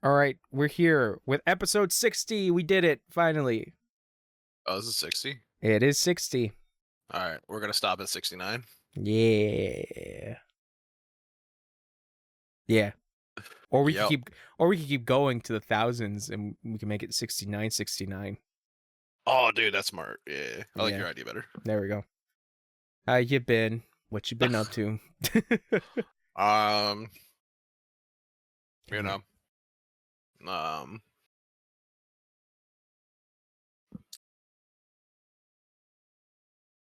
All right, we're here with episode 60. We did it, finally. Oh, this is 60? It is 60. All right, we're going to stop at 69. Yeah. Yeah. Or we Yep. could keep going to the thousands and we can make it 69, 69. Oh, dude, that's smart. Yeah. I like Yeah. your idea better. There we go. How you been? What you been up to? Um, you Yeah. know,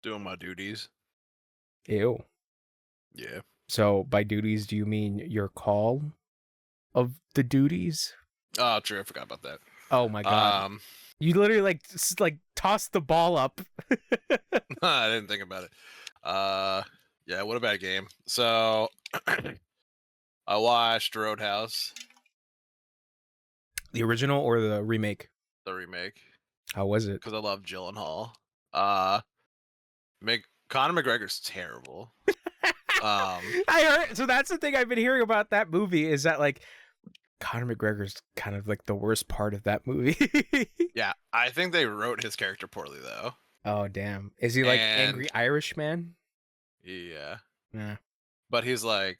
doing my duties. Ew. Yeah. So by duties, do you mean your call of the duties? Oh, true. I forgot about that. Oh my god. You literally like tossed the ball up. I didn't think about it. Yeah, what a bad game. So, I watched Roadhouse, The original or the remake? the remake, How was it? because I love Gyllenhaal. Conor McGregor's terrible. I heard. So that's the thing I've been hearing about that movie is that like Conor McGregor's kind of like the worst part of that movie. Yeah, I think they wrote his character poorly, though. Oh damn! Is he like angry Irish man? Yeah. Yeah. But he's like,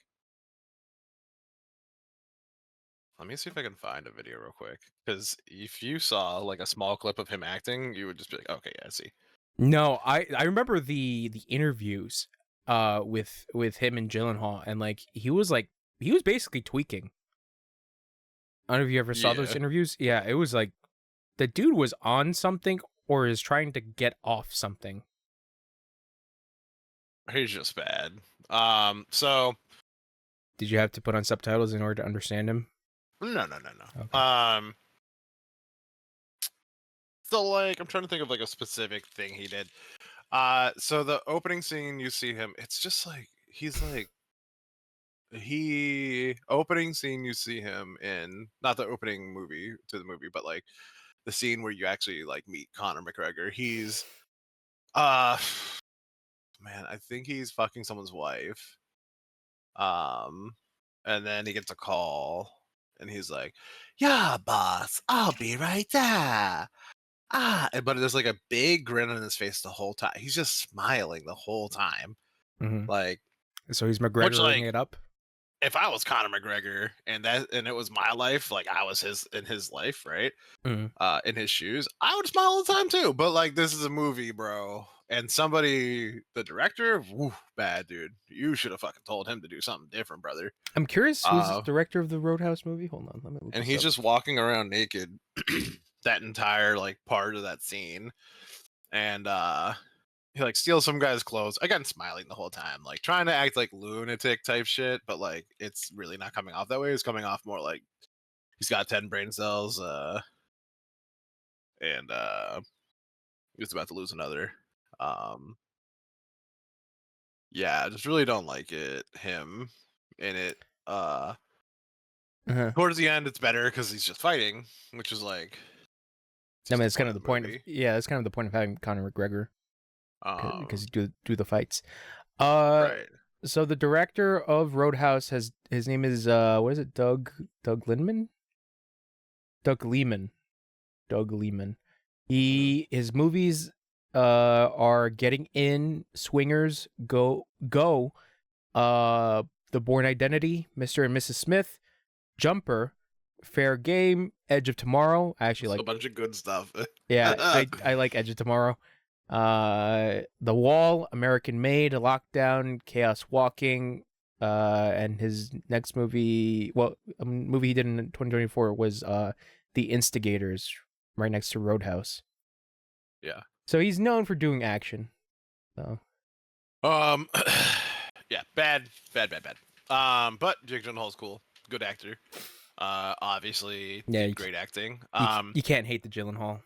let me see if I can find a video real quick. Because if you saw like a small clip of him acting, you would just be like, okay, yeah, I see. No, I remember the interviews with him and Gyllenhaal, and like he was basically tweaking. I don't know if you ever saw those interviews. Yeah, it was like the dude was on something or is trying to get off something. He's just bad. So Did you have to put on subtitles in order to understand him? no. Okay. So like I'm trying to think of like a specific thing he did. So the opening scene you see him, it's just like opening scene you see him in, not the opening movie to the movie, but like the scene where you actually like meet Conor McGregor. He's man, I think he's fucking someone's wife. And then he gets a call and he's like, yeah, boss, I'll be right there. But there's like a big grin on his face the whole time. He's just smiling the whole time. Mm-hmm. Like, So he's which McGregoring like it up. if I was Conor McGregor and it was my life, like I was in his life, right? Mm-hmm. In his shoes, I would smile all the time too. But like, this is a movie, bro. And the director, woo, bad dude. You should have fucking told him to do something different, brother. I'm curious who's the director of the Roadhouse movie. Hold on, let me look And this he's up. just walking around naked that entire like part of that scene. And he like steals some guy's clothes. Again, smiling the whole time, like trying to act like lunatic type shit, but like it's really not coming off that way. It's coming off more like he's got 10 brain cells, and he's about to lose another. Yeah, I just really don't like him in it. Towards the end it's better because he's just fighting, which is like I mean, it's kind of the point of that's kind of the point of having Conor McGregor because you do the fights. Right. So the director of Roadhouse his name is what is it? Doug Liman? Doug Liman. His movies are Getting In, Swingers, Go, The Bourne Identity, Mr. and Mrs. Smith, Jumper, Fair Game, Edge of Tomorrow. I actually like a bunch of good stuff. Yeah, I like Edge of Tomorrow. The Wall, American Made, Lockdown, Chaos Walking, and his next movie, a movie he did in 2024 was The Instigators, right next to Roadhouse. Yeah. So he's known for doing action. So. Yeah, bad. But Jake Gyllenhaal's cool, good actor. Obviously, did great acting. You can't hate the Gyllenhaal.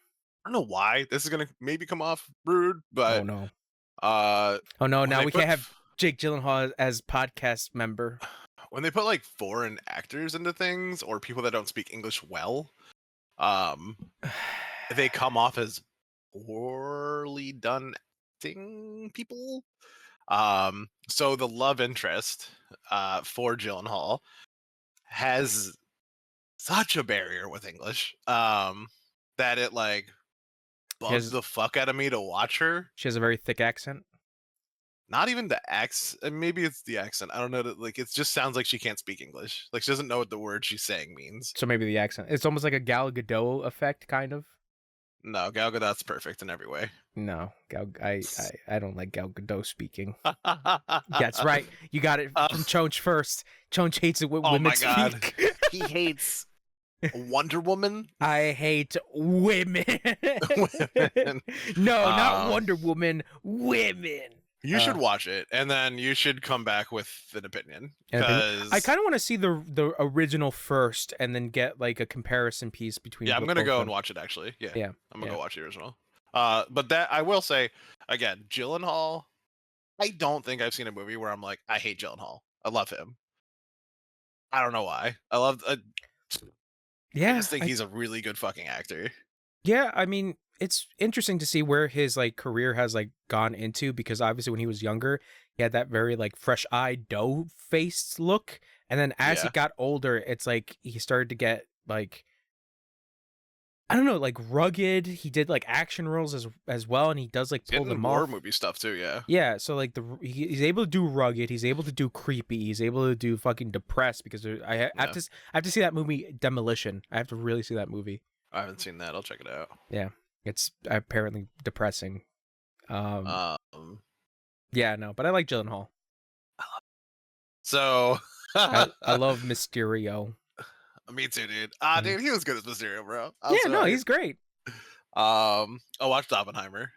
I don't know why this is gonna maybe come off rude, but oh no, now we can't have Jake Gyllenhaal as podcast member. When they put like foreign actors into things or people that don't speak English well, they come off as poorly done acting people. So the love interest for Gyllenhaal has such a barrier with English. That it like She bugged has the fuck out of me to watch her. she has a very thick accent. Not even the accent. Maybe it's the accent. I don't know. Like it just sounds like she can't speak English. Like she doesn't know what the word she's saying means. So maybe the accent. It's almost like a Gal Gadot effect, kind of. No, Gal Gadot's perfect in every way. No, I don't like Gal Gadot speaking. That's right. You got it from Chonch first. Chonch hates it when Oh women my God. speak. He hates Wonder Woman. I hate women. Women. No, not Wonder Woman. Women. You should watch it, and then you should come back with an opinion. I kind of want to see the original first, and then get like a comparison piece between. Yeah, I'm gonna go and watch it actually. Yeah, I'm gonna go watch the original. But that I will say again, Gyllenhaal. I don't think I've seen a movie where I'm like, I hate Gyllenhaal. I love him. I don't know why. I love. Yeah, I just think he's a really good fucking actor. Yeah, I mean, it's interesting to see where his like career has like gone into, because obviously when he was younger, he had that very like fresh-eyed dough-faced look, and then as he got older, it's like he started to get like, I don't know, like rugged. He did like action roles as well, and he does like pull them horror off. movie stuff too. Yeah, so like he's able to do rugged, he's able to do creepy, he's able to do fucking depressed, because I have to see that movie Demolition. I have to really see that movie. I haven't seen that. I'll check it out. Yeah, it's apparently depressing. Yeah, no, but I like Gyllenhaal. So I love Mysterio. Me too, dude. Dude, he was good as Mysterio, bro. No, he's great. I watched Oppenheimer.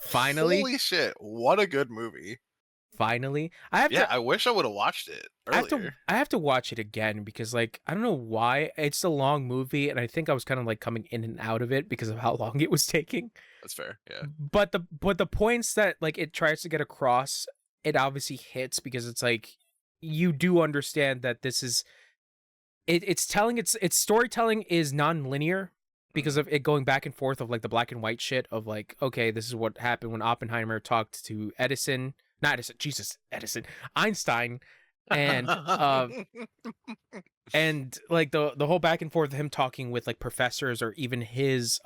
Finally, holy shit, what a good movie. Finally, I wish I would have watched it earlier. I have to watch it again, because like I don't know why, it's a long movie, and I think I was kind of like coming in and out of it because of how long it was taking. That's fair, yeah. But the points that like it tries to get across, it obviously hits, because it's like you do understand that this is it's telling its storytelling is non-linear, because of it going back and forth of like the black and white shit of like, okay, this is what happened when Oppenheimer talked to Edison. Not Edison, Jesus, Edison, Einstein, and and like the whole back and forth of him talking with like professors, or even his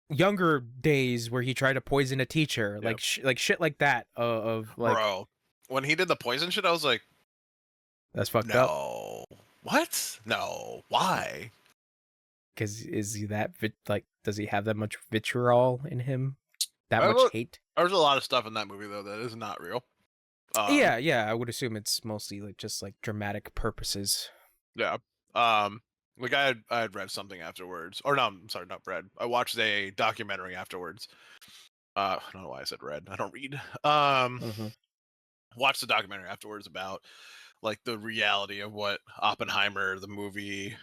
younger days where he tried to poison a teacher, like like shit like that of like, bro, when he did the poison shit, I was like, that's fucked up. No, what? No, why? Because is he that like, does he have that much vitriol in him? That much hate? There's a lot of stuff in that movie though that is not real. Yeah, I would assume it's mostly like just like dramatic purposes. Yeah. Like I had read something afterwards, or no, I'm sorry, not read. I watched a documentary afterwards. I don't know why I said read. I don't read. Watched the documentary afterwards about like the reality of what Oppenheimer, the movie,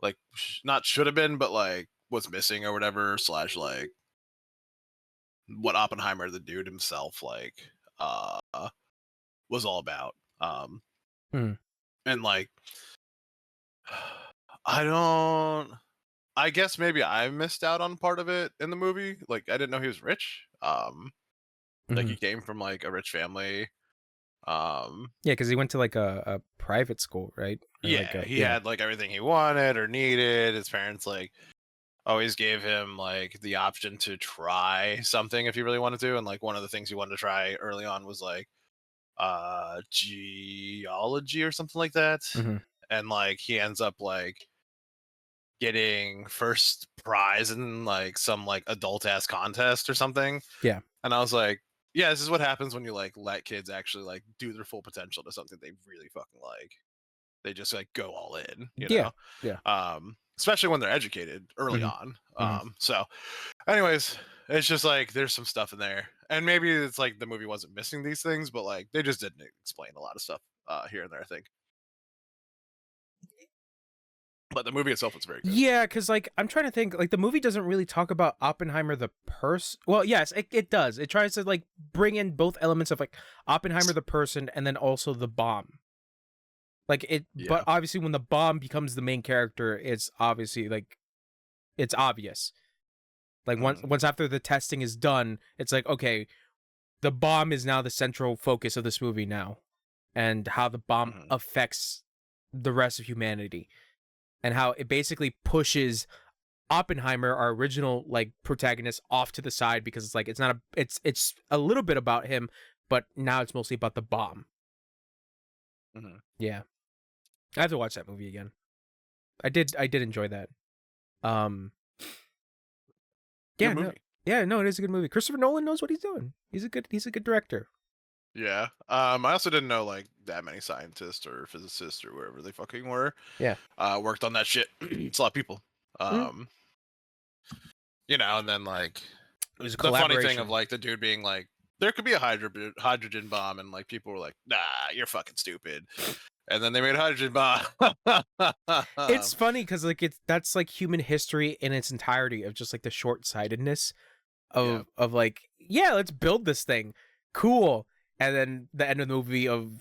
like not should have been, but like was missing or whatever, / like what Oppenheimer, the dude himself, like was all about. And like I guess maybe I missed out on part of it in the movie. Like I didn't know he was rich. Like he came from like a rich family. Yeah, because he went to like a private school, right? Or yeah, like he had like everything he wanted or needed. His parents like always gave him like the option to try something if he really wanted to, and like one of the things he wanted to try early on was like geology or something like that. And like he ends up like getting first prize in like some like adult ass contest or something. Yeah. And I was like, yeah, this is what happens when you like let kids actually like do their full potential to something they really fucking like. They just like go all in, you know? Yeah. Especially when they're educated early on. So anyways, it's just like there's some stuff in there. And maybe it's like the movie wasn't missing these things, but like they just didn't explain a lot of stuff here and there, I think. But the movie itself was very good. Yeah, because like I'm trying to think, like the movie doesn't really talk about Oppenheimer the person. Well, yes, it does. It tries to like bring in both elements of like Oppenheimer the person and then also the bomb. Like it, but obviously when the bomb becomes the main character, it's obviously like it's obvious. Like once after the testing is done, it's like, okay, the bomb is now the central focus of this movie now, and how the bomb affects the rest of humanity, and how it basically pushes Oppenheimer, our original like protagonist, off to the side because it's like it's not a it's a little bit about him, but now it's mostly about the bomb. Mm-hmm. Yeah, I have to watch that movie again. I did enjoy that. Um, Good yeah, no, movie. yeah, no, it is a good movie. Christopher Nolan knows what he's doing. He's a good director. Yeah. I also didn't know like that many scientists or physicists or wherever they fucking were Yeah. worked on that shit. It's a lot of people. Mhm. You know, and then like It was a the funny thing of collaboration. like the dude being like, there could be a hydrogen bomb, and like people were like, nah, you're fucking stupid. And then they made a hydrogen bomb. It's funny because like that's like human history in its entirety of just like the short sightedness Yeah. of like, yeah, let's build this thing, cool, and then the end of the movie of,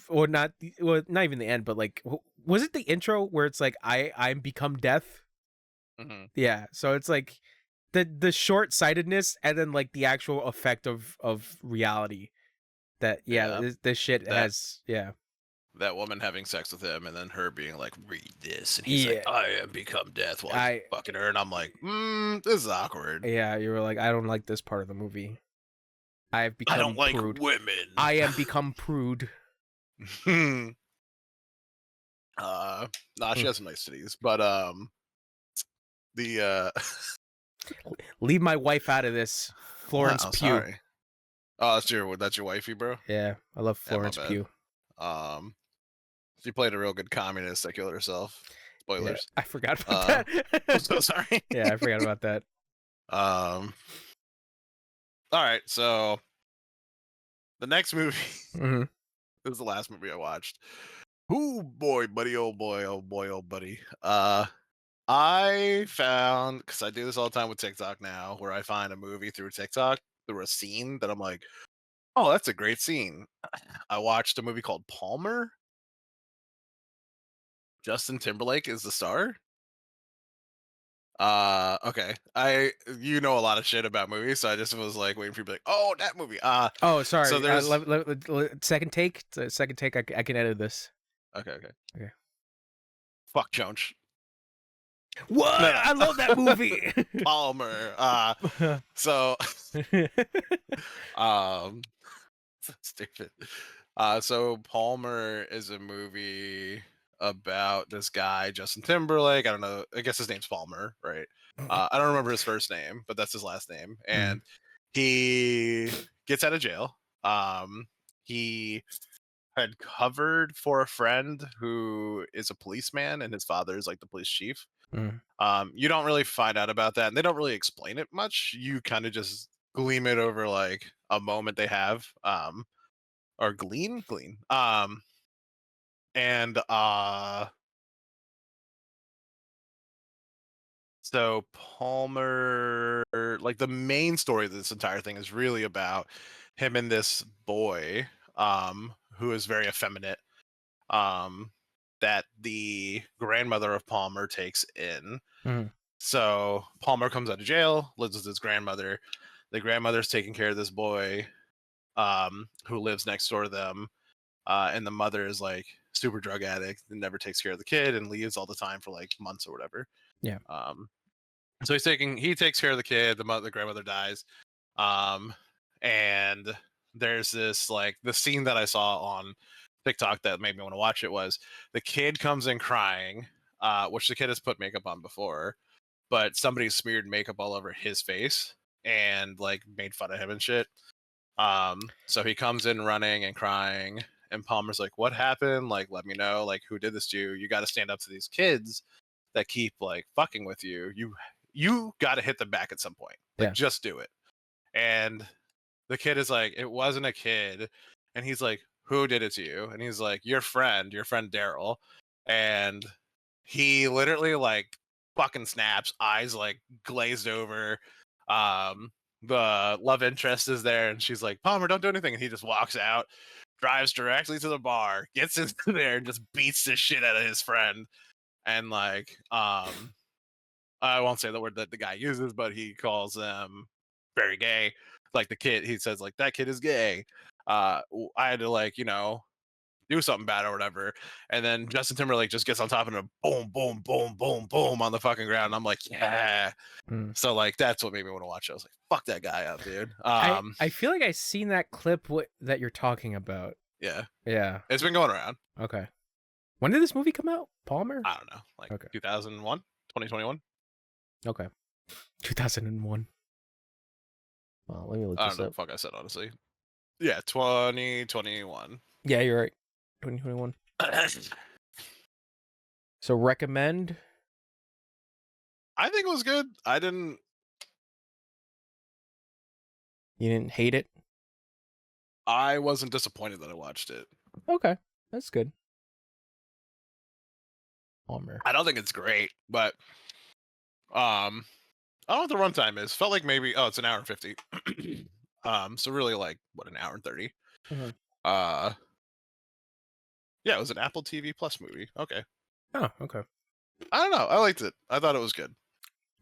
or not, well, not even the end, but like, was it the intro where it's like I'm become death? Mm-hmm. Yeah, so it's like the short sightedness and then like the actual effect of reality that yeah Yeah. this shit That has yeah that woman having sex with him, and then her being like, read this, and he's like, yeah I am become death while he's I fucking her, and I'm like, this is awkward. yeah you were like, I don't like this part of the movie. I have I don't become like prude. women. I am become prude. Nah, she has some nice titties, but the Leave my wife out of this. what? Florence Oh, Pugh. sorry. Oh, that's your wifey, bro. Yeah, I love Yeah, my Florence bad. Pugh. Um, she played a real good communist that killed herself. Yeah, Spoilers. I forgot about I'm that. so sorry. Yeah, I forgot about that. All right, so the next movie Hmm. this is the last movie I watched. Oh boy, buddy, oh boy, oh boy, oh buddy. I found, because I do this all the time with TikTok now, where I find a movie through TikTok, through a scene that I'm like, oh, that's a great scene. I watched a movie called Palmer. Justin Timberlake is the star. Okay. You know a lot of shit about movies, so I just was like waiting for you to be like, oh, that movie. Oh, So sorry. there's Second take. Second take. I can edit this. okay. Okay. Fuck Jones. What? No, I love that movie. Palmer. So um so stupid. So Palmer is a movie about this guy, Justin Timberlake. I don't know. I guess his name's Palmer, right? I don't remember his first name, but that's his last name. Mm, And he gets out of jail. He had covered for a friend who is a policeman, and his father is like the police chief. mm. You don't really find out about that, and they don't really explain it much. You kind of just gleam it over like a moment they have. Or glean. And so Palmer, like the main story of this entire thing is really about him and this boy, who is very effeminate, um, that the grandmother of Palmer takes in. Mm. So Palmer comes out of jail, lives with his grandmother. The grandmother's taking care of this boy, who lives next door to them. And the mother is like super drug addict and never takes care of the kid and leaves all the time for like months or whatever. Yeah. So he takes care of the kid. The grandmother dies. Um, and there's this like the scene that I saw on TikTok that made me want to watch it was the kid comes in crying, which the kid has put makeup on before, but somebody smeared makeup all over his face and like made fun of him and shit. So he comes in running and crying, and Palmer's like, "What happened? Like, let me know. Like, who did this to you? You got to stand up to these kids that keep like fucking with you. You got to hit them back at some point. Like, Yeah. just do it." And the kid is like, "It wasn't a kid," and he's like, "Who did it to you?" And he's like, your friend Daryl." And he literally like fucking snaps, eyes like glazed over. Um, the love interest is there, and she's like, "Palmer, don't do anything." And he just walks out, drives directly to the bar, gets into there, and just beats the shit out of his friend. And like, I won't say the word that the guy uses, but he calls them very gay. Like the kid, he says like that kid is gay. I had to like, do something bad or whatever, and then Justin Timberlake just gets on top of him, boom, boom, boom, boom, boom on the fucking ground. And I'm like, yeah. So like that's what made me want to watch it. I was like, fuck that guy up, dude. I feel like I've seen that clip that you're talking about. Yeah. Yeah. It's been going around. Okay. When did this movie come out? Palmer? I don't know. Like 2001, 2021. Okay. 2001. Well, let me look this up. I don't know what the fuck I said, honestly. Yeah, 2021. Yeah, you're right. 2021. So recommend? I think it was good. You didn't hate it? I wasn't disappointed that I watched it. Okay, that's good. Palmer. I don't think it's great, but I don't know what the runtime is. Felt like maybe it's an hour and 50. So really like what, an hour and 30. Mm-hmm. Yeah, it was an Apple TV Plus movie. Okay. Oh, okay. I don't know. I liked it. I thought it was good.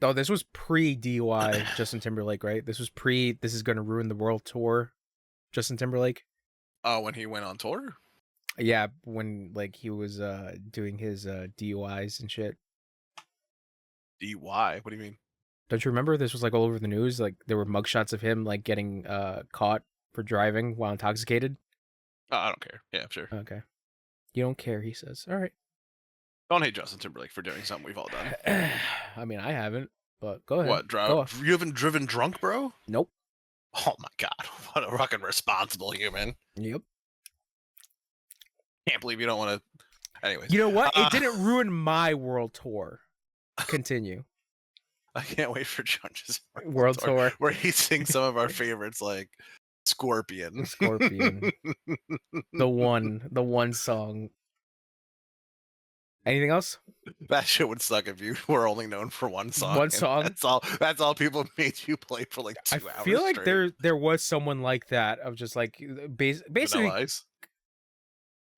Oh, this was pre-DUI Justin Timberlake, right? This was This Is Gonna Ruin the World tour Justin Timberlake. Oh, when he went on tour? Yeah, when like he was doing his DUIs and shit. DUI? What do you mean? Don't you remember this was like all over the news? Like there were mugshots of him like getting caught for driving while intoxicated. Oh, I don't care. Yeah, sure. Okay. You don't care, he says. All right. Don't hate Justin Timberlake for doing something we've all done. I mean, I haven't, but go ahead. What? You haven't driven drunk, bro? Nope. Oh my god, what a fucking responsible human. Yep. Can't believe you don't want to. Anyways. You know what? It didn't ruin my world tour. Continue. I can't wait for Jones's world tour where he sings some of our favorites like Scorpion. The one song. Anything else? That shit would suck if you were only known for one song. One song. That's all people made you play for like 2 hours. I feel like straight. there was someone like that of just like basically. Vanilla Ice?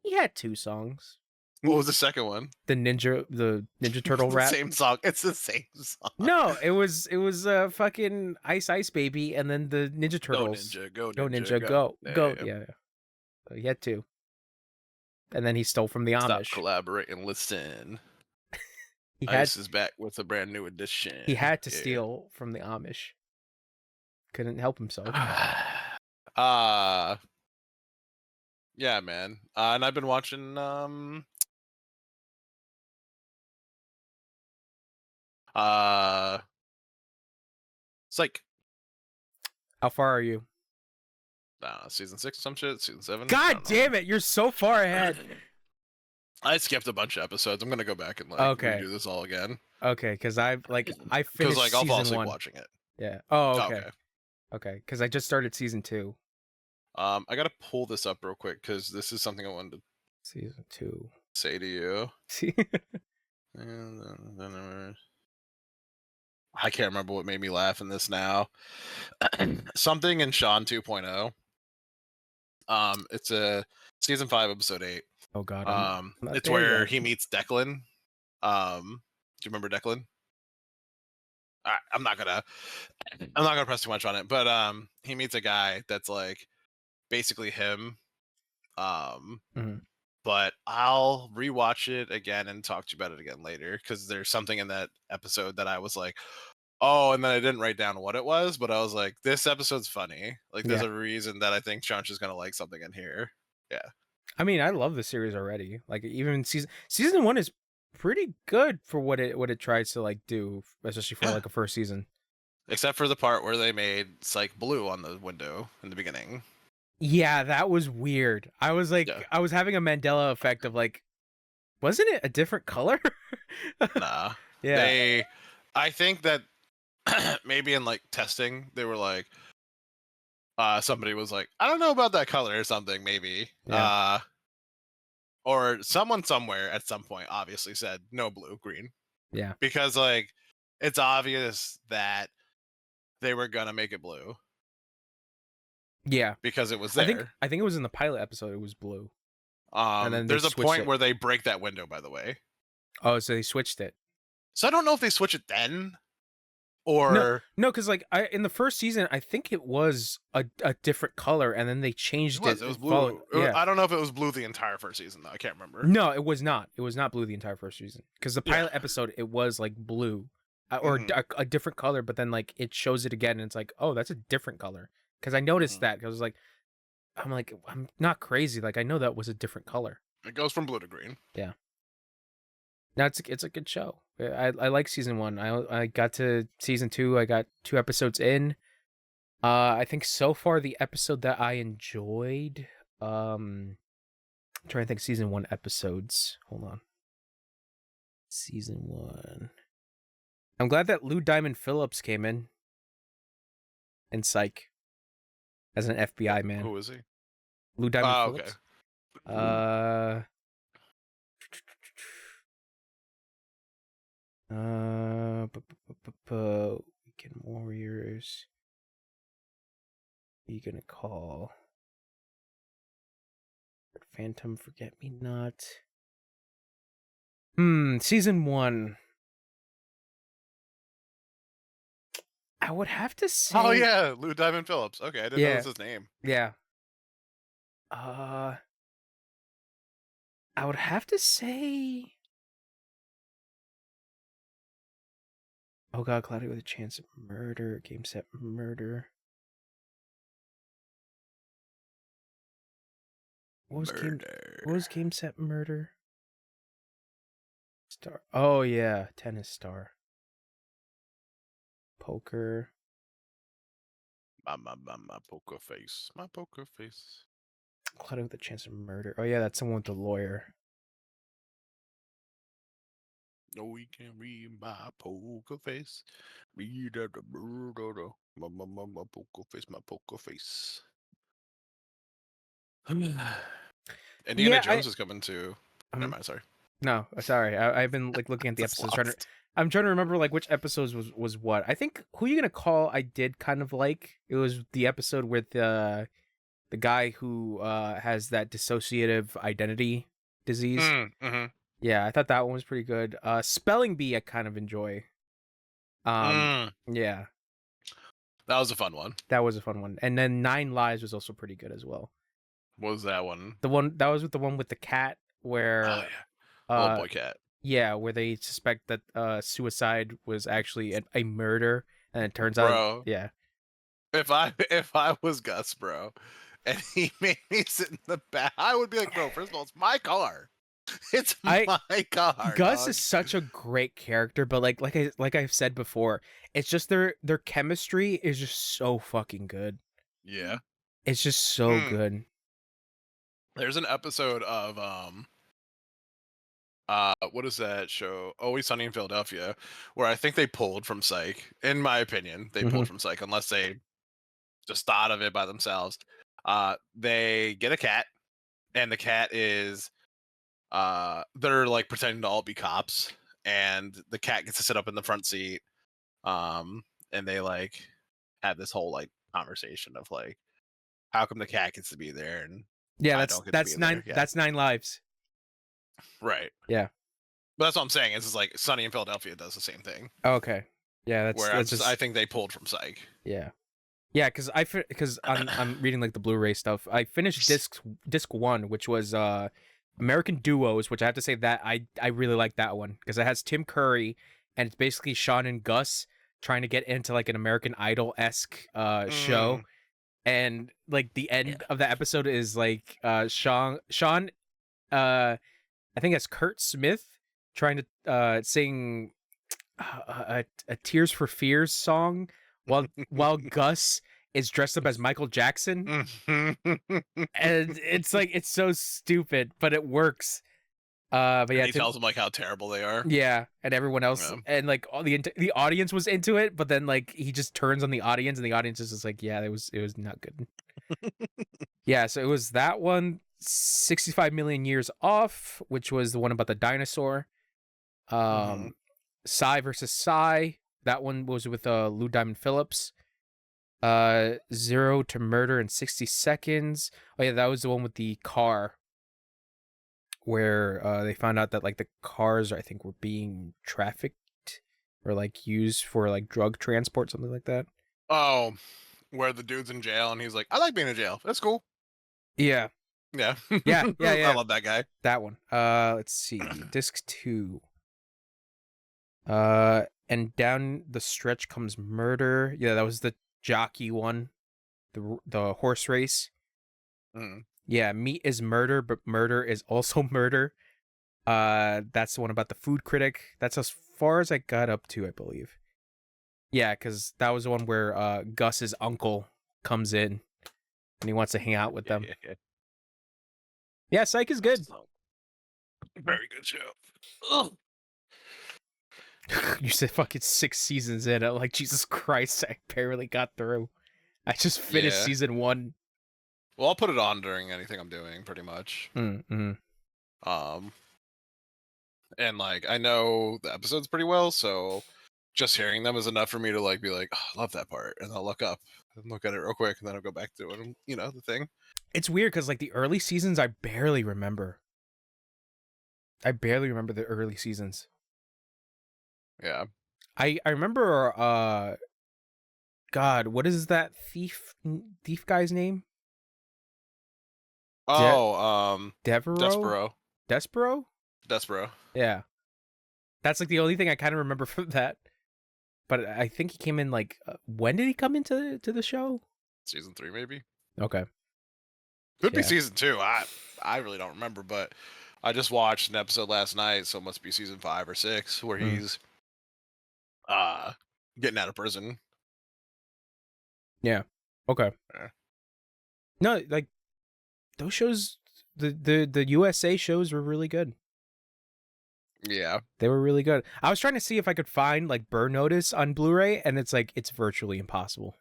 He had 2 songs. What was the second one? The Ninja Turtle rap. Same song. It's the same song. No, it was fucking Ice Baby, and then the Ninja Turtles. Go Ninja, go. Yeah. Yeah. So he had 2. And then he stole from the Amish. Stop, collaborate, and listen. Ice is back with a brand new edition. He had to steal from the Amish. Couldn't help himself. Yeah, man. And I've been watching Psych. How far are you? Season 6, some shit. Season 7. God damn it! You're so far ahead. I skipped a bunch of episodes. I'm gonna go back and do this all again. Okay, because I finished like I'll fall asleep 1. watching it. Yeah. Oh, okay. Okay, because I just started season 2. I gotta pull this up real quick because this is something I wanted to season 2 say to you. I can't remember what made me laugh in this now. Something in Sean 2.0. It's a season 5, episode 8. Oh god. It's where he meets Declan. Do you remember Declan? I'm not gonna press too much on it, but he meets a guy that's like basically him. But I'll rewatch it again and talk to you about it again later because there's something in that episode that I was like, oh, and then I didn't write down what it was, but I was like, this episode's funny. Like, there's a reason that I think Chunch is gonna like something in here. Yeah. I mean, I love the series already. Like, even season 1 is pretty good for what it tries to like do, especially for like a first season. Except for the part where they made Psych blue on the window in the beginning. Yeah, that was weird. I was like, I was having a Mandela effect of like, wasn't it a different color? Nah. Yeah. I think that maybe in like testing, they were like, somebody was like, I don't know about that color or something, maybe. Yeah. Or someone somewhere at some point obviously said no blue, green. Yeah. Because like it's obvious that they were gonna make it blue. Yeah. Because it was there. I think it was in the pilot episode, it was blue. And then there's a point where they break that window, by the way. Oh, so they switched it. So I don't know if they switch it then. Or No, because like in the first season, I think it was a different color, and then they changed it. it was following. blue. Yeah. I don't know if it was blue the entire first season though. I can't remember. No, it was not. It was not blue the entire first season. Because the pilot Yeah. episode, it was like blue, or a different color. But then like it shows it again, and it's like, oh, that's a different color. Because I noticed that. Because I'm like, I'm not crazy. Like I know that was a different color. It goes from blue to green. Yeah. Now it's a good show. I like season 1. I got to season 2. I got 2 episodes in. I think so far the episode that I enjoyed. I'm trying to think season 1 episodes. Hold on. Season 1. I'm glad that Lou Diamond Phillips came in Psych as an FBI man. Who is he? Lou Diamond Phillips. Okay. Weekend Warriors. Who you gonna call? Phantom Forget Me Not. Season 1. I would have to say. Oh yeah, Lou Diamond Phillips. Okay, I didn't know that was his name. Yeah. I would have to say. Oh God, Cloudy with a Chance of Murder, Game Set Murder. What was Game Set Murder? Star. Oh yeah, Tennis Star. Poker. My poker face. My poker face. Cloudy with a Chance of Murder. Oh yeah, that's someone with the lawyer. No, we can read my poker face. Read the my poker face. My poker face. Indiana Jones is coming too. Never mind, sorry. No, sorry. I've been like looking at the episodes. I'm trying to remember like which episodes was what. I think Who You Gonna Call I did kind of like. It was the episode with the guy who has that dissociative identity disease. Yeah, I thought that one was pretty good. Spelling Bee I kind of enjoy. Yeah. That was a fun one. That was a fun one. And then 9 Lives was also pretty good as well. What was that one? The one that was with the one with the cat where Little boy cat. Yeah, where they suspect that suicide was actually a murder, and it turns out, yeah. If I was Gus, bro, and he made me sit in the back, I would be like, bro, first of all, it's my car. It's my car. Gus dog. is such a great character, but like I've said before, it's just their chemistry is just so fucking good. Yeah, it's just so good. There's an episode of what is that show? Always Sunny in Philadelphia, where I think they pulled from Psych. In my opinion, they pulled from Psych, unless they just thought of it by themselves. They get a cat, and the cat is they're like pretending to all be cops, and the cat gets to sit up in the front seat. And they like have this whole like conversation of like, how come the cat gets to be there and that's 9 Lives. Right. Yeah. But that's what I'm saying. It's just like Sunny in Philadelphia does the same thing. Okay. Yeah, I think they pulled from Psych. Yeah. Yeah, because I'm reading like the Blu-ray stuff. I finished disc 1, which was American Duos, which I have to say that I really like that one because it has Tim Curry, and it's basically Sean and Gus trying to get into like an American Idol-esque show. And like the end of the episode is like Sean I think it's Kurt Smith trying to sing a Tears for Fears song while Gus is dressed up as Michael Jackson. And it's like, it's so stupid, but it works. But yeah, he tells them like how terrible they are. Yeah, and everyone else, and like all the audience was into it, but then like he just turns on the audience, and the audience is just like, yeah, it was not good. Yeah, so it was that one, 65 Million Years Off, which was the one about the dinosaur. Psy versus Psy, that one was with Lou Diamond Phillips. Zero to Murder in 60 Seconds. Oh yeah, that was the one with the car, where they found out that like the cars I think were being trafficked or like used for like drug transport, something like that. Oh, where the dude's in jail and he's like, I like being in jail. That's cool. Yeah. Yeah. Yeah. I love that guy. That one. Let's see. Disc 2. And down the stretch comes Murder. Yeah, that was the jockey one. The horse race. Mm. Yeah, Meat is Murder, but Murder is also Murder. That's the one about the food critic. That's as far as I got up to, I believe. Yeah, because that was the one where Gus's uncle comes in and he wants to hang out with them. Yeah, Psych is good. Very good show. Ugh. You said fucking 6 seasons in. I'm like, Jesus Christ, I barely got through. I just finished season 1. Well, I'll put it on during anything I'm doing, pretty much. Mm-hmm. And like I know the episodes pretty well, so just hearing them is enough for me to like be like, oh, I love that part, and I'll look up and look at it real quick, and then I'll go back to it. And, you know, the thing. It's weird because like the early seasons, I barely remember. I barely remember the early seasons. Yeah. I remember. God, what is that thief guy's name? Oh, Devereaux? Despero. Yeah. That's like the only thing I kind of remember from that. But I think he came in like when did he come into the show? Season 3 maybe. Okay. Could be season 2. I really don't remember, but I just watched an episode last night, so it must be season 5 or 6 where he's getting out of prison. Yeah. Okay. Yeah. No, like those shows, the USA shows were really good. Yeah. They were really good. I was trying to see if I could find like Burn Notice on Blu-ray, and it's like it's virtually impossible.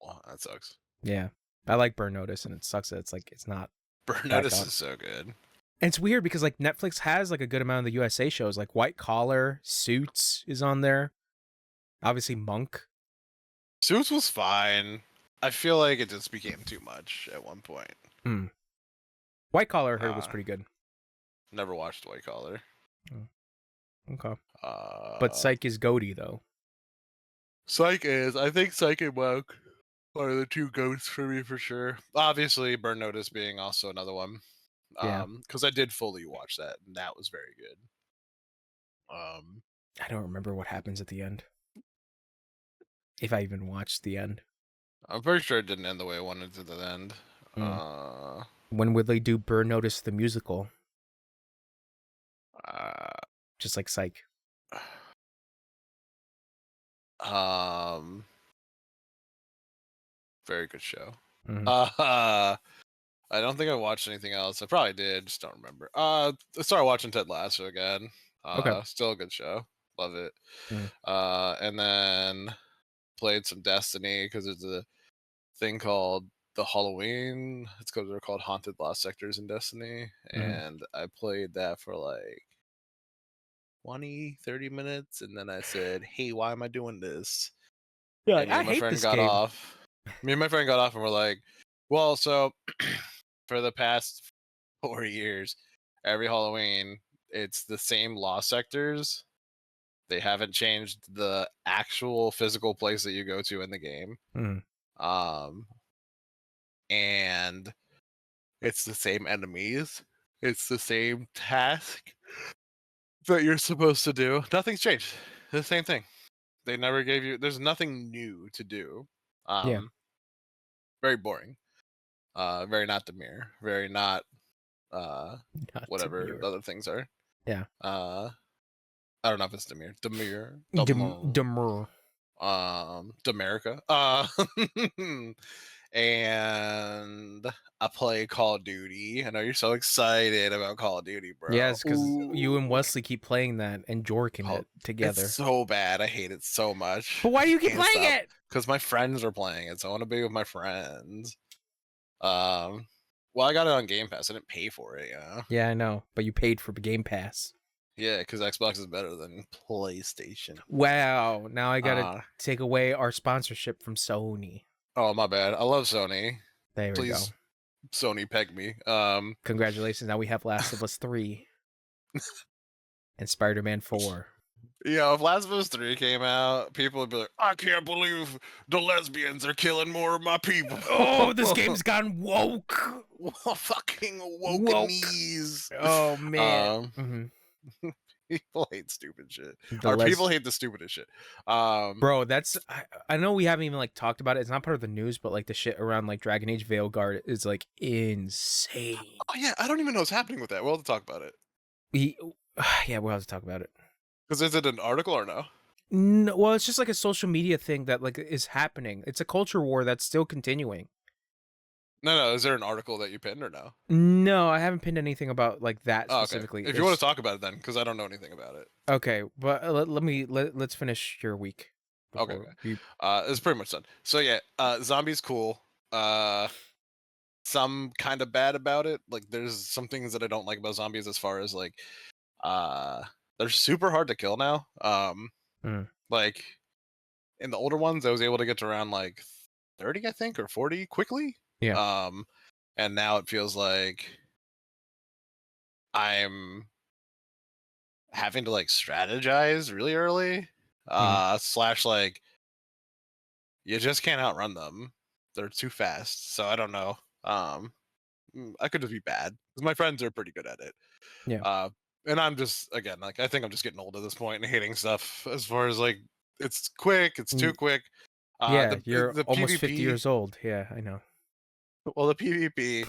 Well, that sucks. Yeah. I like Burn Notice, and it sucks that it's like it's not. Burn Notice is so good. And it's weird because like Netflix has like a good amount of the USA shows, like White Collar, Suits is on there. Obviously Monk. Suits was fine. I feel like it just became too much at one point. White Collar I heard was pretty good. Never watched White Collar. Okay. But Psych is goaty though. Psych is. I think Psych and Monk are the two goats for me for sure. Obviously, Burn Notice being also another one. Yeah. Because I did fully watch that, and that was very good. I don't remember what happens at the end. If I even watched the end. I'm pretty sure it didn't end the way I wanted it to end. When would they do Burn Notice the musical? Just like Psych. Very good show. Mm-hmm. I don't think I watched anything else. I probably did, just don't remember. I started watching Ted Lasso again. Okay. Still a good show. Love it. Mm. And then played some Destiny because there's a thing called the Halloween. It's because they're called Haunted Lost Sectors in Destiny. And I played that for like 20-30 minutes, and then I said, hey, why am I doing this? Yeah, and me and my friend got off. Me and my friend got off and we're like, well, so for the past 4 years, every Halloween it's the same lost sectors. They haven't changed the actual physical place that you go to in the game. And it's the same enemies. It's the same task that you're supposed to do. Nothing's changed. The same thing. They never gave you. There's nothing new to do. Very boring. Very not Demir. Very not. Whatever Demir. the other things are. Yeah. I don't know if it's Demir. Demir. Demerica. And I play Call of Duty. I know you're so excited about Call of Duty, bro. Yes, because you and Wesley keep playing that and jorking it together. It's so bad. I hate it so much. But why do you keep playing it? Because my friends are playing it, so I want to be with my friends. Well, I got it on Game Pass. I didn't pay for it, Yeah, I know, but you paid for Game Pass. Yeah, because Xbox is better than PlayStation. Wow, now I gotta take away our sponsorship from Sony. Oh, my bad. I love Sony. There we go. Sony peg me. Congratulations. Now we have Last of Us 3 and Spider-Man 4. If Last of Us 3 came out, people would be like, I can't believe the lesbians are killing more of my people. Oh, this game's gone woke. Fucking Woke. wokenese. Oh man. People hate stupid shit. The People hate the stupidest shit. Bro, that's I know we haven't even like talked about it. It's not part of the news, but like the shit around like Dragon Age Veilguard is like insane. Oh yeah, I don't even know what's happening with that. We'll have to talk about it. Yeah, we'll have to talk about it. Because is it an article or no? No, well, it's just like a social media thing that like is happening. It's a culture war that's still continuing. No. Is there an article that you pinned or no? No, I haven't pinned anything about like that specifically. Okay. If you want to talk about it then, because I don't know anything about it. Okay, but let's finish your week. Okay. It's pretty much done. So yeah, zombies cool. Some kind of bad about it. Like there's some things that I don't like about zombies as far as like they're super hard to kill now. Like in the older ones I was able to get to around like 30 I think or 40 quickly. Yeah. And now it feels like I'm having to like strategize really early. Slash like you just can't outrun them. They're too fast. So I don't know. I could just be bad because my friends are pretty good at it. Yeah. And I'm just again like I think I'm just getting old at this point and hating stuff as far as like it's quick, it's too quick. Yeah, you're the almost PvP, 50 years old. Yeah, I know. Well, the PvP,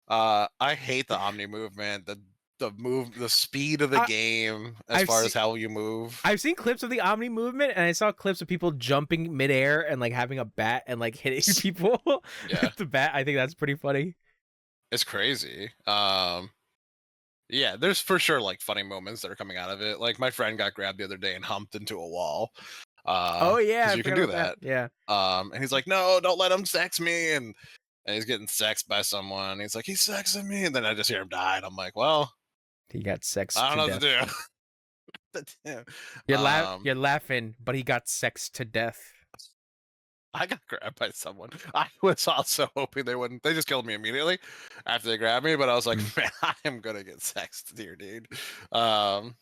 I hate the Omni movement, the speed of the game as far as how you move. I've seen clips of the Omni movement, and I saw clips of people jumping midair and like having a bat and like hitting people with the bat. I think that's pretty funny. It's crazy. Yeah, there's for sure like funny moments that are coming out of it. Like my friend got grabbed the other day and humped into a wall. Oh yeah, you can do that. Yeah. And he's like, no, don't let him sex me, and he's getting sexed by someone. He's like, he's sexing me, and then I just hear him die, and I'm like, well, he got sexed. I don't know what to do. You're laughing, but he got sexed to death. I got grabbed by someone. I was also hoping they wouldn't. They just killed me immediately after they grabbed me, but I was like, man, I am gonna get sexed here, dude. And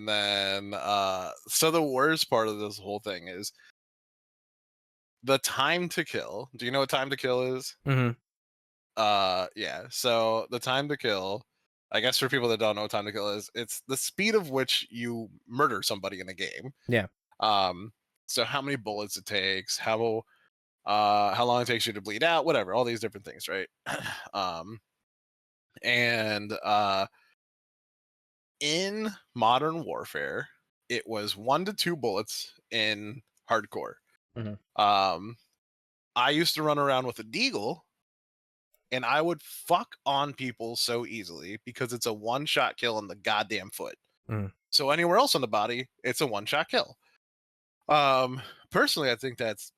then so the worst part of this whole thing is the time to kill. Do you know what time to kill is? Yeah. So the time to kill, I guess for people that don't know what time to kill is, it's the speed of which you murder somebody in a game. Yeah. So how many bullets it takes, how long it takes you to bleed out, whatever, all these different things, right? And in Modern Warfare, it was 1 to 2 bullets in hardcore. I used to run around with a deagle, and I would fuck on people so easily because it's a one-shot kill in the goddamn foot. So anywhere else on the body, it's a one-shot kill. Personally, I think that's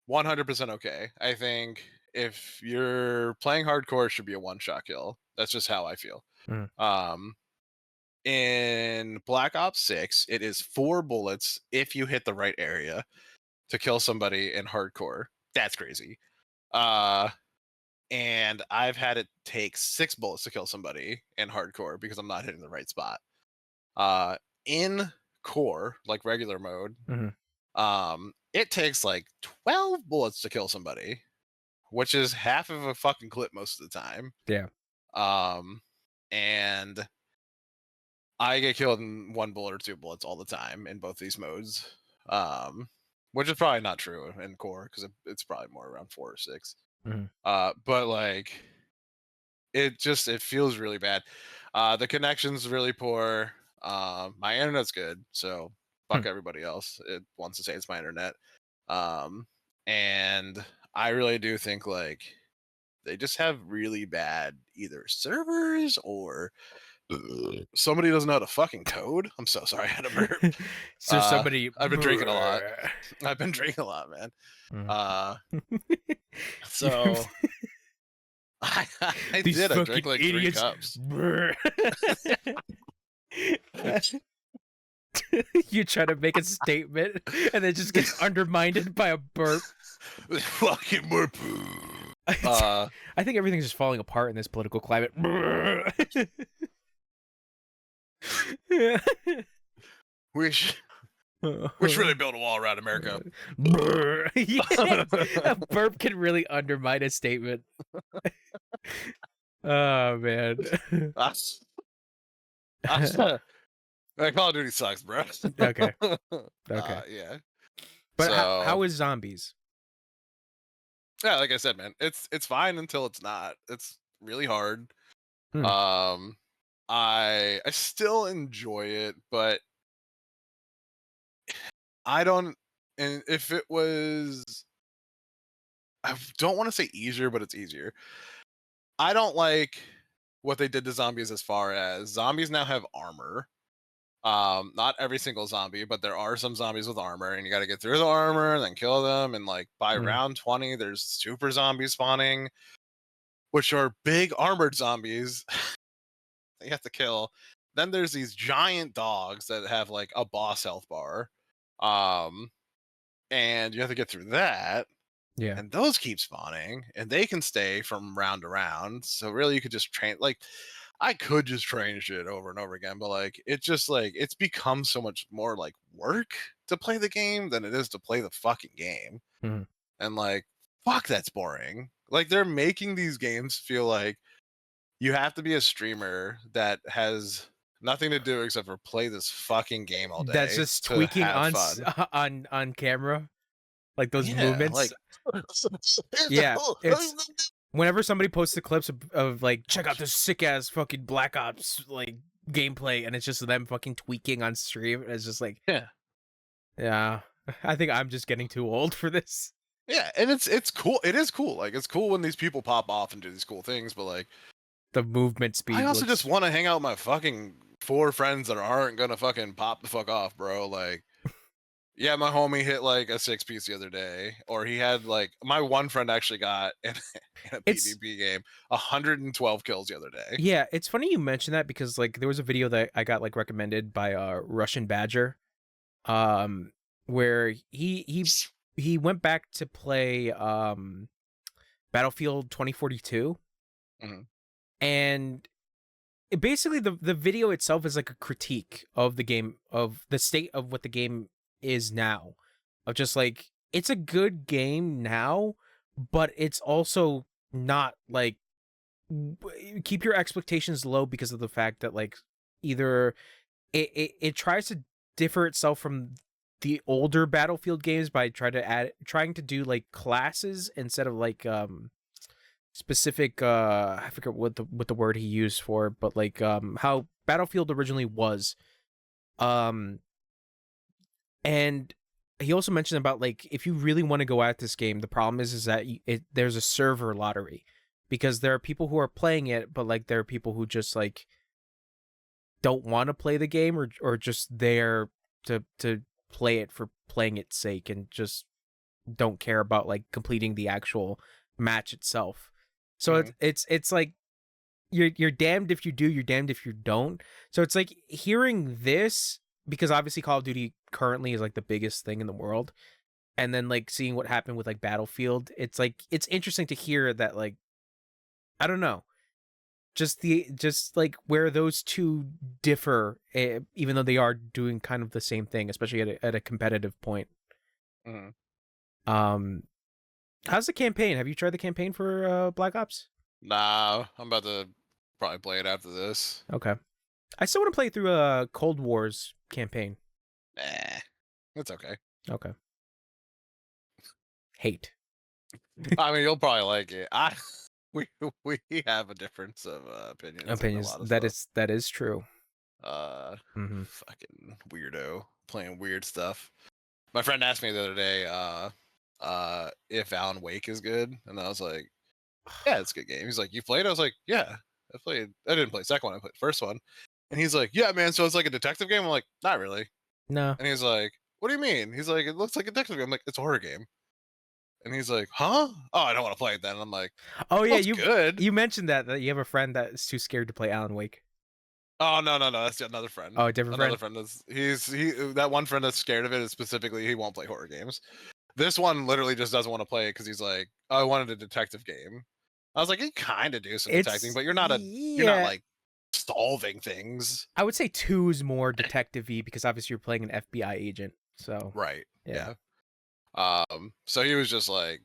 100% okay. I think if you're playing hardcore, it should be a one-shot kill. That's just how I feel. In Black Ops 6, it is 4 bullets if you hit the right area to kill somebody in hardcore. That's crazy. And I've had it take 6 bullets to kill somebody in hardcore because I'm not hitting the right spot. In core, like regular mode, it takes like 12 bullets to kill somebody, which is half of a fucking clip most of the time. Yeah. And I get killed in 1 bullet or 2 bullets all the time in both these modes. Which is probably not true in core because it's probably more around 4 or 6. But like it feels really bad. The connection's really poor. My internet's good, so fuck everybody else. It wants to say it's my internet. And I really do think like they just have really bad either servers or somebody doesn't know how to fucking code. I'm so sorry, I had a burp. So somebody I've been drinking a lot. I've been drinking a lot, man. So I did. I drank like idiots. 3 cups. You try to make a statement and then just gets undermined by a burp. Fucking burp. I think everything's just falling apart in this political climate. We should We should really build a wall around America. Yeah, a burp can really undermine a statement. Oh man. That's Call of Duty sucks, bro. Okay. Okay. Yeah. But So how is zombies? yeah, like I said, man, it's fine until it's not. It's really hard. Hmm. I still enjoy it, but I don't. And if it was, I don't want to say easier, but it's easier. I don't like what they did to zombies as far as zombies now have armor. Not every single zombie, but there are some zombies with armor, and you got to get through the armor and then kill them. And like by round 20, there's super zombies spawning, which are big armored zombies that you have to kill. Then there's these giant dogs that have like a boss health bar. And you have to get through that. Yeah. And those keep spawning, and they can stay from round to round. So really, you could just train. Like, I could just train shit over and over again, but like, it just like it's become so much more like work to play the game than it is to play the fucking game. Mhm. And like, fuck, that's boring. Like, they're making these games feel like you have to be a streamer that has nothing to do except for play this fucking game all day. That's just to tweaking have on fun. on camera, like those Yeah, movements. like Yeah, it's whenever somebody posts the clips of like, check out this sick ass fucking Black Ops like gameplay, and it's just them fucking tweaking on stream. It's just like, yeah. I think I'm just getting too old for this. Yeah, and it's cool. It is cool. Like, it's cool when these people pop off and do these cool things, but like, The movement speed. I also looks... just want to hang out with my fucking 4 friends that aren't gonna fucking pop the fuck off, bro. Like, yeah, my homie hit like a 6-piece the other day, or he had like my one friend actually got in a PvP game 112 kills the other day. Yeah, it's funny you mention that because like there was a video that I got like recommended by Russian Badger, where he went back to play Battlefield 2042, and basically the video itself is like a critique of the game, of the state of what the game is now, of just like, it's a good game now, but it's also not like, keep your expectations low because of the fact that like either it tries to differ itself from the older Battlefield games by trying to do like classes instead of like specific I forget what the word he used for it, but like how Battlefield originally was. And he also mentioned about like, if you really want to go at this game, the problem is that there's a server lottery, because there are people who are playing it, but like there are people who just like don't want to play the game, or just there to play it for playing its sake, and just don't care about like completing the actual match itself. So it's like you're damned if you do, you're damned if you don't. So it's like hearing this, because obviously Call of Duty currently is like the biggest thing in the world, and then like seeing what happened with like Battlefield, it's like, it's interesting to hear that, like, I don't know, just like where those two differ, even though they are doing kind of the same thing, especially at a competitive point. How's the campaign? Have you tried the campaign for Black Ops? Nah, I'm about to probably play it after this. Okay. I still want to play through a Cold War's campaign. It's okay. Okay. Hate. I mean, you'll probably like it. We have a difference of opinions. That is true. Fucking weirdo playing weird stuff. My friend asked me the other day if Alan Wake is good, and I was like, yeah, it's a good game. He's like, you played? I was like, yeah, I played. I didn't play the second one. I played the first one. And he's like, yeah, man, so it's like a detective game? I'm like, not really. No. And he's like, what do you mean? He's like, it looks like a detective game. I'm like, it's a horror game. And he's like, huh? Oh, I don't want to play it then. And I'm like, oh yeah, good. You mentioned that you have a friend that's too scared to play Alan Wake. Oh no, that's another friend. Oh, a different another friend. That one friend that's scared of it is specifically he won't play horror games. This one literally just doesn't want to play it because he's like, oh, I wanted a detective game. I was like, you kind of do some detecting, but you're not like solving things. I would say 2 is more detective-y because obviously you're playing an FBI agent. So Right. yeah. So he was just like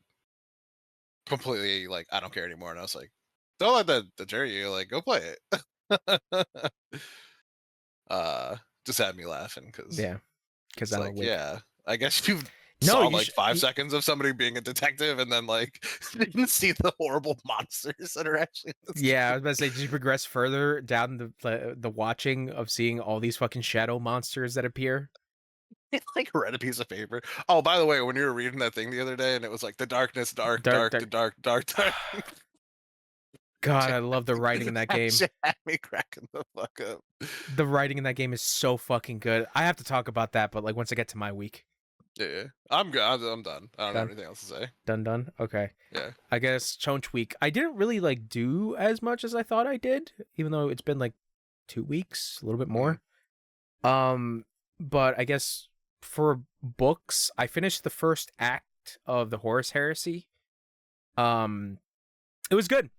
completely like, I don't care anymore. And I was like, don't let that deter you. Like, go play it. uh, just had me laughing because Yeah, because it's Alan like, Wake. yeah, I guess you No, saw you like should. 5 seconds of somebody being a detective and then like didn't see the horrible monsters that are actually in this Yeah, I game. was about to say, did you progress further down the watching of seeing all these fucking shadow monsters that appear? I like read a piece of paper. Oh, by the way, when you were reading that thing the other day and it was like the darkness, dark, Dark, dark, the dark. dark, dark, dark. God, I love the writing in that That game. shit had me cracking the fuck up. The writing in that game is so fucking good. I have to talk about that, but like once I get to my week. Yeah, I'm good. I'm done. I don't have Done, anything else to say. done. Okay. Yeah. I guess Chonch week. I didn't really like do as much as I thought I did, even though it's been like 2 weeks, a little bit Mm. more. But I guess for books, I finished the first act of the Horus Heresy. Um, it was good.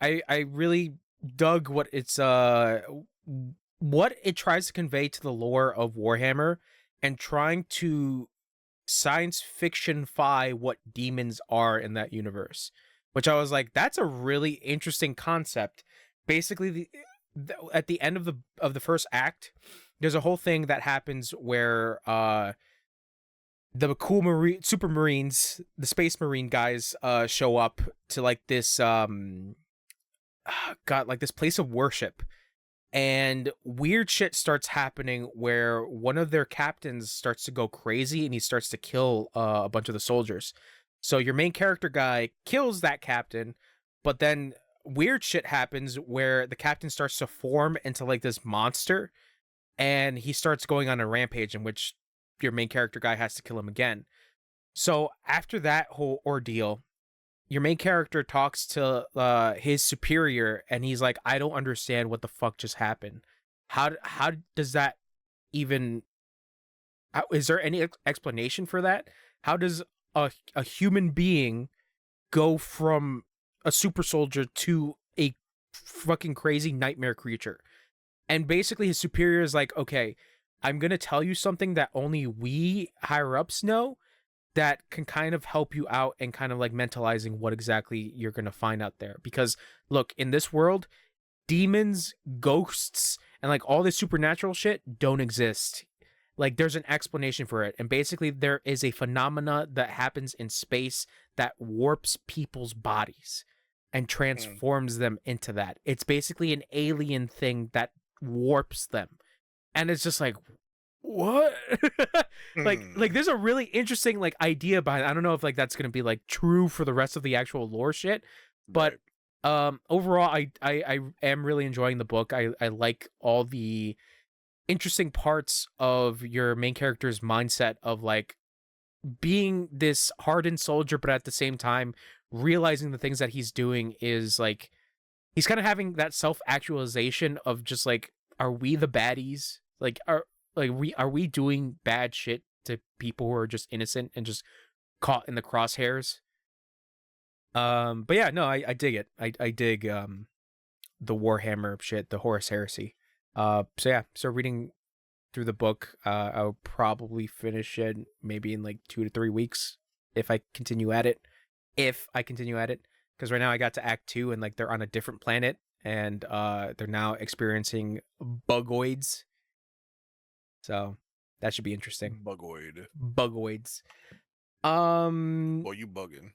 I really dug what it tries to convey to the lore of Warhammer and trying to science fiction-fy what demons are in that universe, which I was like, that's a really interesting concept. Basically, at the end of the first act, there's a whole thing that happens where the cool super marines, the space marine guys, show up to like this got like this place of worship, and weird shit starts happening where one of their captains starts to go crazy and he starts to kill a bunch of the soldiers. So your main character guy kills that captain, but then weird shit happens where the captain starts to form into like this monster, and he starts going on a rampage in which your main character guy has to kill him again. So after that whole ordeal, your main character talks to his superior, and he's like, I don't understand what the fuck just happened. How does that even, is there any explanation for that? How does a human being go from a super soldier to a fucking crazy nightmare creature? And basically his superior is like, okay, I'm gonna tell you something that only we higher ups know, that can kind of help you out and kind of like mentalizing what exactly you're going to find out there. Because look, in this world, demons, ghosts, and like all this supernatural shit don't exist. Like there's an explanation for it. And basically there is a phenomena that happens in space that warps people's bodies and transforms them into that. It's basically an alien thing that warps them. And it's just like, what? like there's a really interesting like idea behind it. I don't know if like that's gonna be like true for the rest of the actual lore shit, but overall I am really enjoying the book. I like all the interesting parts of your main character's mindset of like being this hardened soldier, but at the same time realizing the things that he's doing is like he's kind of having that self-actualization of just like, are we the baddies? Are we doing bad shit to people who are just innocent and just caught in the crosshairs? But yeah, no, I dig it. I dig the Warhammer shit, the Horus Heresy. So yeah, so reading through the book, I'll probably finish it maybe in like 2 to 3 weeks if I continue at it. Because right now I got to Act 2 and like they're on a different planet and they're now experiencing bugoids. So that should be interesting. Bugoids. Boy, you bugging.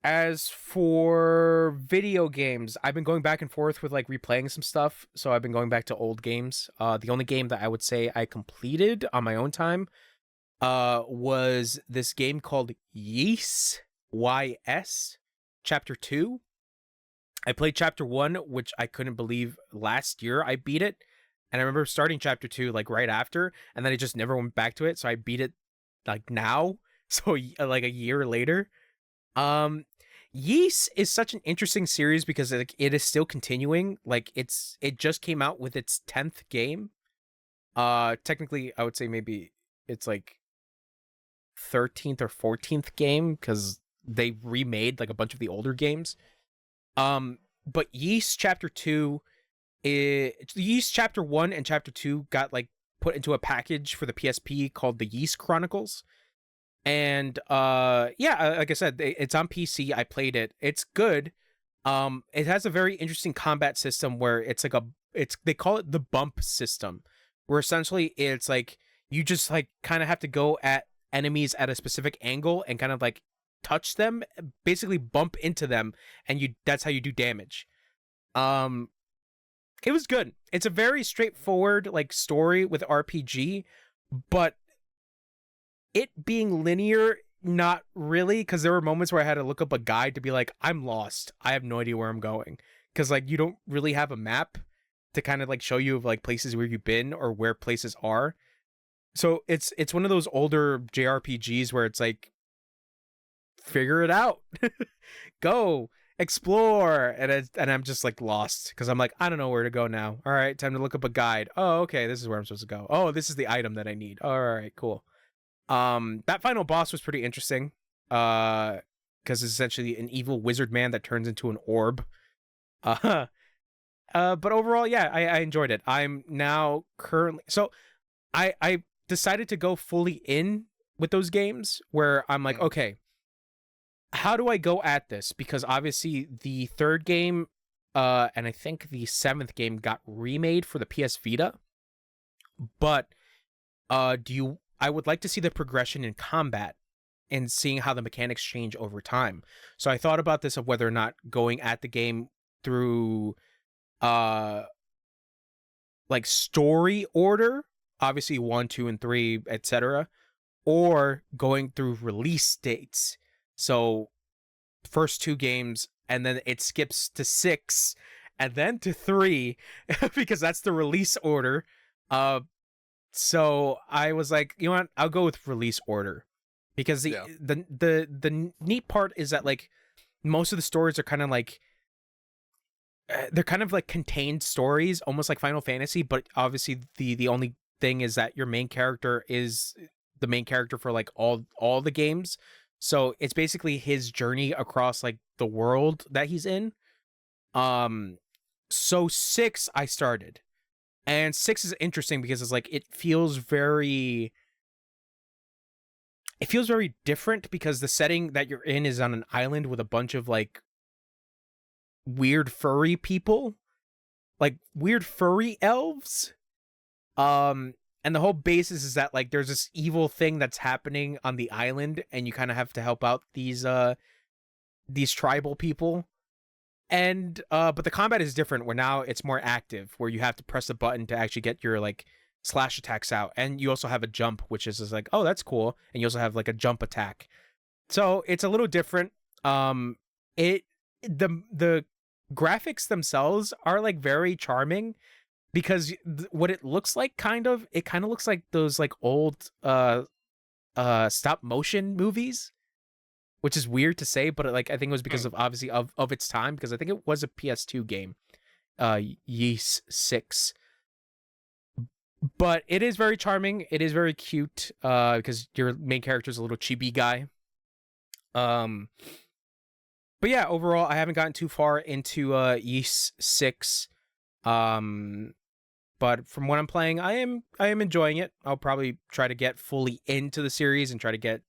As for video games, I've been going back and forth with like replaying some stuff. So I've been going back to old games. The only game that I would say I completed on my own time was this game called Ys, Y-S, Chapter 2. I played Chapter 1, which I couldn't believe last year I beat it. And I remember starting Chapter 2 like right after, and then I just never went back to it. So I beat it like now, so like a year later. Ys is such an interesting series because it is still continuing. Like it just came out with its 10th game. Technically, I would say maybe it's like 13th or 14th game because they remade like a bunch of the older games. But Ys Chapter 2, Ys Chapter 1 and Chapter 2 got like put into a package for the PSP called the Yeast Chronicles. And like I said, it's on PC. I played it. It's good. It has a very interesting combat system where it's like they call it the bump system, where essentially it's like you just like kind of have to go at enemies at a specific angle and kind of like touch them, basically bump into them, and that's how you do damage. It was good. It's a very straightforward like story with RPG, but it being linear, not really, because there were moments where I had to look up a guide to be like, I'm lost. I have no idea where I'm going. Because like you don't really have a map to kind of like show you of like places where you've been or where places are. So it's one of those older JRPGs where it's like, figure it out. Go explore, and I'm just like lost because I'm like, I don't know where to go now. All right, time to look up a guide. Oh, okay, this is where I'm supposed to go. Oh, this is the item that I need. All right, cool. That final boss was pretty interesting. Because it's essentially an evil wizard man that turns into an orb. But overall, yeah, I enjoyed it. I'm now currently I decided to go fully in with those games where I'm like, okay, how do I go at this? Because obviously the third game, and I think the seventh game got remade for the PS Vita. But I would like to see the progression in combat and seeing how the mechanics change over time. So I thought about this of whether or not going at the game through like story order, obviously 1, 2, and 3, etc., or going through release dates. So first 2 games, and then it skips to 6, and then to 3, because that's the release order. So I was like, you know what? I'll go with release order, because the neat part is that like most of the stories are kind of like they're kind of like contained stories, almost like Final Fantasy. But obviously the only thing is that your main character is the main character for like all the games. So it's basically his journey across like the world that he's in. So 6 I started. And 6 is interesting because it's like it feels very different, because the setting that you're in is on an island with a bunch of like weird furry people, like weird furry elves. And the whole basis is that like there's this evil thing that's happening on the island, and you kind of have to help out these tribal people. And but the combat is different, where now it's more active, where you have to press a button to actually get your like slash attacks out, and you also have a jump, which is just like, oh, that's cool. And you also have like a jump attack, so it's a little different. The graphics themselves are like very charming, because what it looks like it kind of looks like those like old stop motion movies, which is weird to say, but like I think it was because of obviously of its time, because I think it was a PS2 game, Yeast 6. But it is very charming. It is very cute, because your main character is a little chibi guy. But yeah, overall, I haven't gotten too far into Yeast 6. But from what I'm playing, I am enjoying it. I'll probably try to get fully into the series and try to get,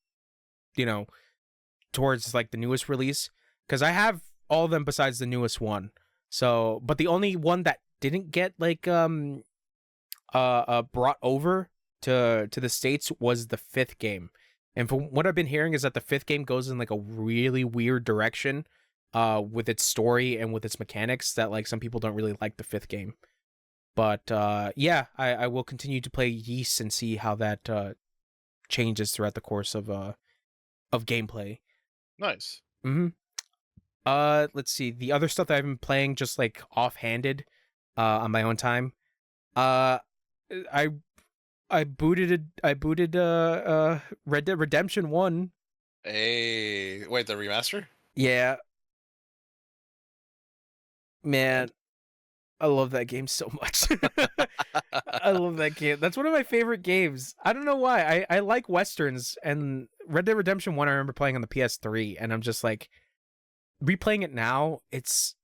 towards like the newest release, because I have all of them besides the newest one. So, but the only one that didn't get like brought over to the States was the 5th game. And from what I've been hearing is that the 5th game goes in like a really weird direction with its story and with its mechanics, that like some people don't really like the 5th game. But yeah, I will continue to play Yeast and see how that changes throughout the course of gameplay. Nice. Mm-hmm. Let's see. The other stuff that I've been playing just like offhanded on my own time. I booted Red Dead Redemption 1. Hey, wait, the remaster? Yeah. Man, I love that game so much. I love that game. That's one of my favorite games. I don't know why. I like Westerns, and Red Dead Redemption 1 I remember playing on the PS3, and I'm just like, replaying it now, it's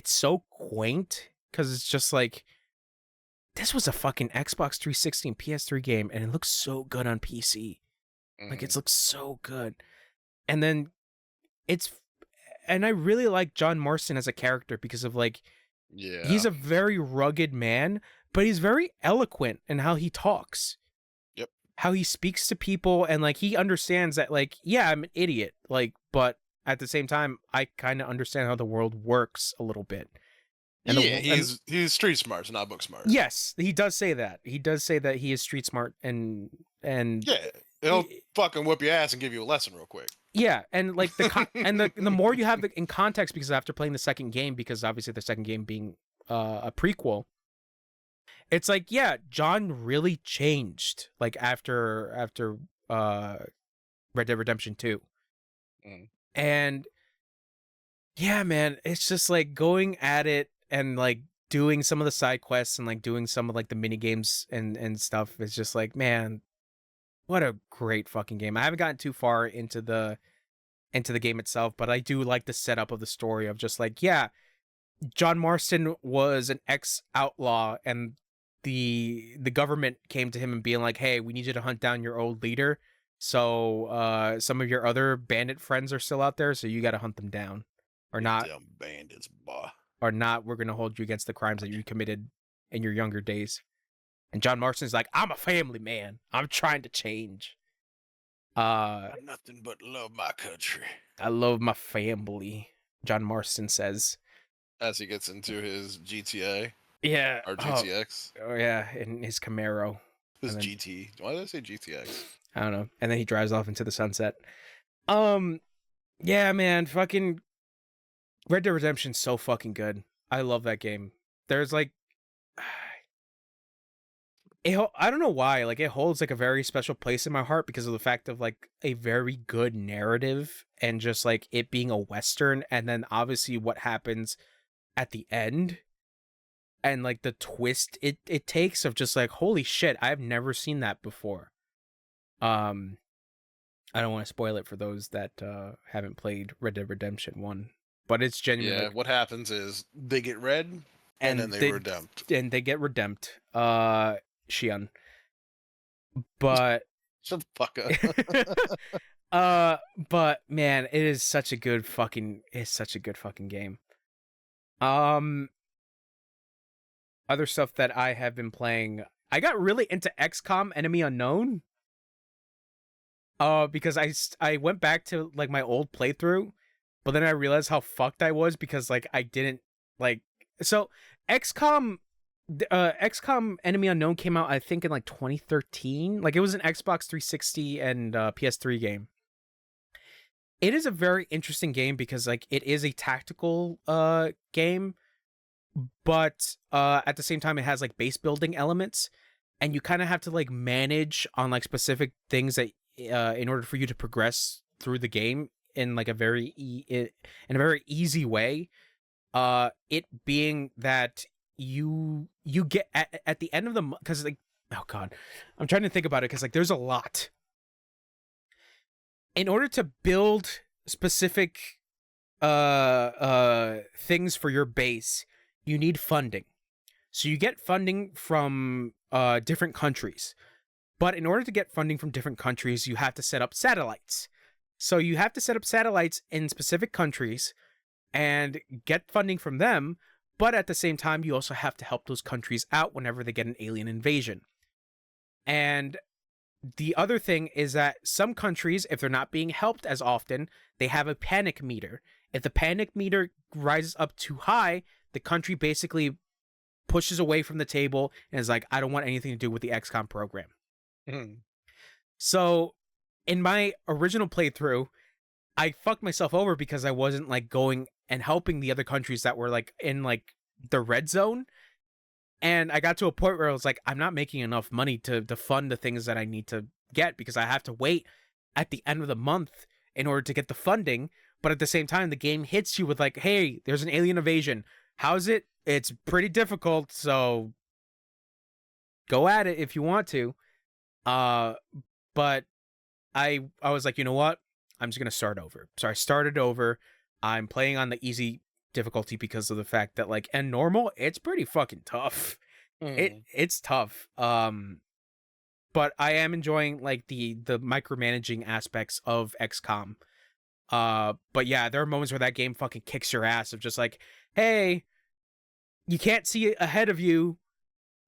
so quaint, because it's just like, this was a fucking Xbox 360 and PS3 game, and it looks so good on PC. Like, it looks so good. And then and I really like John Marston as a character because of, like, he's a very rugged man, but he's very eloquent in how he talks. Yep. How he speaks to people, and, like, he understands that, like, yeah, I'm an idiot, like, but at the same time, I kind of understand how the world works a little bit. And he's street smart, not book smart. Yes, he does say that. He does say that he is street smart, and yeah, he'll fucking whip your ass and give you a lesson real quick. Yeah, and like the more you have in context, because after playing the second game, because obviously the second game being a prequel, it's like, yeah, John really changed, like, after Red Dead Redemption 2. And yeah, man, it's just like going at it and like doing some of the side quests and like doing some of like the mini games and stuff. It's just like, man, what a great fucking game. I haven't gotten too far into the game itself, but I do like the setup of the story of just like, yeah, John Marston was an ex-outlaw, and the government came to him and being like, hey, we need you to hunt down your old leader. So some of your other bandit friends are still out there, so you got to hunt them down. Or not. Damn bandits, boy. Or not, we're going to hold you against the crimes that you committed in your younger days. And John Marston's like, I'm a family man. I'm trying to change. Nothing but love my country. I love my family, John Marston says. As he gets into his GTA. Yeah. Or GTX. Oh yeah, in his Camaro. His GT. Why did I say GTX? I don't know. And then he drives off into the sunset. Yeah, man, fucking Red Dead Redemption's so fucking good. I love that game. There's like, I don't know why, like, it holds like a very special place in my heart because of the fact of like a very good narrative and just like it being a Western, and then obviously what happens at the end and like the twist it takes of just like, holy shit, I've never seen that before. I don't want to spoil it for those that haven't played Red Dead Redemption 1. But it's genuinely... Yeah, what happens is they get red, and then they redempt. And they get redempt. Xian. But... Shut the fuck up. But, man, it is such a good fucking... It's such a good fucking game. Other stuff that I have been playing... I got really into XCOM Enemy Unknown. Because I went back to, like, my old playthrough, but then I realized how fucked I was because, like, I didn't, like... So, XCOM Enemy Unknown came out, I think, in, like, 2013. Like, it was an Xbox 360 and PS3 game. It is a very interesting game because, like, it is a tactical game, but at the same time, it has, like, base building elements, and you kind of have to, like, manage on, like, specific things that in order for you to progress through the game in like a very easy way. It being that you get at the end of the month, because like, oh god, I'm trying to think about it because like there's a lot. In order to build specific things for your base, you need funding. So you get funding from different countries. But in order to get funding from different countries, you have to set up satellites. So you have to set up satellites in specific countries and get funding from them. But at the same time, you also have to help those countries out whenever they get an alien invasion. And the other thing is that some countries, if they're not being helped as often, they have a panic meter. If the panic meter rises up too high, the country basically pushes away from the table and is like, I don't want anything to do with the XCOM program. So in my original playthrough, I fucked myself over because I wasn't like going and helping the other countries that were like in like the red zone. And I got to a point where I was like, I'm not making enough money to fund the things that I need to get because I have to wait at the end of the month in order to get the funding. But at the same time, the game hits you with like, hey, there's an alien invasion. How's it? It's pretty difficult. So go at it if you want to. But I was like, you know what? I'm just going to start over. So I started over. I'm playing on the easy difficulty because of the fact that like, and normal, it's pretty fucking tough. It's tough. But I am enjoying like the micromanaging aspects of XCOM. But yeah, there are moments where that game fucking kicks your ass of just like, hey, you can't see ahead of you,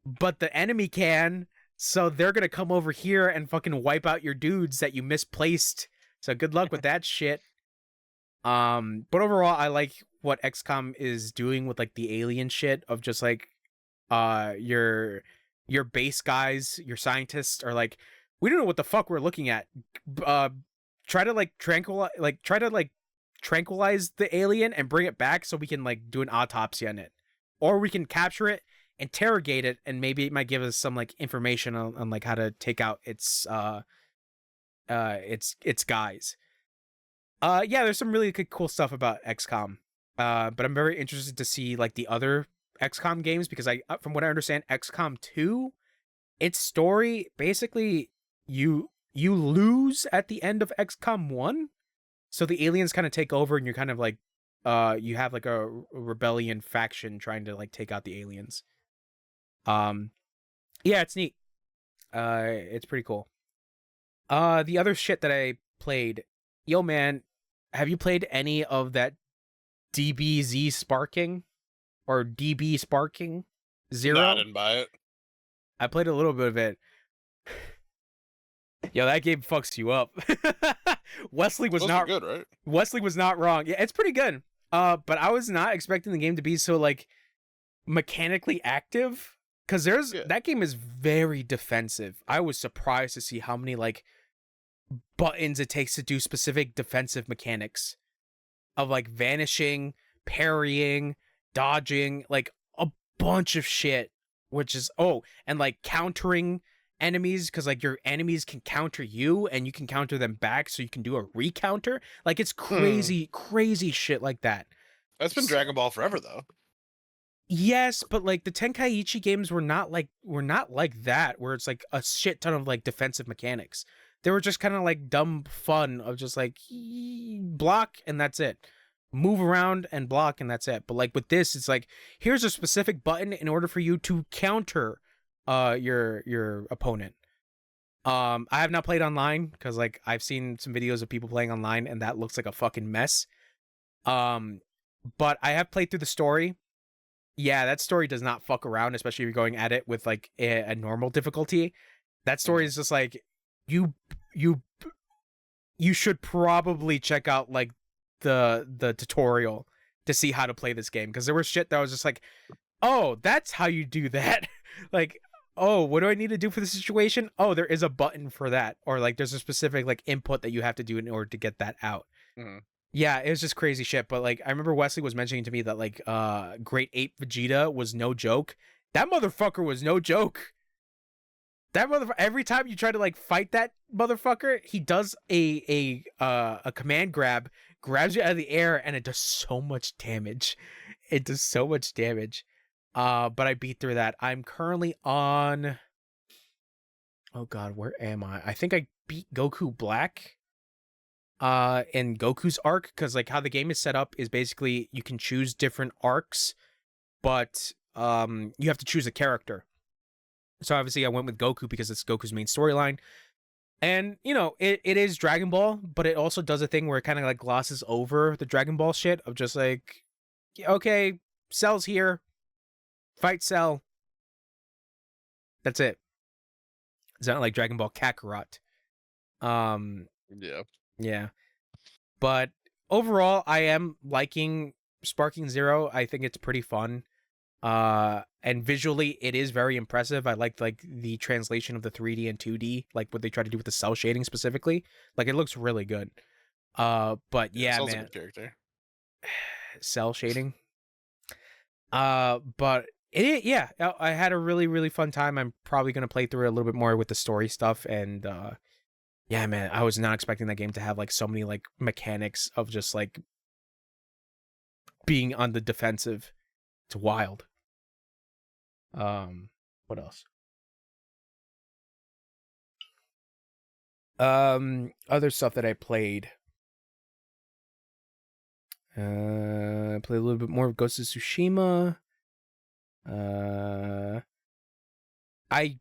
but the enemy can, so they're gonna come over here and fucking wipe out your dudes that you misplaced. So good luck with that shit. But overall, I like what XCOM is doing with like the alien shit of just like, your base guys, your scientists are like, we don't know what the fuck we're looking at. Try to like tranquilize the alien and bring it back so we can like do an autopsy on it, or we can capture it, interrogate it, and maybe it might give us some like information on like how to take out its guys. Yeah, there's some really good, cool stuff about XCOM. But I'm very interested to see like the other XCOM games because from what I understand, XCOM 2, its story basically you lose at the end of XCOM 1, so the aliens kind of take over and you're kind of like you have like a rebellion faction trying to like take out the aliens. Yeah, it's neat. It's pretty cool. The other shit that I played, yo man, have you played any of that DBZ Sparking or DB Sparking Zero? No, I didn't buy it. I played a little bit of it. Yo, that game fucks you up. Wesley was not good, right? Wesley was not wrong. Yeah, it's pretty good. But I was not expecting the game to be so like mechanically active because that game is very defensive. I was surprised to see how many like buttons it takes to do specific defensive mechanics of like vanishing, parrying, dodging, like a bunch of shit, which is and like countering enemies because like your enemies can counter you and you can counter them back, so you can do a recounter. Like it's crazy shit like that. That's been Dragon Ball forever though. Yes, but like the Tenkaichi games were not like that, where it's like a shit ton of like defensive mechanics. They were just kind of like dumb fun of just like block and that's it. Move around and block and that's it. But like with this, it's like here's a specific button in order for you to counter your opponent. I have not played online because like I've seen some videos of people playing online and that looks like a fucking mess. But I have played through the story. Yeah, that story does not fuck around, especially if you're going at it with like a normal difficulty. That story is just like you should probably check out like the tutorial to see how to play this game, because there was shit that was just like, oh, that's how you do that. Like, oh, what do I need to do for the situation? Oh, there is a button for that, or like there's a specific like input that you have to do in order to get that out. Yeah, it was just crazy shit. But like I remember Wesley was mentioning to me that like Great Ape Vegeta was no joke. That motherfucker was no joke. That motherfucker, every time you try to like fight that motherfucker, he does a command grab, grabs you out of the air, and it does so much damage. It does so much damage. But I beat through that. I'm currently on, oh god, where am I? I think I beat Goku Black in Goku's arc, because like how the game is set up is basically you can choose different arcs, but you have to choose a character. So obviously I went with Goku because it's Goku's main storyline. And, you know, it is Dragon Ball, but it also does a thing where it kind of like glosses over the Dragon Ball shit of just like, okay, Cell's here, fight Cell. That's it. It's not like Dragon Ball Kakarot. Yeah. But overall, I am liking Sparking Zero. I think it's pretty fun. And visually it is very impressive. I like the translation of the 3D and 2D, like what they try to do with the cell shading specifically. Like it looks really good. But yeah, Cell's man, a good character. Cell shading. But yeah, I had a really fun time. I'm probably gonna play through it a little bit more with the story stuff. And yeah, man, I was not expecting that game to have like so many like mechanics of just like being on the defensive. It's wild. What else? Other stuff that I played. I played a little bit more of Ghost of Tsushima. I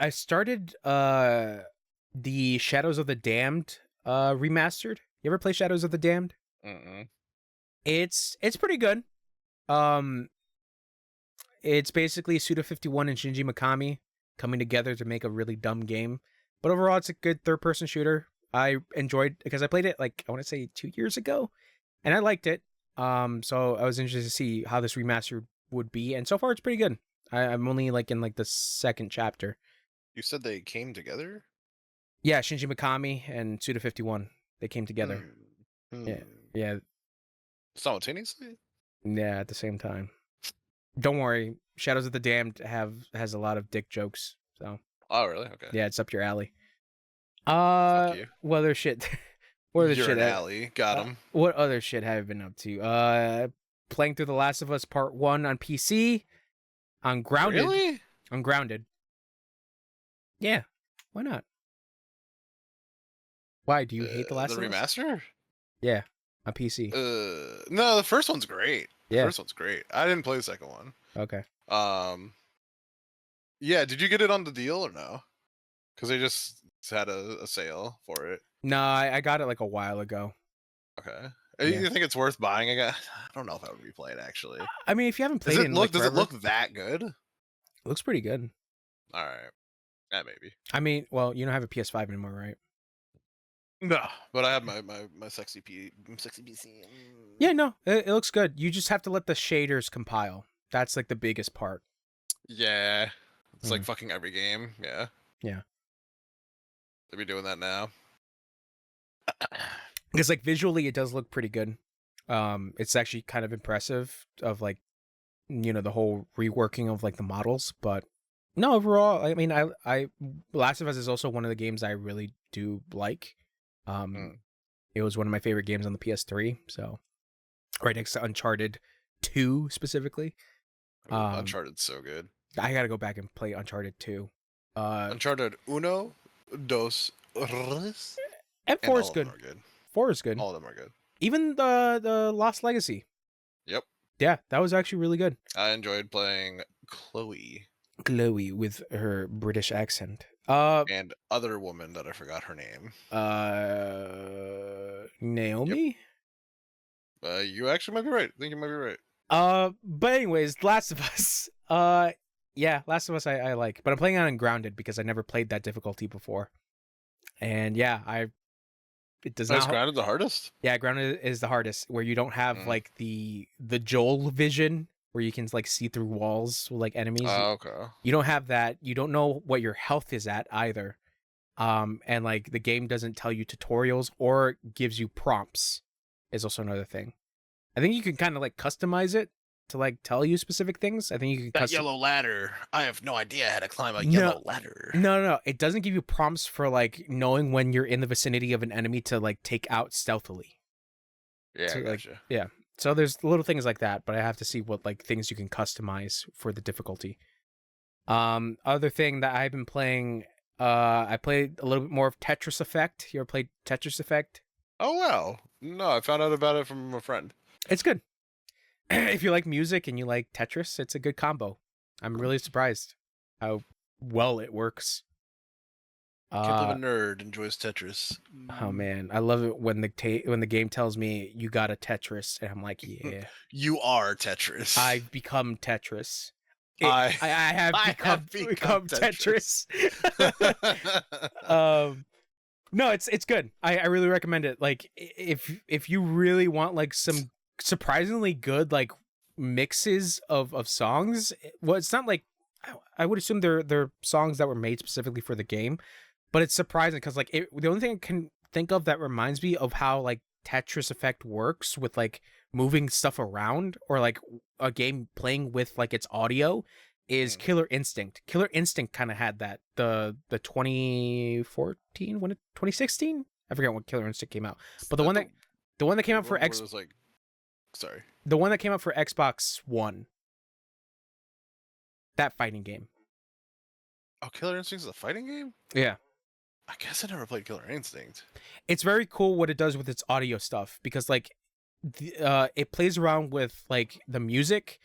started the Shadows of the Damned remastered. You ever play Shadows of the Damned? Mm-mm. It's pretty good. Um, it's basically Suda51 and Shinji Mikami coming together to make a really dumb game. But overall, it's a good third-person shooter. I enjoyed because I played it like I want to say 2 years ago, and I liked it. So I was interested to see how this remaster would be, and so far it's pretty good. I'm only like in like the second chapter. You said they came together? Yeah, Shinji Mikami and Suda51, they came together. Hmm. Yeah, yeah, Simultaneously? yeah, at the same time. Don't worry, Shadows of the Damned has a lot of dick jokes, so Oh, really? Okay. yeah, it's up your alley. Fuck you. What other shit? What other You're shit? an alley. Got him. What other shit have I been up to? Playing through The Last of Us Part 1 on PC, on Grounded. Really? On Grounded. Yeah, why not? Why do you hate The Last the of Us? remaster? Yeah, on PC. No, the first one's great. Yeah. First one's great. I didn't play the second one. Okay. Yeah, did you get it on the deal or no? Because they just had a sale for it. No, I got it like a while ago. Okay. Yeah. You think it's worth buying? I don't know if I would replay it actually. I mean, if you haven't played it, Does it look that good? It looks pretty good. All right. Yeah, maybe. I mean, well, you don't have a PS5 anymore, right? No, but I have my sexy PC. Yeah, no, it looks good. You just have to let the shaders compile. That's like the biggest part. Yeah, it's like fucking every game. Yeah. Yeah. They'll be doing that now. Because like visually, it does look pretty good. It's actually kind of impressive of like, you know, the whole reworking of like the models. But no, overall, I mean, I Last of Us is also one of the games I really do like. It was one of my favorite games on the PS3. So right next to Uncharted 2 specifically. Uncharted's so good. I gotta go back and play Uncharted 2. Uncharted Uno, Dos, Tres, and 4 is good. 4 is good. All of them are good. Even the Lost Legacy. Yep. Yeah, that was actually really good. I enjoyed playing Chloe with her British accent. And other woman that I forgot her name. Naomi? Yep. You actually might be right. I think you might be right. But anyways, Last of Us. Yeah, Last of Us I like, but I'm playing on Grounded because I never played that difficulty before. And yeah, it does not. Is Grounded the hardest? Yeah, Grounded is the hardest, where you don't have like the Joel vision where you can like see through walls with like enemies. Okay. You don't have that. You don't know what your health is at either. And like the game doesn't tell you tutorials or gives you prompts is also another thing. I think you can kind of like customize it to like tell you specific things. I think you can yellow ladder. I have no idea how to climb a yellow ladder. No. It doesn't give you prompts for like knowing when you're in the vicinity of an enemy to like take out stealthily. Yeah, so, I gotcha. Like, yeah. So there's little things like that, but I have to see what like things you can customize for the difficulty. Other thing that I've been playing, I played a little bit more of Tetris Effect. You ever played Tetris Effect? Oh wow. No, I found out about it from a friend. It's good. If you like music and you like Tetris, it's a good combo. I'm really surprised how well it works. Can't believe a nerd enjoys Tetris. Oh man, I love it when the game tells me you got a Tetris, and I'm like, yeah, you are Tetris. I've become Tetris. I have become Tetris. No, it's good. I really recommend it. Like if you really want like some surprisingly good like mixes of songs, well, it's not like I would assume they're songs that were made specifically for the game, but it's surprising because like the only thing I can think of that reminds me of how like Tetris Effect works with like moving stuff around or like a game playing with like its audio is Killer Instinct. Killer Instinct kind of had that the 2014 when 2016 I forget when Killer Instinct came out, but the one that came out for the one that came out for Xbox One, that fighting game. Oh, Killer Instinct is a fighting game? Yeah. I guess I never played Killer Instinct. It's very cool what it does with its audio stuff because like it plays around with like the music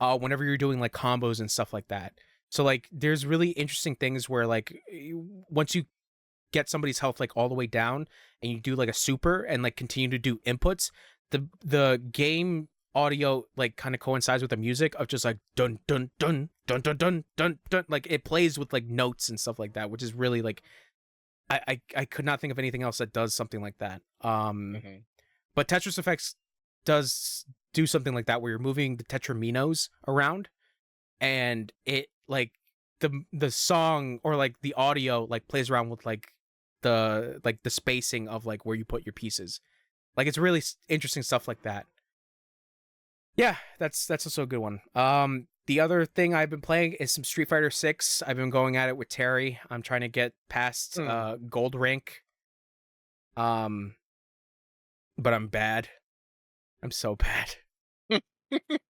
whenever you're doing like combos and stuff like that. So like there's really interesting things where like once you get somebody's health like all the way down and you do like a super and like continue to do inputs, the game audio like kind of coincides with the music of just like dun dun dun dun dun dun dun dun, like it plays with like notes and stuff like that, which is really like I could not think of anything else that does something like that. But Tetris Effects does do something like that where you're moving the tetraminos around and it like the song or like the audio like plays around with like the spacing of like where you put your pieces. Like it's really interesting stuff like that. Yeah, that's also a good one. The other thing I've been playing is some Street Fighter 6. I've been going at it with Terry. I'm trying to get past gold rank. But I'm bad. I'm so bad.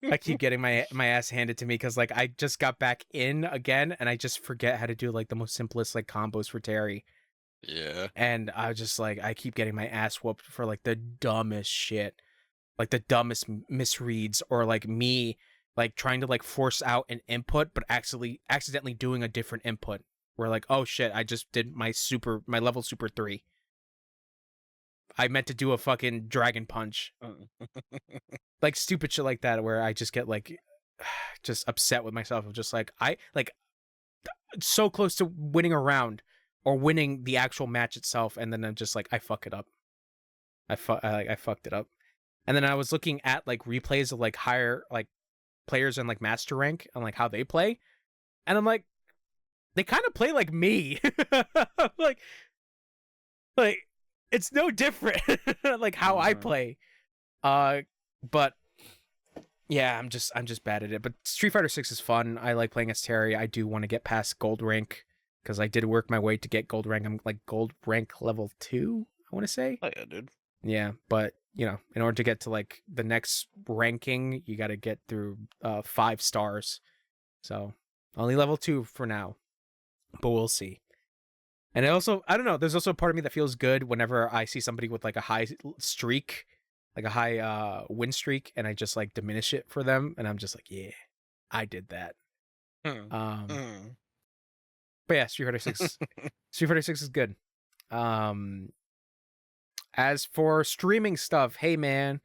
I keep getting my ass handed to me because like I just got back in again and I just forget how to do like the most simplest like combos for Terry. Yeah. And I just like I keep getting my ass whooped for like the dumbest shit. Like the dumbest misreads or like me like trying to like force out an input but accidentally doing a different input. Where like, oh shit, I just did my level super 3. I meant to do a fucking dragon punch. Like stupid shit like that where I just get like just upset with myself of just like I like so close to winning a round or winning the actual match itself and then I'm just like I fuck it up. I fucked it up. And then I was looking at like replays of like higher like players in like master rank and like how they play and I'm like they kind of play like me. like it's no different like how I play. But yeah, I'm just bad at it. But Street Fighter 6 is fun. I like playing as Terry. I do want to get past gold rank because I did work my way to get gold rank. I'm like gold rank level 2, I want to say. Oh yeah, dude. Yeah, but you know, in order to get to like the next ranking, you got to get through 5 stars. So only level 2 for now, but we'll see. And I don't know. There's also a part of me that feels good whenever I see somebody with like a high streak, like a high win streak, and I just like diminish it for them, and I'm just like, yeah, I did that. But yeah, Street Fighter 6, Street Fighter 6 is good. As for streaming stuff, hey man,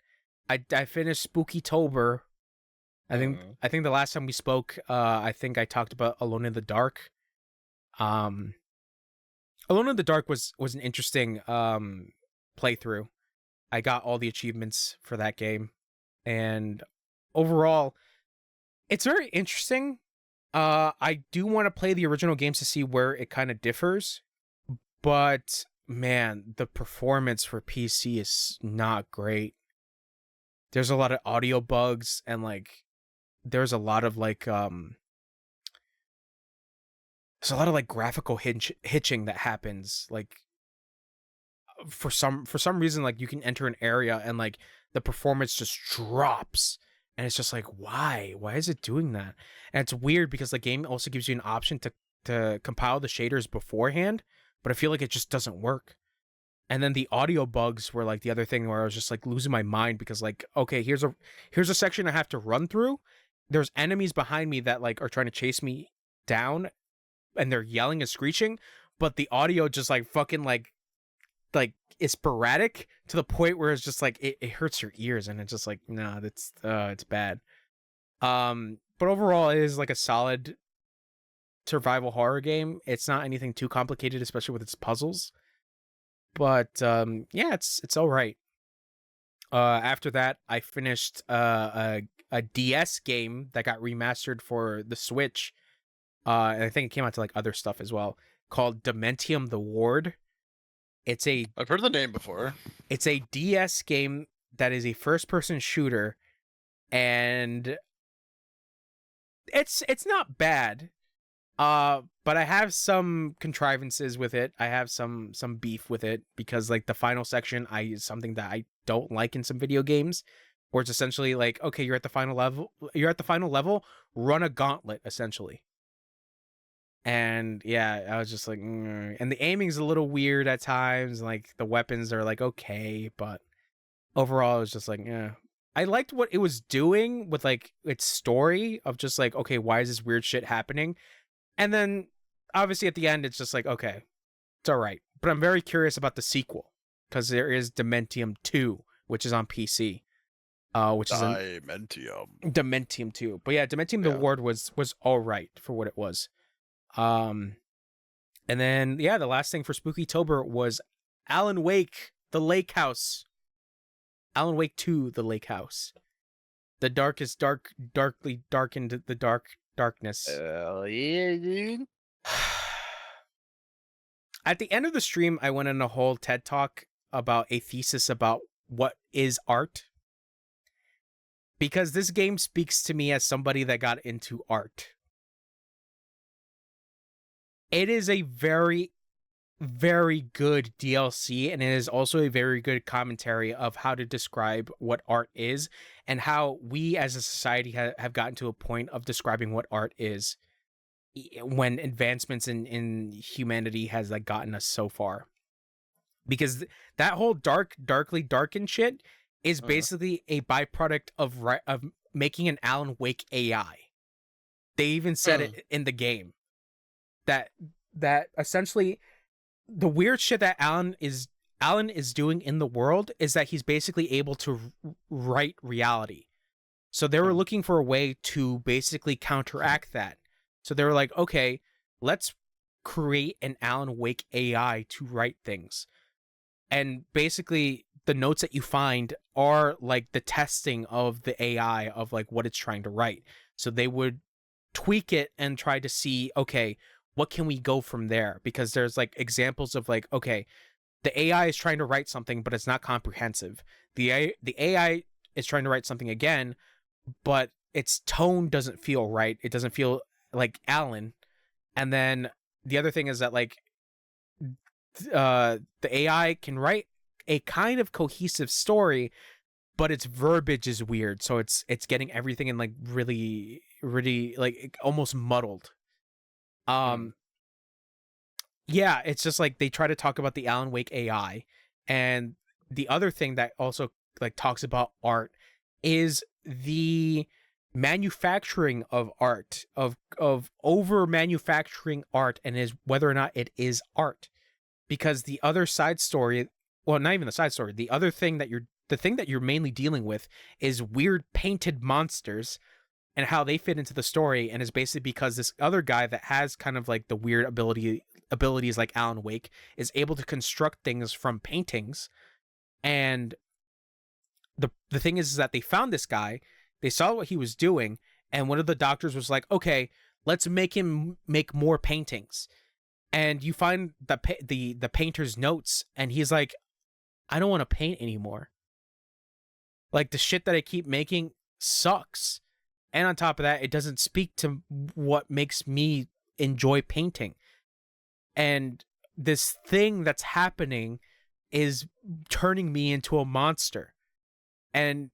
I finished Spookytober. I think the last time we spoke, I think I talked about Alone in the Dark. Alone in the Dark was an interesting playthrough. I got all the achievements for that game, and overall, it's very interesting. I do want to play the original games to see where it kind of differs, but man, the performance for PC is not great. There's a lot of audio bugs and like there's a lot of like graphical hitching that happens. Like for some reason, like you can enter an area and like the performance just drops. And it's just like, why? Why is it doing that? And it's weird because the game also gives you an option to compile the shaders beforehand, but I feel like it just doesn't work. And then the audio bugs were like the other thing where I was just like losing my mind because like, okay, here's a section I have to run through. There's enemies behind me that like are trying to chase me down and they're yelling and screeching, but the audio just like fucking like is sporadic to the point where it's just like it hurts your ears and it's just like no, that's it's bad. But overall it is like a solid survival horror game. It's not anything too complicated, especially with its puzzles. But yeah, it's all right. After that, I finished a DS game that got remastered for the Switch. And I think it came out to like other stuff as well, called Dementium the Ward. I've heard the name before. It's a DS game that is a first-person shooter, and it's not bad. But I have some contrivances with it. I have some beef with it because like the final section is something that I don't like in some video games, where it's essentially like, okay, you're at the final level, run a gauntlet essentially. And yeah, I was just like, and the aiming's a little weird at times. Like the weapons are like okay, but overall, it was just like, yeah. I liked what it was doing with like its story of just like, okay, why is this weird shit happening? And then obviously at the end, it's just like, okay, it's all right. But I'm very curious about the sequel because there is Dementium 2, which is on PC. Which is an Dementium 2. But yeah, Dementium the Ward was all right for what it was. And then yeah, the last thing for Spookytober was Alan Wake, The Lake House. Alan Wake 2, The Lake House. The darkest darkly darkened the darkness. Yeah, dude. At the end of the stream, I went on a whole TED Talk about a thesis about what is art. Because this game speaks to me as somebody that got into art. It is a very, very good DLC, and it is also a very good commentary of how to describe what art is and how we as a society have gotten to a point of describing what art is when advancements in humanity has like gotten us so far. Because that whole darkly darkened shit is basically a byproduct of making an Alan Wake AI. They even said it in the game that essentially the weird shit that Alan is doing in the world is that he's basically able to write reality. So they were looking for a way to basically counteract that. So they were like, okay, let's create an Alan Wake AI to write things. And basically the notes that you find are like the testing of the AI of like what it's trying to write. So they would tweak it and try to see, okay, what can we go from there? Because there's like examples of like, okay, the AI is trying to write something, but it's not comprehensive. The AI is trying to write something again, but its tone doesn't feel right. It doesn't feel like Alan. And then the other thing is that like the AI can write a kind of cohesive story, but its verbiage is weird. So it's getting everything in like really like almost muddled. Yeah, it's just like they try to talk about the Alan Wake AI, and the other thing that also like talks about art is the manufacturing of art, of over manufacturing art, and is whether or not it is art. Because the other side story, well, not even the side story, the thing that you're mainly dealing with is weird painted monsters and how they fit into the story, and is basically because this other guy that has kind of like the weird abilities like Alan Wake is able to construct things from paintings. And the thing is that they found this guy, they saw what he was doing, and one of the doctors was like, okay, let's make him make more paintings. And you find the painter's notes, and he's like, I don't want to paint anymore. Like, the shit that I keep making sucks. And on top of that, it doesn't speak to what makes me enjoy painting. And this thing that's happening is turning me into a monster. And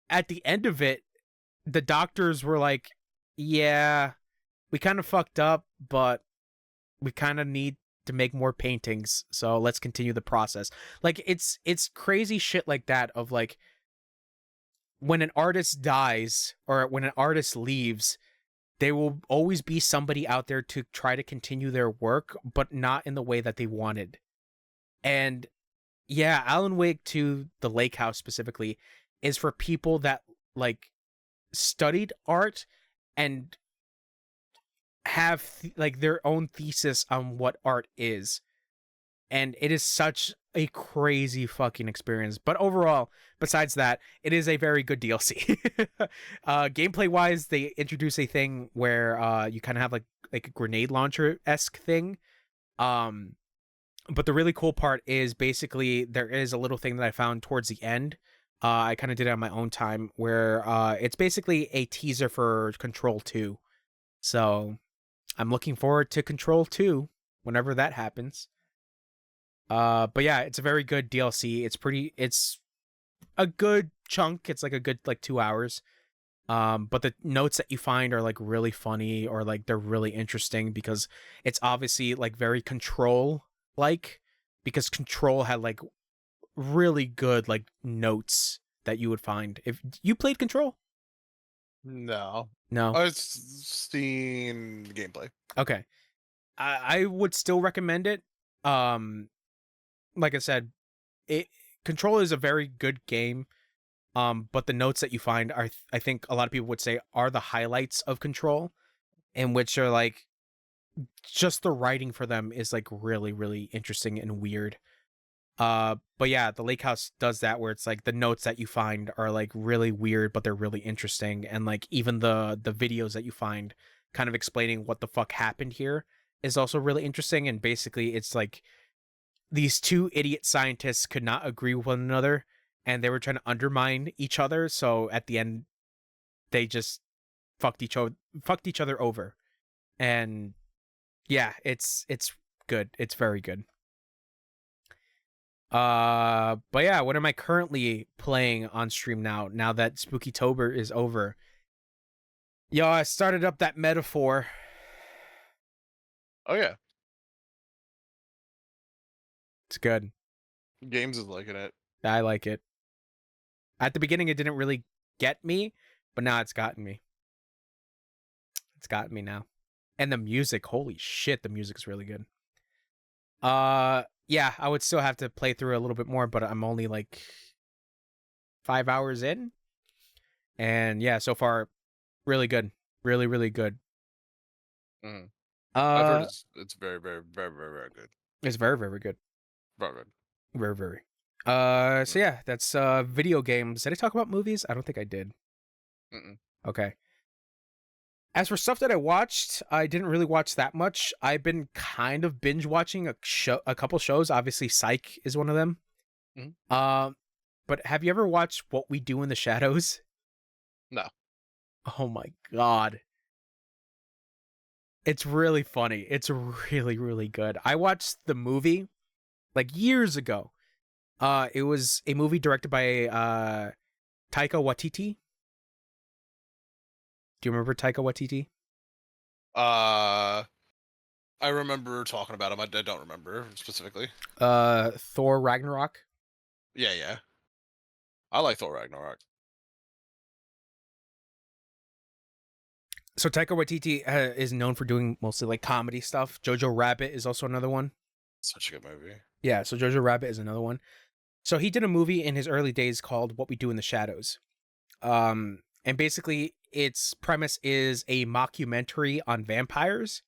at the end of it, the doctors were like, yeah, we kind of fucked up, but we kind of need to make more paintings, so let's continue the process. Like, it's crazy shit like that of like, when an artist dies or when an artist leaves, there will always be somebody out there to try to continue their work, but not in the way that they wanted. And yeah, Alan Wake 2, The Lake House specifically, is for people that like studied art and have like their own thesis on what art is. And it is such a crazy fucking experience. But overall, besides that, it is a very good DLC. Gameplay wise, they introduce a thing where you kind of have like a grenade launcher-esque thing. But the really cool part is basically there is a little thing that I found towards the end. I kind of did it on my own time, where it's basically a teaser for Control 2. So I'm looking forward to Control 2 whenever that happens. But yeah, it's a very good DLC. It's a good chunk. It's like a good like 2 hours. But the notes that you find are like really funny, or like they're really interesting because it's obviously like very Control like, because Control had like really good like notes that you would find if you played Control. No. No. I've seen gameplay. Okay. I would still recommend it. Like I said, it Control is a very good game. But the notes that you find are, I think a lot of people would say, are the highlights of Control, in which are like just the writing for them is like really, really interesting and weird. But yeah, the Lake House does that, where it's like the notes that you find are like really weird, but they're really interesting, and like even the videos that you find kind of explaining what the fuck happened here is also really interesting. And basically it's like these two idiot scientists could not agree with one another, and they were trying to undermine each other, so at the end they just fucked each other over. And yeah, it's good. It's very good. But yeah, what am I currently playing on stream now that Spookytober is over? Yo, I started up that Metaphor. Oh yeah, It's good. Games is liking it. I like it. At the beginning it didn't really get me, but now it's gotten me. It's gotten me now. And the music, holy shit, the music's really good. Yeah, I would still have to play through a little bit more, but I'm only like 5 hours in. And yeah, so far, really good. Really, really good. Mm. I've heard Uh, it's very, very, very, very, very good. it's very, very good. Very good. Very, very. So yeah, that's video games. Did I talk about movies? I don't think I did. Mm-mm. Okay. As for stuff that I watched, I didn't really watch that much. I've been kind of binge watching a couple shows. Obviously, Psych is one of them. Mhm. But have you ever watched What We Do in the Shadows? No. Oh my god. It's really funny. It's really, really good. I watched the movie like years ago. It was a movie directed by Taika Waititi. Do you remember Taika Waititi? I remember talking about him. I don't remember specifically. Thor Ragnarok. Yeah, yeah. I like Thor Ragnarok. So Taika Waititi is known for doing mostly like comedy stuff. Jojo Rabbit is also another one. Such a good movie. Yeah, so Jojo Rabbit is another one. So he did a movie in his early days called What We Do in the Shadows. And basically its premise is a mockumentary on vampires.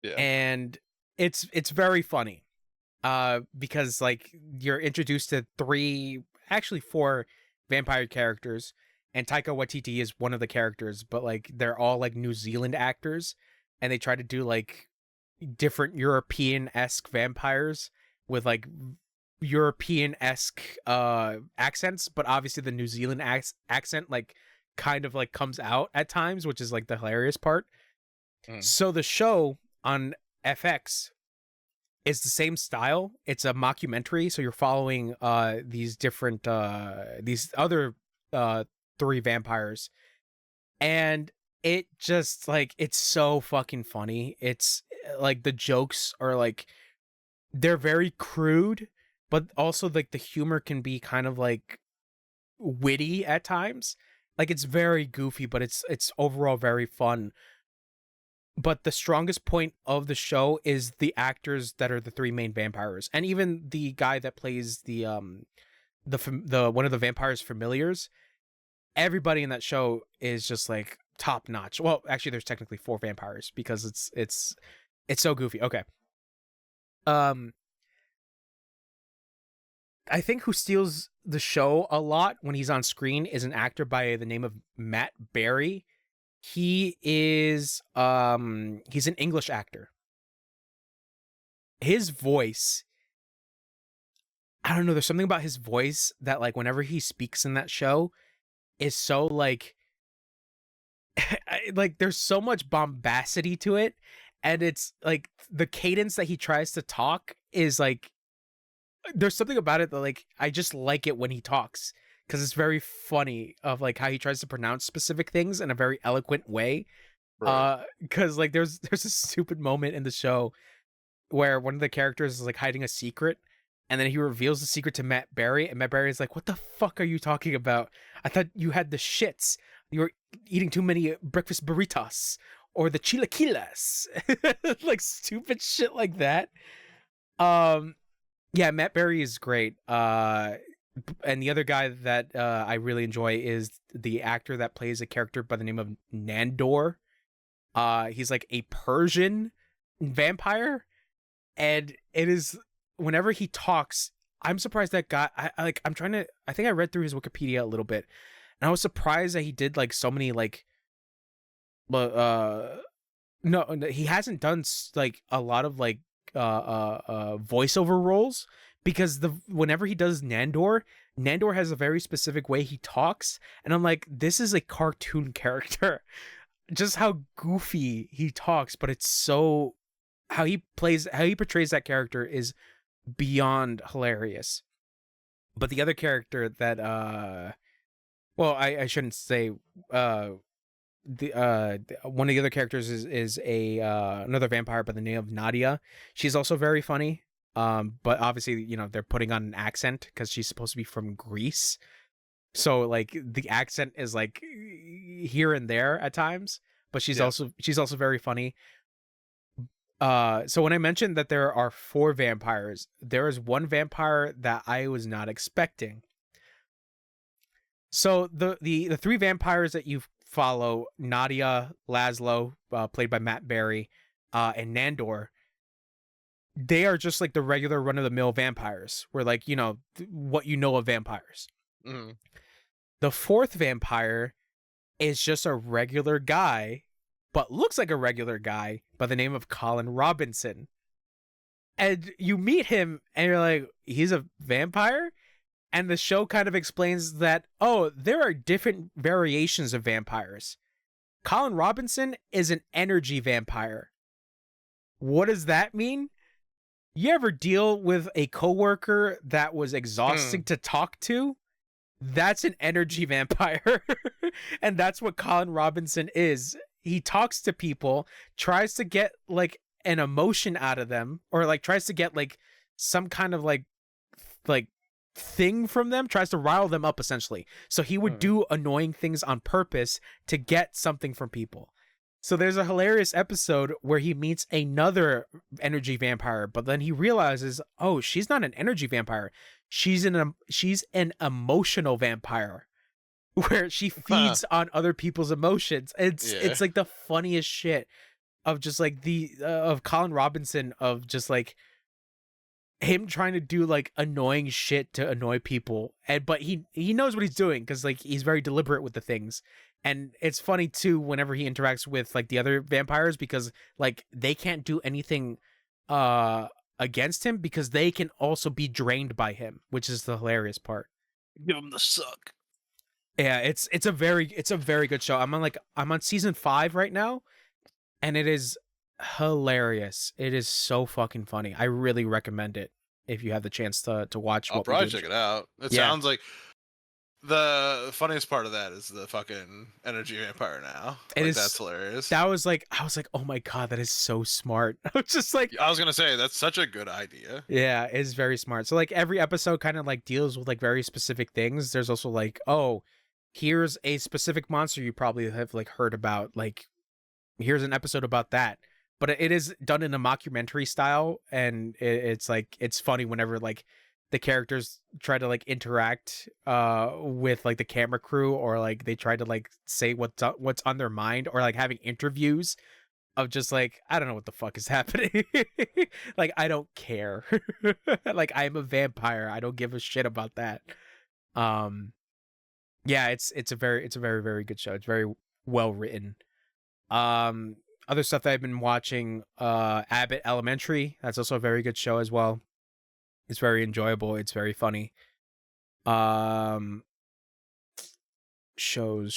Yeah. And it's very funny. Because like you're introduced to four vampire characters, and Taika Waititi is one of the characters, but like they're all like New Zealand actors, and they try to do like different European-esque vampires with like European-esque accents, but obviously the New Zealand accent like kind of like comes out at times, which is like the hilarious part. So the show on FX is the same style. It's a mockumentary, so you're following these other three vampires, and it just like it's so fucking funny. It's like the jokes are like they're very crude, but also like the humor can be kind of like witty at times. Like it's very goofy, but it's overall very fun. But the strongest point of the show is the actors that are the three main vampires, and even the guy that plays the one of the vampires' familiars. Everybody in that show is just like top notch. Well, actually, there's technically four vampires because it's so goofy. Okay. I think who steals the show a lot when he's on screen is an actor by the name of Matt Berry. He is he's an English actor. His voice, I don't know, there's something about his voice that like whenever he speaks in that show is so like like there's so much bombacity to it, and it's like the cadence that he tries to talk is like there's something about it that like I just like it when he talks, because it's very funny of like how he tries to pronounce specific things in a very eloquent way. Right. Because like there's a stupid moment in the show where one of the characters is like hiding a secret, and then he reveals the secret to Matt Berry, and Matt Berry is like, "What the fuck are you talking about? I thought you had the shits. eating too many breakfast burritos or the chilaquiles, like stupid shit like that. Yeah, Matt Berry is great. And the other guy that I really enjoy is the actor that plays a character by the name of Nandor. He's like a Persian vampire, and it is whenever he talks, I'm surprised that guy. I think I read through his Wikipedia a little bit, and I was surprised that he did like so many like, no, he hasn't done like a lot of like voiceover roles, because whenever he does Nandor has a very specific way he talks, and I'm like, this is a cartoon character. Just how goofy he talks, but it's so how he portrays that character is beyond hilarious. But the other character that well, I shouldn't say the one of the other characters is a another vampire by the name of Nadia. She's also very funny. But obviously, you know, they're putting on an accent because she's supposed to be from Greece. So like the accent is like here and there at times, but she's also very funny. So when I mentioned that there are 4 vampires, there is one vampire that I was not expecting. So the 3 vampires that you follow, Nadia, Laszlo, played by Matt Berry, and Nandor, they are just like the regular run-of-the-mill vampires. We're like, you know, what you know of vampires. Mm. The 4th vampire is just a regular guy, but looks like a regular guy by the name of Colin Robinson. And you meet him and you're like, he's a vampire? And the show kind of explains that, oh, there are different variations of vampires. Colin Robinson is an energy vampire. What does that mean? You ever deal with a coworker that was exhausting to talk to? That's an energy vampire. And that's what Colin Robinson is. He talks to people, tries to get like an emotion out of them, or like tries to get like some kind of like thing from them, tries to rile them up essentially. So he would do annoying things on purpose to get something from people. So there's a hilarious episode where he meets another energy vampire, but then he realizes, oh, she's not an energy vampire. She's an emotional vampire, where she feeds on other people's emotions. It's like the funniest shit of just like of Colin Robinson, of just like him trying to do like annoying shit to annoy people, but he knows what he's doing because like he's very deliberate with the things. And it's funny too whenever he interacts with like the other vampires, because like they can't do anything against him because they can also be drained by him, which is the hilarious part. Give him the suck. Yeah, it's a very good show. I'm on season 5 right now, and it is hilarious. It is so fucking funny. I really recommend it if you have the chance to watch. I'll probably check it out. It sounds like the funniest part of that is the fucking energy vampire now. It is, that's hilarious. I was like, oh my god, that is so smart. I was just like, I was gonna say that's such a good idea. Yeah, it's very smart. So like every episode kind of like deals with like very specific things. There's also like, oh, here's a specific monster you probably have like heard about. Like, here's an episode about that. But it is done in a mockumentary style, and it's like it's funny whenever like the characters try to like interact with like the camera crew, or like they try to like say what's on their mind, or like having interviews of just like, I don't know what the fuck is happening. Like, I don't care. Like, I'm a vampire. I don't give a shit about that. Yeah, it's a very very good show. It's very well written. Other stuff that I've been watching, Abbott Elementary. That's also a very good show as well. It's very enjoyable. It's very funny. Shows.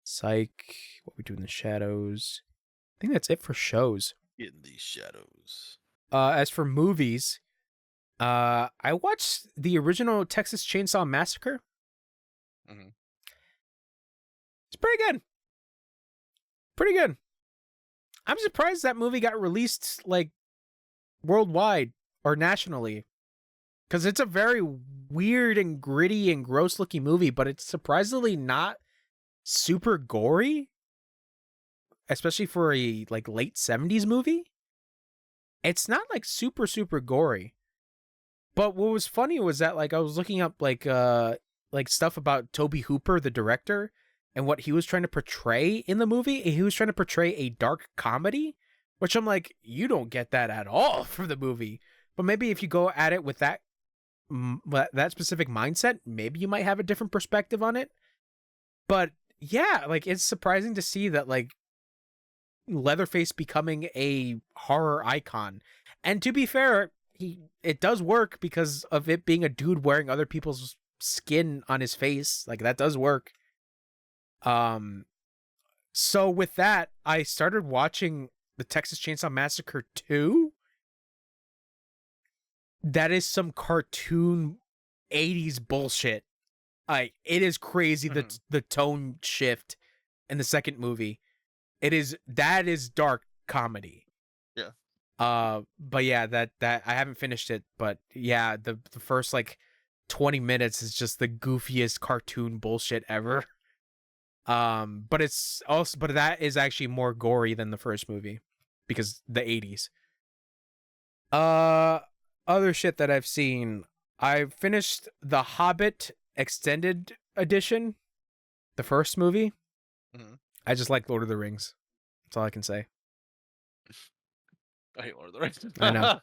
Psych. What We Do in the Shadows. I think that's it for shows. In the shadows. As for movies, I watched the original Texas Chainsaw Massacre. Mm-hmm. It's pretty good. Pretty good. I'm surprised that movie got released like worldwide or nationally, because it's a very weird and gritty and gross looking movie, but it's surprisingly not super gory, especially for a like late 70s movie. It's not like super gory. But what was funny was that like I was looking up like stuff about Tobe Hooper, the director, and what he was trying to portray in the movie. And he was trying to portray a dark comedy, which I'm like, you don't get that at all from the movie. But maybe if you go at it with that specific mindset, maybe you might have a different perspective on it. But yeah, like it's surprising to see that like Leatherface becoming a horror icon. And to be fair, it does work because of it being a dude wearing other people's skin on his face. Like that does work. So with that, I started watching the Texas Chainsaw Massacre 2. That is some cartoon 80s bullshit. It is crazy the tone shift in the second movie. That is dark comedy. Yeah. But yeah, that I haven't finished it, but yeah, the first like 20 minutes is just the goofiest cartoon bullshit ever. But that is actually more gory than the first movie because the 80s. Other shit that I've seen, I've finished The Hobbit Extended Edition, the first movie. Mm-hmm. I just like Lord of the Rings. That's all I can say. I hate Lord of the Rings. I know.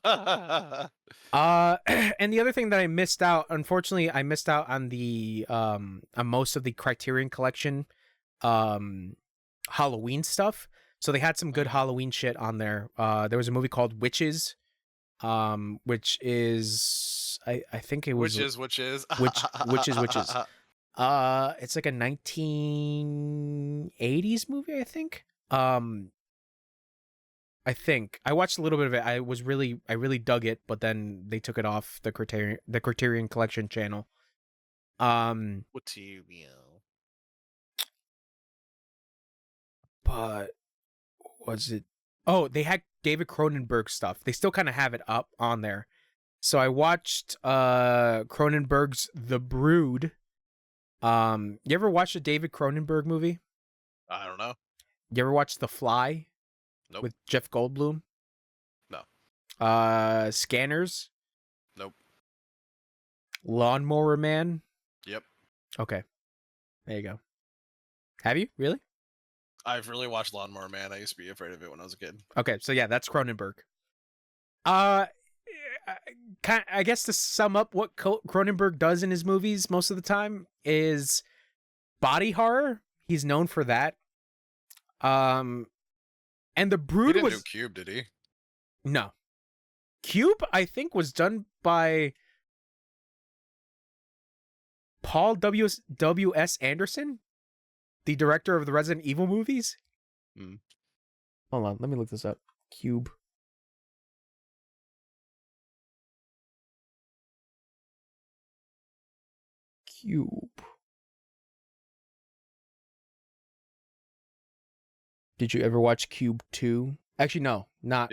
And the other thing that I missed out, unfortunately, I missed out on the on most of the Criterion Collection Halloween stuff. So they had some good Halloween shit on there. There was a movie called Witches, which is I think it was Witches. Witches. It's like a 1980s movie, I think. I think I watched a little bit of it. I really dug it, but then they took it off the Criterion Collection channel. What do you mean? But was it? Oh, they had David Cronenberg stuff. They still kind of have it up on there. So I watched Cronenberg's The Brood. You ever watched a David Cronenberg movie? I don't know. You ever watched The Fly? Nope. With Jeff Goldblum? No. Scanners? Nope. Lawnmower Man? Yep. Okay. There you go. Have you? Really? I've really watched Lawnmower Man. I used to be afraid of it when I was a kid. Okay, so yeah, that's Cronenberg. I guess to sum up what Cronenberg does in his movies most of the time is body horror. He's known for that. And The Brood He didn't do Cube, did he? No. Cube, I think, was done by Paul W.S. Anderson, the director of the Resident Evil movies. Hold on, let me look this up. Cube. Did you ever watch Cube 2? Actually, no, not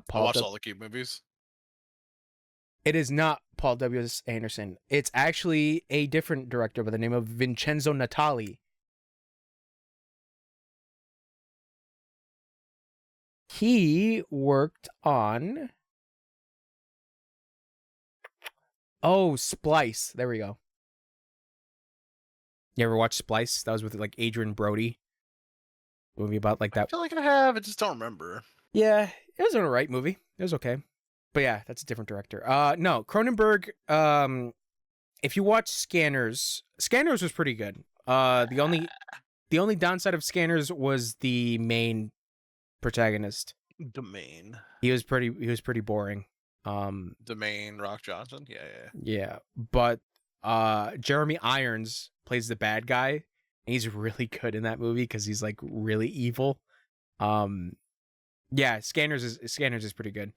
Paul. I watched all the Cube movies. It is not Paul W.S. Anderson. It's actually a different director by the name of Vincenzo Natali. He worked on... Oh, Splice. There we go. You ever watch Splice? That was with like Adrian Brody. Movie about like that. I feel like I have. I just don't remember. Yeah, it was an alright movie. It was okay. But yeah, that's a different director. No, Cronenberg, if you watch Scanners was pretty good. The only downside of Scanners was the main protagonist. He was pretty boring. Domain Rock Johnson? Yeah. But Jeremy Irons plays the bad guy. And he's really good in that movie because he's like really evil. Yeah, Scanners is pretty good.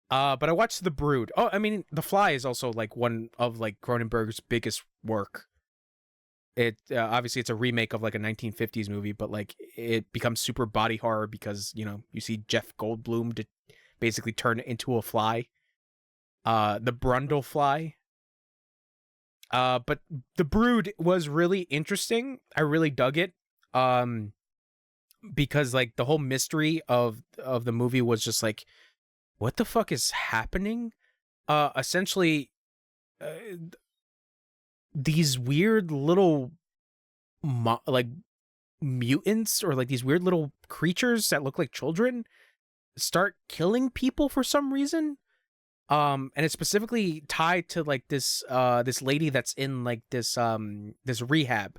But I watched The Brood. Oh, I mean, The Fly is also like one of like Cronenberg's biggest work. It obviously it's a remake of like a 1950s movie, but like it becomes super body horror because you see Jeff Goldblum to basically turn into a fly. The Brundle Fly. But The Brood was really interesting. I really dug it. Um, because like the whole mystery of the movie was just like, what the fuck is happening? Essentially, uh, these weird little like mutants, or like these weird little creatures that look like children, start killing people for some reason. And it's specifically tied to like this lady that's in like this rehab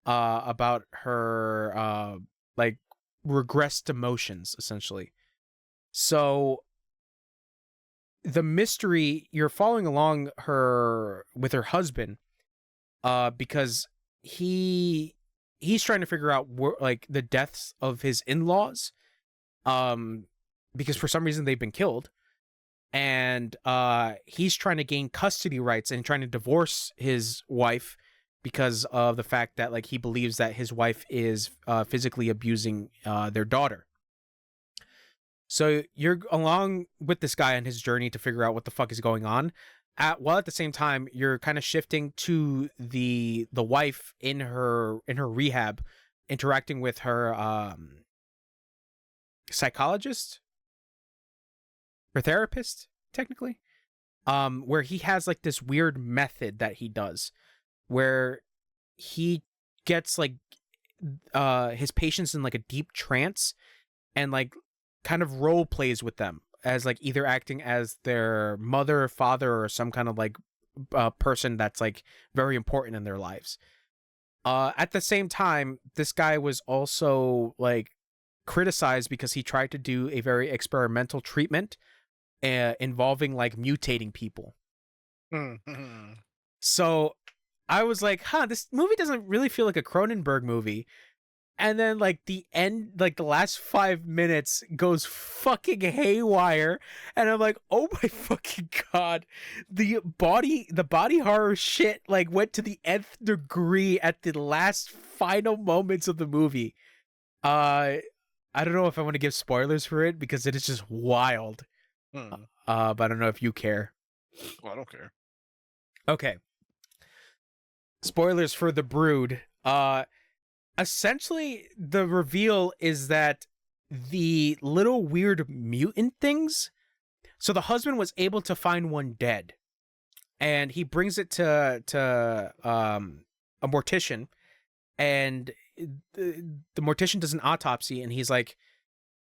about her like regressed emotions, essentially. So the mystery, you're following along her with her husband, because he's trying to figure out like the deaths of his in-laws, because for some reason they've been killed, and he's trying to gain custody rights and trying to divorce his wife because of the fact that like he believes that his wife is physically abusing their daughter. So you're along with this guy on his journey to figure out what the fuck is going on. While at the same time, you're kind of shifting to the wife in her rehab, interacting with her psychologist or therapist, technically, where he has like this weird method that he does, where he gets like his patients in like a deep trance, and like kind of role plays with them as like either acting as their mother, father, or some kind of like person that's like very important in their lives. At the same time, this guy was also like criticized because he tried to do a very experimental treatment involving like mutating people. So I was like, this movie doesn't really feel like a Cronenberg movie. And then like the end, like the last 5 minutes goes fucking haywire. And I'm like, oh my fucking God. The body horror shit like went to the nth degree at the last final moments of the movie. I don't know if I want to give spoilers for it because it is just wild. But I don't know if you care. Well, I don't care. Okay. Spoilers for The Brood. Essentially, the reveal is that the little weird mutant things. So the husband was able to find one dead, and he brings it to a mortician, and the mortician does an autopsy, and he's like,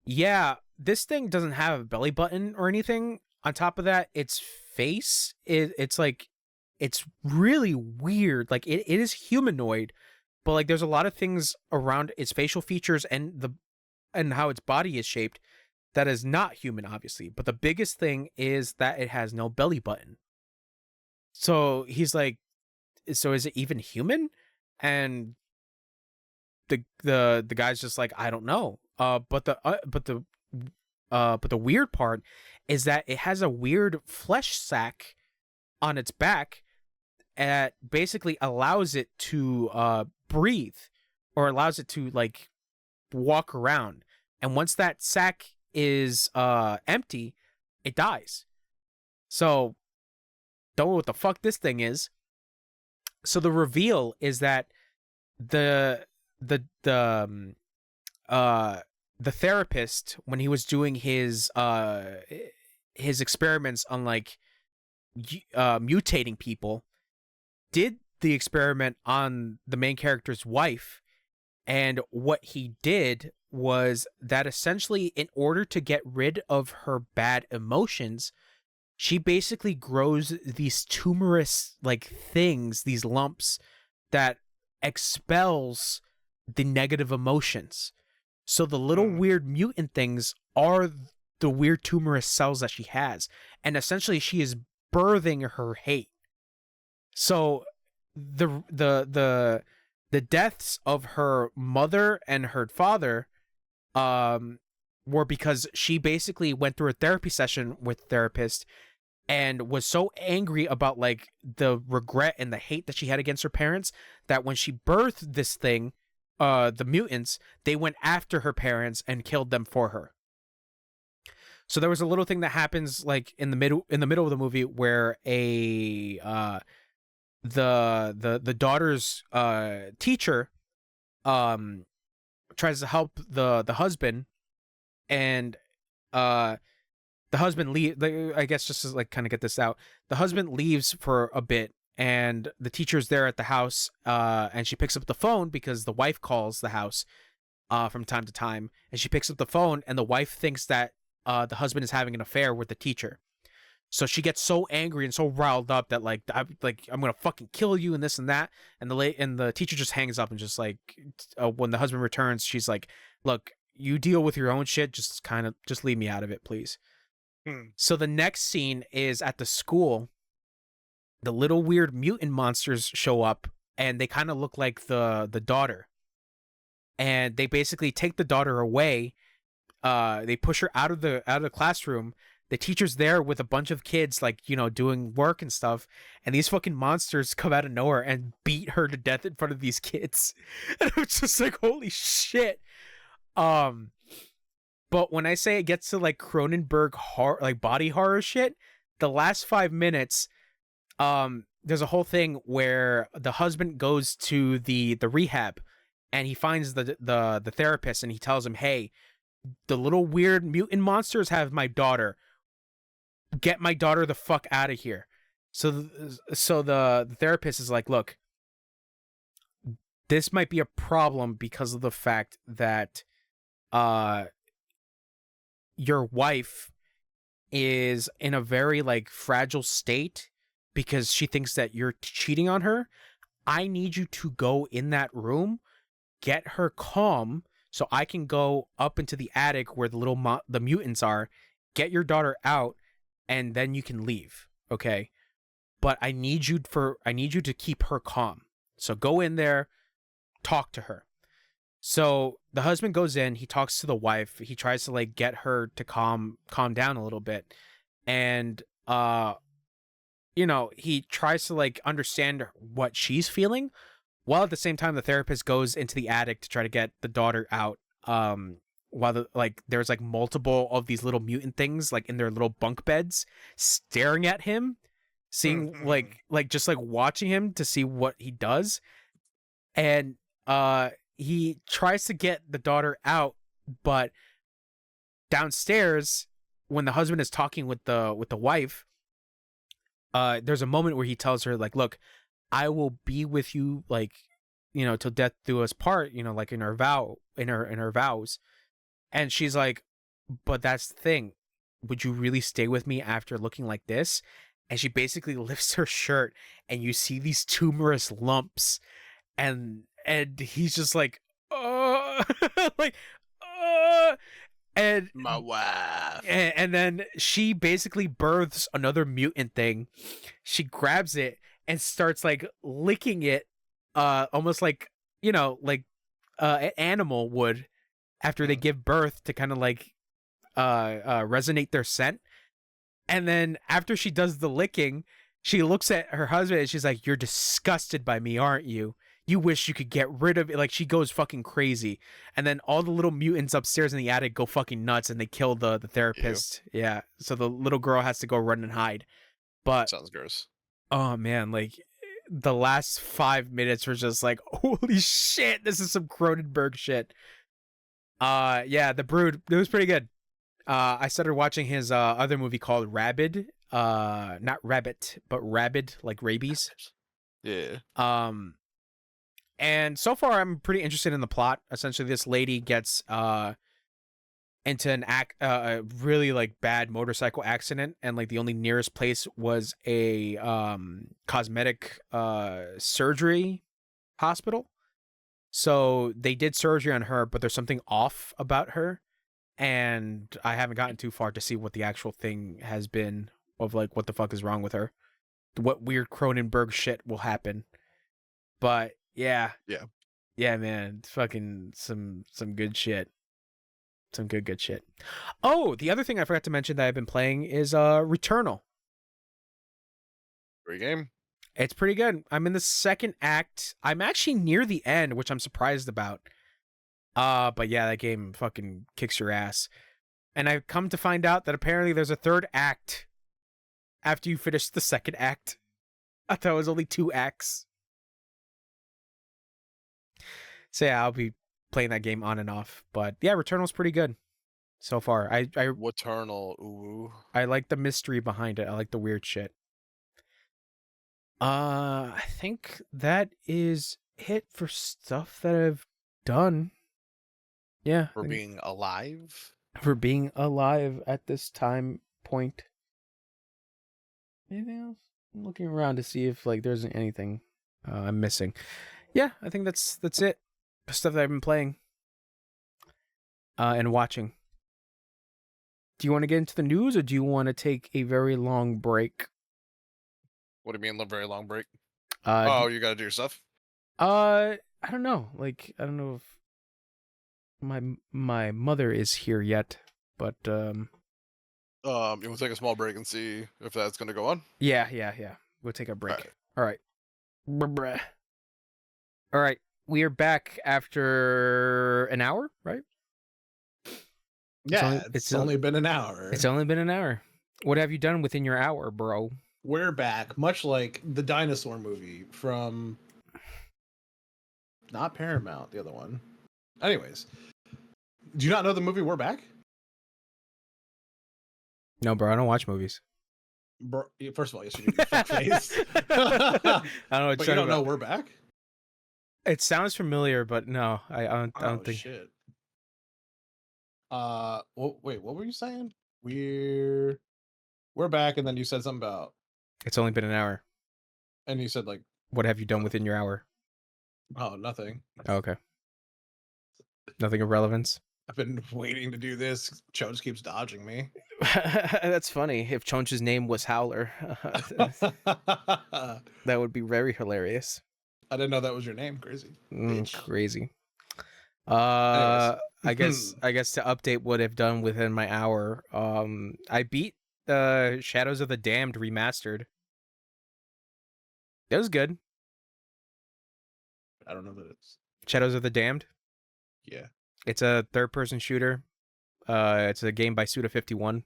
"Yeah, this thing doesn't have a belly button or anything. On top of that, its face it's like it's really weird. Like it is humanoid." But like there's a lot of things around its facial features and how its body is shaped that is not human, obviously. But the biggest thing is that it has no belly button. So he's like, so is it even human? And the guy's just like, I don't know. But the weird part is that it has a weird flesh sac on its back that basically allows it to breathe, or allows it to like walk around. And once that sac is empty, it dies. So don't know what the fuck this thing is. So the reveal is that the therapist, when he was doing his experiments on like mutating people, did the experiment on the main character's wife. And what he did was that essentially, in order to get rid of her bad emotions, she basically grows these tumorous like things, these lumps that expels the negative emotions. So the little weird mutant things are the weird tumorous cells that she has. And essentially she is birthing her hate. So the deaths of her mother and her father were because she basically went through a therapy session with a therapist and was so angry about like the regret and the hate that she had against her parents that when she birthed this thing, the mutants, they went after her parents and killed them for her. So there was a little thing that happens like in the middle of the movie where the daughter's teacher tries to help the husband, and the husband leave. I guess just to like kind of get this out, the husband leaves for a bit, and the teacher's there at the house, and she picks up the phone because the wife calls the house from time to time, and she picks up the phone, and the wife thinks that the husband is having an affair with the teacher. So she gets so angry and so riled up that I'm gonna fucking kill you and this and that. And the teacher just hangs up and just like when the husband returns, she's like, "Look, you deal with your own shit. Just leave me out of it, please." So the next scene is at the school. The little weird mutant monsters show up, and they kind of look like the daughter. And they basically take the daughter away. They push her out of the classroom. The teacher's there with a bunch of kids, like, doing work and stuff. And these fucking monsters come out of nowhere and beat her to death in front of these kids. And it was just like, holy shit. But when I say it gets to like Cronenberg horror, like body horror shit, the last 5 minutes, there's a whole thing where the husband goes to the rehab, and he finds the therapist, and he tells him, "Hey, the little weird mutant monsters have my daughter. Get my daughter the fuck out of here." So the therapist is like, "Look, this might be a problem because of the fact that your wife is in a very like fragile state because she thinks that you're cheating on her. I need you to go in that room, get her calm, so I can go up into the attic where the mutants are, get your daughter out, and then you can leave, okay? But I need you to keep her calm. So go in there, talk to her." So the husband goes in, he talks to the wife, he tries to like get her to calm down a little bit. And he tries to like understand what she's feeling, while at the same time the therapist goes into the attic to try to get the daughter out. While there's like multiple of these little mutant things like in their little bunk beds staring at him, seeing like just like watching him to see what he does. And he tries to get the daughter out, but downstairs when the husband is talking with the wife, there's a moment where he tells her like, "Look, I will be with you like, till death do us part, like in her vows." And she's like, "But that's the thing. Would you really stay with me after looking like this?" And she basically lifts her shirt, and you see these tumorous lumps, and he's just like, like, and My wife. and then she basically births another mutant thing. She grabs it and starts like licking it, almost like an animal would after they give birth, to kind of like resonate their scent. And then after she does the licking, she looks at her husband and she's like, "You're disgusted by me, aren't you? You wish you could get rid of it." Like, she goes fucking crazy. And then all the little mutants upstairs in the attic go fucking nuts, and they kill the therapist. Ew. Yeah. So the little girl has to go run and hide. But sounds gross. Oh man, like the last 5 minutes were just like, holy shit, this is some Cronenberg shit. Yeah, The Brood, it was pretty good. I started watching his other movie called Rabid. Not Rabbit, but Rabid, like rabies. Yeah. And so far I'm pretty interested in the plot. Essentially, this lady gets into a really like bad motorcycle accident, and like the only nearest place was a cosmetic surgery hospital. So they did surgery on her, but there's something off about her, and I haven't gotten too far to see what the actual thing has been, of like what the fuck is wrong with her, what weird Cronenberg shit will happen. But yeah, man, it's fucking some good shit. Some good shit. Oh, the other thing I forgot to mention that I've been playing is Returnal. Great game. It's pretty good. I'm in the second act. I'm actually near the end, which I'm surprised about. But yeah, that game fucking kicks your ass. And I've come to find out that apparently there's a third act after you finish the second act. I thought it was only 2x. So yeah, I'll be playing that game on and off. But yeah, Returnal's pretty good so far. I Returnal, ooh. I like the mystery behind it. I like the weird shit. I think that is it for stuff that I've done. Yeah. For being alive? For being alive at this time point. Anything else? I'm looking around to see if like there's anything I'm missing. Yeah, I think that's it. The stuff that I've been playing and watching. Do you want to get into the news, or do you want to take a very long break? What do you mean, a very long break? You gotta do your stuff? I don't know. Like, I don't know if my mother is here yet, but You want to take a small break and see if that's gonna go on? Yeah. We'll take a break. All right. All right. We are back after an hour, right? Yeah, it's only been an hour. It's only been an hour. What have you done within your hour, bro? We're back, much like the dinosaur movie from not Paramount, the other one. Anyways, do you not know the movie We're Back? No, bro, I don't watch movies. Bro, first of all, yes, you do. Fuckface. I don't know. But you don't know We're Back? It sounds familiar, but no, I don't think. Shit. Wait, what were you saying? We're back, and then you said something about It's only been an hour. And you said like, what have you done within your hour? Oh, nothing. Oh, okay. Nothing of relevance. I've been waiting to do this. Cho just keeps dodging me. That's funny. If Chonch's name was Howler, that would be very hilarious. I didn't know that was your name. Crazy. Crazy. I guess to update what I've done within my hour, I beat Shadows of the Damned remastered. It was good. I don't know that it's Shadows of the Damned. Yeah. It's a third-person shooter. It's a game by Suda51.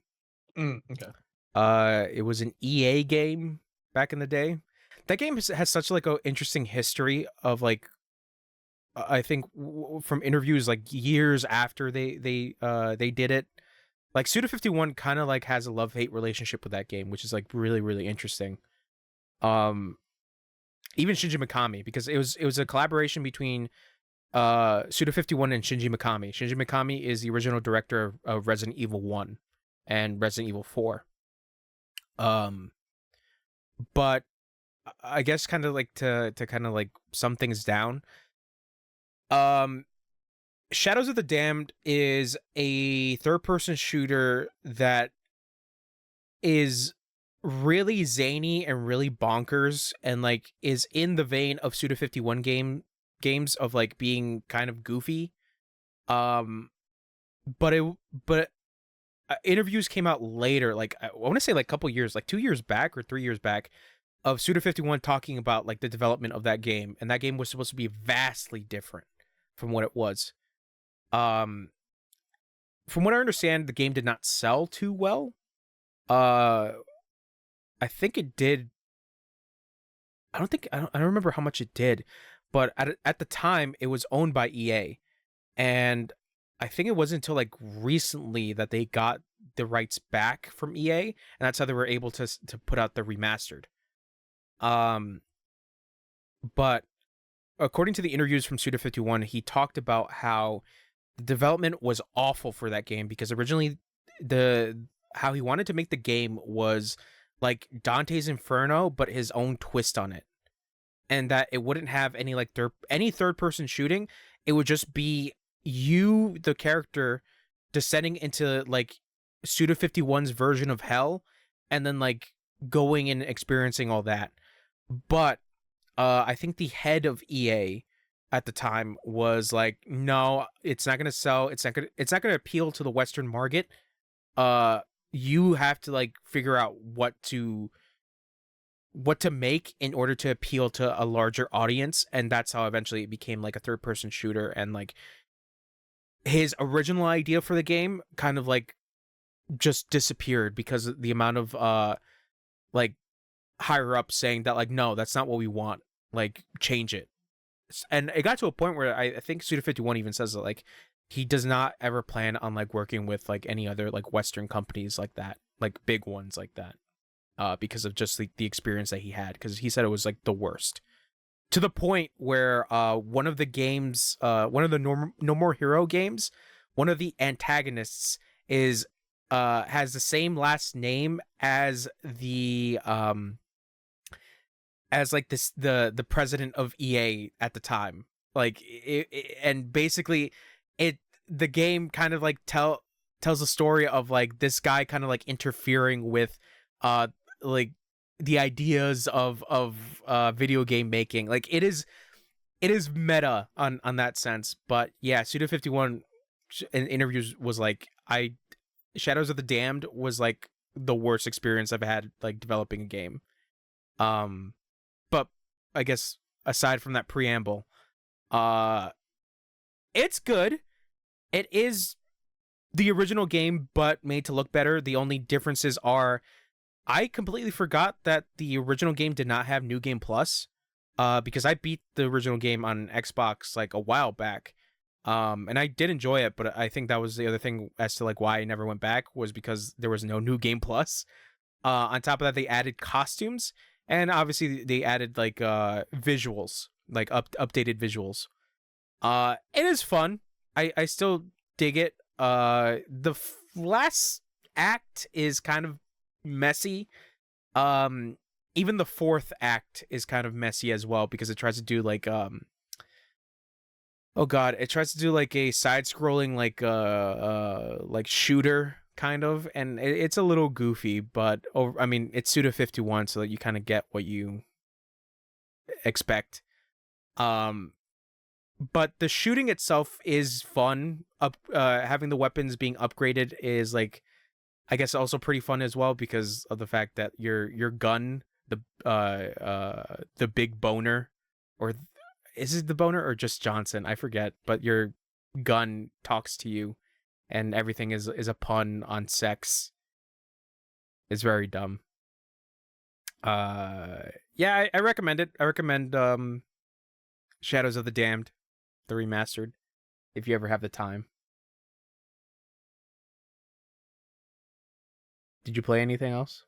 Okay. It was an EA game back in the day. That game has such like an interesting history of like, I think from interviews like years after they did it. Like Suda51 kind of like has a love-hate relationship with that game, which is like really, really interesting. Even Shinji Mikami, because it was a collaboration between Suda51 and Shinji Mikami. Shinji Mikami is the original director of Resident Evil 1 and Resident Evil 4. But I guess kind of like to kind of like sum things down. Shadows of the Damned is a third-person shooter that is really zany and really bonkers, and like is in the vein of Suda51 games of like being kind of goofy. But interviews came out later, like I want to say like a couple years, like 2 years back or 3 years back, of Suda51 talking about like the development of that game, and that game was supposed to be vastly different from what it was. From what I understand, the game did not sell too well. I think it did. I don't remember how much it did, but at the time it was owned by EA, and I think it wasn't until like recently that they got the rights back from EA, and that's how they were able to put out the remastered. But according to the interviews from Suda51, he talked about how the development was awful for that game, because originally how he wanted to make the game was like Dante's Inferno, but his own twist on it, and that it wouldn't have any like third person shooting. It would just be you, the character, descending into like Suda51's version of hell, and then like going and experiencing all that. But I think the head of EA at the time was like, no, it's not going to sell. It's not going to appeal to the Western market. You have to like figure out what to make in order to appeal to a larger audience. And that's how eventually it became like a third person shooter. And like his original idea for the game kind of like just disappeared because of the amount of like higher up saying that like, no, that's not what we want. Like, change it. And it got to a point where I think Suda51 even says that like he does not ever plan on like working with like any other like Western companies like that, like big ones like that, because of just like the experience that he had. Because he said it was like the worst, to the point where one of the games, one of the No More Hero games, one of the antagonists is has the same last name as the as like this the president of EA at the time. Like and basically the game kind of like tells a story of like this guy kind of like interfering with like the ideas of video game making. Like it is meta on that sense. But yeah, Suda51 in interviews was like, Shadows of the Damned was like the worst experience I've had like developing a game. But I guess aside from that preamble, it's good. It is the original game, but made to look better. The only differences are, I completely forgot that the original game did not have New Game Plus, because I beat the original game on Xbox like a while back. And I did enjoy it, but I think that was the other thing as to like why I never went back, was because there was no New Game Plus. On top of that, they added costumes, and obviously they added like visuals, like updated visuals. It is fun. I still dig it. The last act is kind of messy. Even the fourth act is kind of messy as well, because it tries to do like oh god, it tries to do like a side-scrolling like shooter kind of, and it's a little goofy, but I mean, it's Suda51, so that you kind of get what you expect. But the shooting itself is fun. Having the weapons being upgraded is like, I guess, also pretty fun as well, because of the fact that your gun, the big boner, or is it the boner or just Johnson? I forget, but your gun talks to you, and everything is a pun on sex. It's very dumb. Yeah, I recommend it. I recommend Shadows of the Damned, the remastered, if you ever have the time. Did you play anything else?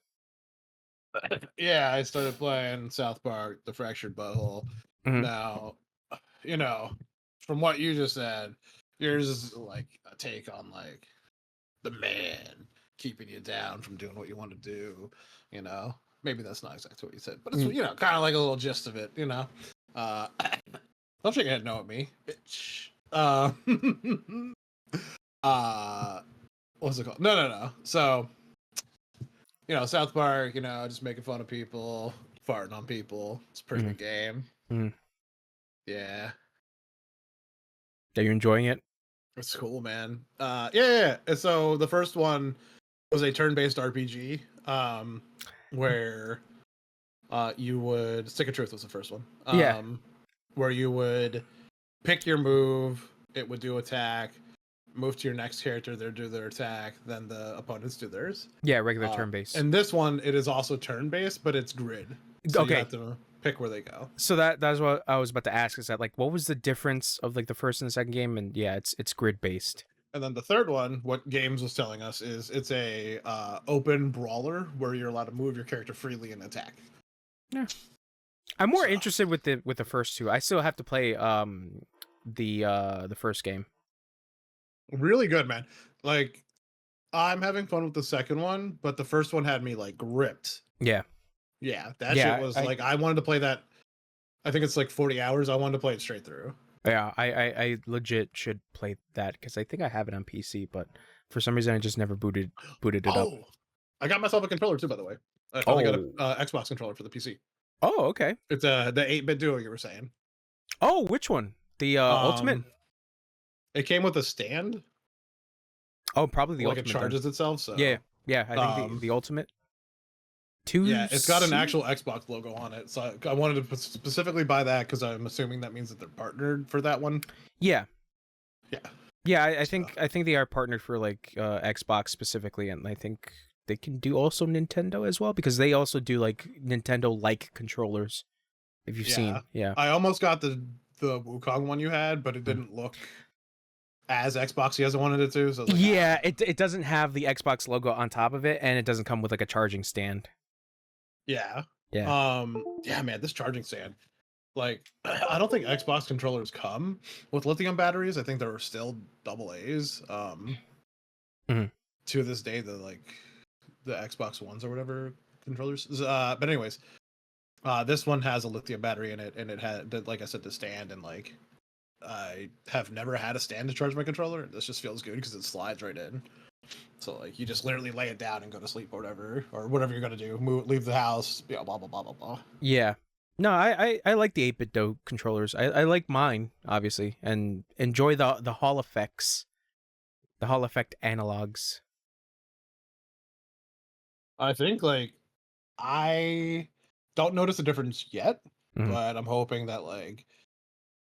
Yeah, I started playing South Park: The Fractured Butthole. Mhm. Now, you know, from what you just said, yours is like a take on like the man keeping you down from doing what you want to do. You know, maybe that's not exactly what you said, but it's you know, kind of like a little gist of it. You know, don't shake your head no at me, bitch. What's it called? No. So, you know, South Park, you know, just making fun of people, farting on people. It's a pretty good game. Yeah. Are you enjoying it? It's cool, man. Yeah. And so the first one was a turn-based RPG, where you would Stick of Truth was the first one. Yeah. Where you would pick your move, it would do attack, move to your next character, they do their attack, then the opponents do theirs. Yeah, regular turn-based. And this one, it is also turn-based, but it's grid. So okay. You have to pick where they go. So that's what I was about to ask, is that like, what was the difference of like the first and the second game? And yeah, it's grid-based. And then the third one, what Games was telling us, is it's a open brawler where you're allowed to move your character freely and attack. Yeah. I'm more interested with the first two. I still have to play the first game. Really good, man. Like, I'm having fun with the second one, but the first one had me like gripped. Yeah. Yeah, that shit was like, I wanted to play that. I think it's like 40 hours. I wanted to play it straight through. Yeah, I legit should play that, because I think I have it on PC, but for some reason I just never booted it up. I got myself a controller too, by the way. I finally got an Xbox controller for the PC. Oh, okay. It's the 8-bit Duo you were saying. Oh, which one? The Ultimate? It came with a stand. Oh, probably the like Ultimate. It charges itself. So yeah. I think the Ultimate. Yeah, it's got an actual Xbox logo on it. So I wanted to specifically buy that because I'm assuming that means that they're partnered for that one. Yeah. Yeah. Yeah, I think they are partnered for like Xbox specifically, and I think they can do also Nintendo as well, because they also do like Nintendo like controllers. If you've seen, yeah. I almost got the Wukong one you had, but it didn't look as Xboxy as I wanted it to. So I was like, yeah, it doesn't have the Xbox logo on top of it, and it doesn't come with like a charging stand. Yeah. Yeah. Yeah, man, this charging stand. Like, I don't think Xbox controllers come with lithium batteries. I think there are still AA's. To this day, the Xbox Ones or whatever controllers. But anyways, this one has a lithium battery in it, and it had, like I said, the stand, and like I have never had a stand to charge my controller. This just feels good because it slides right in. So like you just literally lay it down and go to sleep or whatever you're gonna do. Leave the house, blah blah blah blah blah. Yeah. No, I like the 8-bit controllers. I like mine, obviously, and enjoy the Hall effects, the Hall effect analogs. I think like I don't notice a difference yet, but I'm hoping that like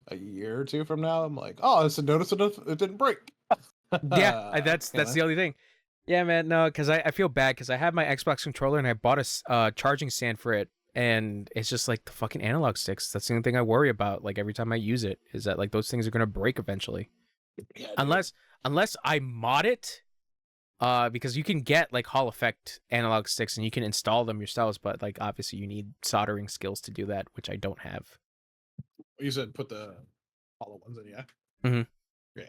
a year or two from now, I'm like, oh, it's a notice it didn't break. Yeah, that's the only thing. Yeah, man, no, because I feel bad because I have my Xbox controller and I bought a charging stand for it, and it's just like the fucking analog sticks. That's the only thing I worry about. Like every time I use it, is that like those things are gonna break eventually, unless I mod it. Because you can get like Hall effect analog sticks and you can install them yourselves, but like obviously you need soldering skills to do that, which I don't have. You said put the hollow ones in, yeah. Yeah.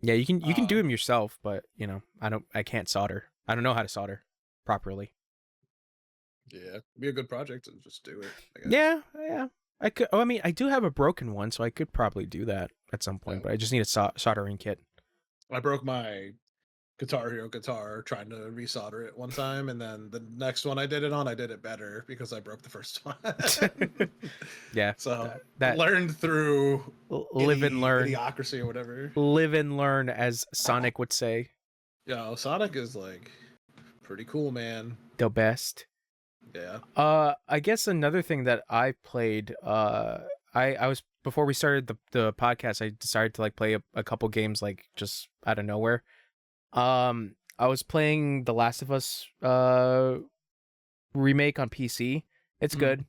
Yeah, you can do them yourself, but you know, I can't solder. I don't know how to solder properly. Yeah, it'd be a good project to just do it, I guess. Yeah. I could. Oh, I mean, I do have a broken one, so I could probably do that at some point. But I just need a soldering kit. I broke my Guitar Hero guitar trying to resolder it one time, and then the next one I did it better because I broke the first one. Yeah. So that learned through live and learn, idiocracy or whatever. Live and learn, as Sonic would say. Yeah, Sonic is like pretty cool, man. The best. Yeah. I guess another thing that I played, I was, before we started the podcast, I decided to like play a couple games like just out of nowhere. I was playing The Last of Us remake on PC. It's good.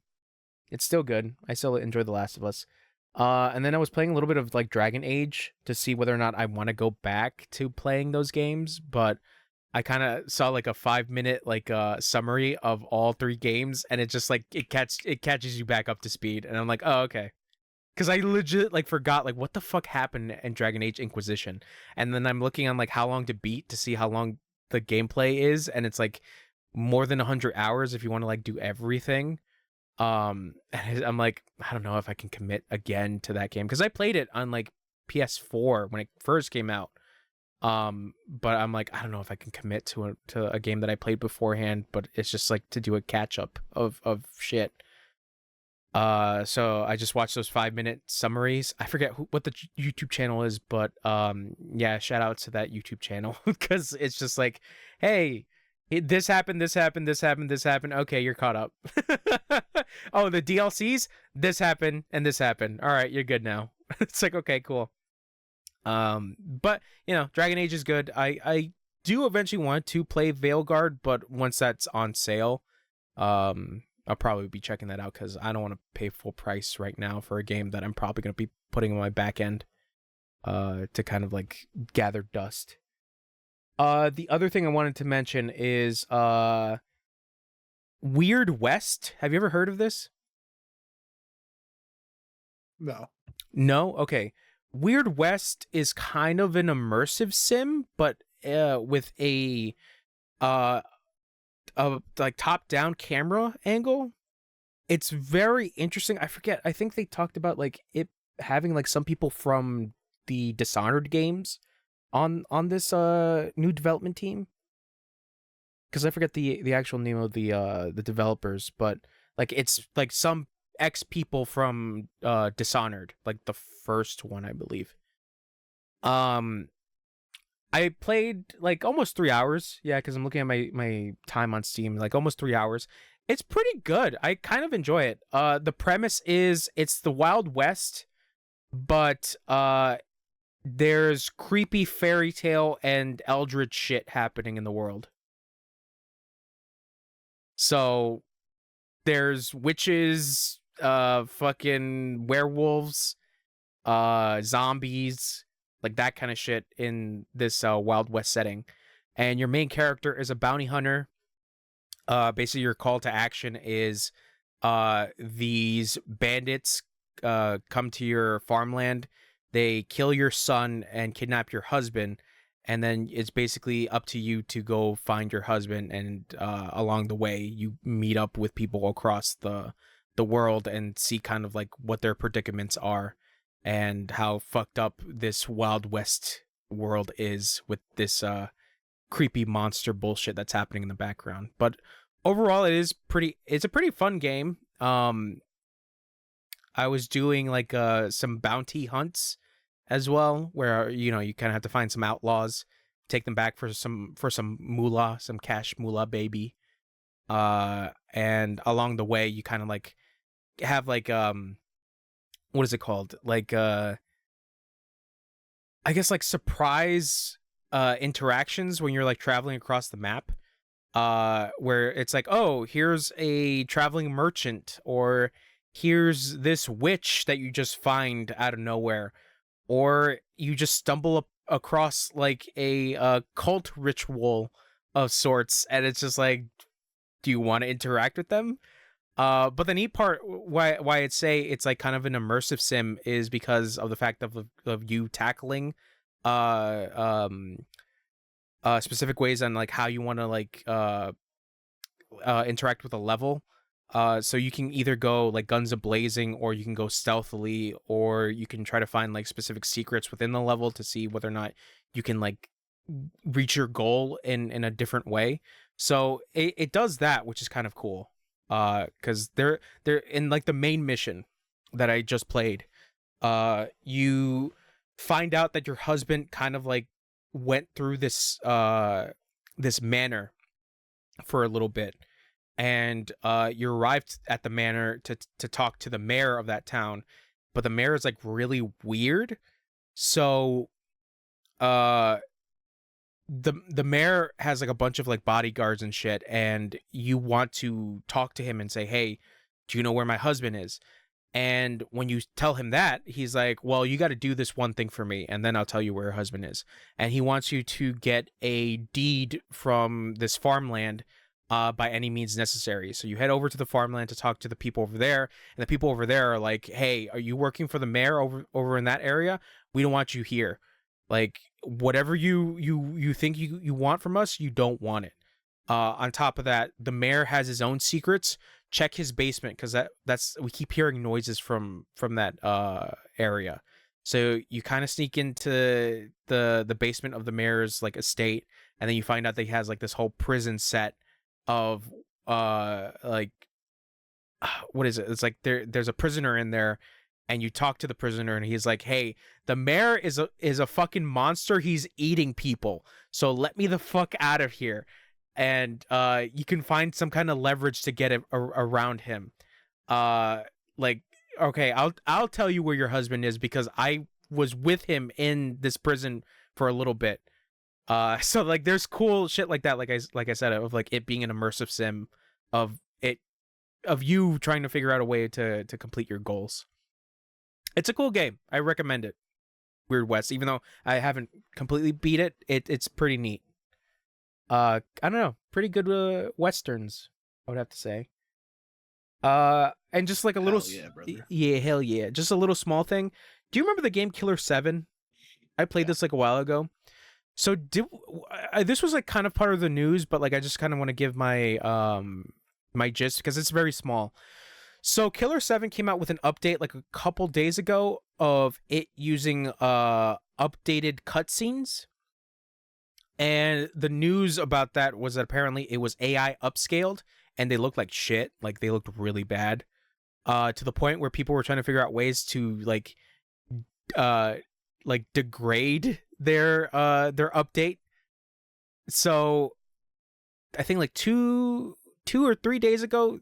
It's still good. I still enjoy The Last of Us. And then I was playing a little bit of like Dragon Age to see whether or not I want to go back to playing those games, but I kind of saw like a 5-minute like summary of all 3 games, and it just like it catches you back up to speed, and I'm like, oh, okay. Because I legit like forgot like what the fuck happened in Dragon Age Inquisition, and then I'm looking on like how long to beat to see how long the gameplay is, and it's like more than 100 hours if you want to like do everything. And I'm like, I don't know if I can commit again to that game because I played it on like PS4 when it first came out. But I'm like, I don't know if I can commit to a game that I played beforehand, but it's just like to do a catch up of shit. So I just watched those 5-minute summaries. I forget what the YouTube channel is, but yeah, shout out to that YouTube channel because it's just like, hey, this happened. Okay, you're caught up. Oh, the DLCs, this happened and this happened. All right, you're good now. It's like, okay, cool. But you know, Dragon Age is good. I do eventually want to play Veilguard, but once that's on sale, I'll probably be checking that out because I don't want to pay full price right now for a game that I'm probably going to be putting on my back end to kind of like gather dust. The other thing I wanted to mention is Weird West. Have you ever heard of this? No? Okay. Weird West is kind of an immersive sim, but with a like top-down camera angle. It's very interesting. I forget. I think they talked about like it having like some people from the Dishonored games on this new development team. Because I forget the actual name of the developers, but like it's like some ex people from Dishonored, like the first one, I believe. I played like almost 3 hours. Yeah, because I'm looking at my time on Steam, like almost 3 hours. It's pretty good. I kind of enjoy it. The premise is it's the Wild West, but there's creepy fairy tale and eldritch shit happening in the world. So there's witches, fucking werewolves, zombies, like that kind of shit in this Wild West setting. And your main character is a bounty hunter. Basically your call to action is these bandits come to your farmland, they kill your son and kidnap your husband, and then it's basically up to you to go find your husband, and along the way you meet up with people across the world and see kind of like what their predicaments are and how fucked up this Wild West world is with this creepy monster bullshit that's happening in the background. But overall it's a pretty fun game. I was doing like some bounty hunts as well, where you kind of have to find some outlaws, take them back for some moolah, some cash moolah, baby. And along the way you kind of like have like what is it called? Like I guess like surprise interactions when you're like traveling across the map. Where it's like, oh, here's a traveling merchant, or here's this witch that you just find out of nowhere, or you just stumble across like a cult ritual of sorts, and it's just like, do you want to interact with them? But the neat part, why I'd say it's like kind of an immersive sim, is because of the fact of you tackling specific ways on like how you want to like interact with a level. So you can either go like guns a-blazing, or you can go stealthily, or you can try to find like specific secrets within the level to see whether or not you can like reach your goal in a different way. So it does that, which is kind of cool. Because they're in like the main mission that I just played. You find out that your husband kind of like went through this this manor for a little bit, and you arrived at the manor to talk to the mayor of that town, but the mayor is like really weird. So the mayor has like a bunch of like bodyguards and shit, and you want to talk to him and say, hey, do you know where my husband is? And when you tell him that, he's like, well, you got to do this one thing for me, and then I'll tell you where your husband is. And he wants you to get a deed from this farmland by any means necessary. So you head over to the farmland to talk to the people over there, and the people over there are like, hey, are you working for the mayor over in that area? We don't want you here. Like, whatever you think you want from us, you don't want it. On top of that, the mayor has his own secrets. Check his basement, because that's we keep hearing noises from that area. So you kind of sneak into the basement of the mayor's like estate, and then you find out that he has like this whole prison set of like what is it? It's like there's a prisoner in there, and you talk to the prisoner, and he's like, hey, the mayor is a fucking monster. He's eating people. So let me the fuck out of here. And you can find some kind of leverage to get it around him. Like, okay, I'll tell you where your husband is, because I was with him in this prison for a little bit. So like there's cool shit like that, like I said, of like it being an immersive sim of you trying to figure out a way to complete your goals. It's a cool game. I recommend it. Weird West, even though I haven't completely beat it, it's pretty neat. I don't know, pretty good westerns, I would have to say. And just like a little, Hell yeah, brother. Yeah, hell yeah, just a little small thing. Do you remember the game Killer 7? I played this like a while ago. So this was like kind of part of the news, but like I just kind of want to give my my gist, because it's very small. So Killer 7 came out with an update like a couple days ago of it using updated cutscenes. And the news about that was that apparently it was AI upscaled, and they looked like shit. Like they looked really bad, to the point where people were trying to figure out ways to like degrade their update. So I think like two or 3 days ago,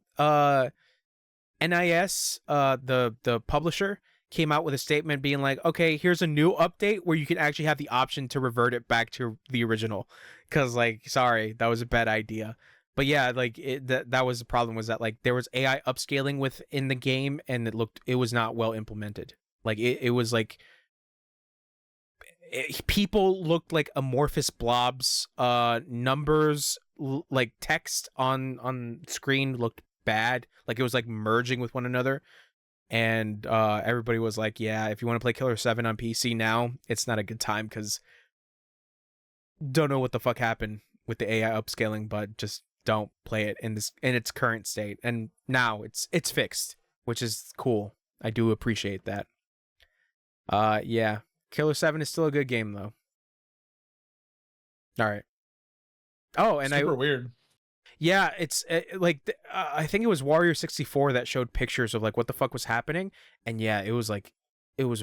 NIS, the publisher, came out with a statement being like, okay, here's a new update where you can actually have the option to revert it back to the original, because like, sorry, that was a bad idea. But yeah, like that was the problem, was that like there was AI upscaling within the game, and it was not well implemented. Like it was like people looked like amorphous blobs. Numbers, like text on screen looked bad. Like it was like merging with one another. And everybody was like, yeah, if you want to play Killer 7 on PC now, it's not a good time, because don't know what the fuck happened with the AI upscaling, but just don't play it in its current state. And now it's fixed, which is cool. I do appreciate that. Yeah. Killer 7 is still a good game though. All right. Oh, and Super weird. Yeah, it's like I think it was Warrior 64 that showed pictures of like what the fuck was happening, and yeah, it was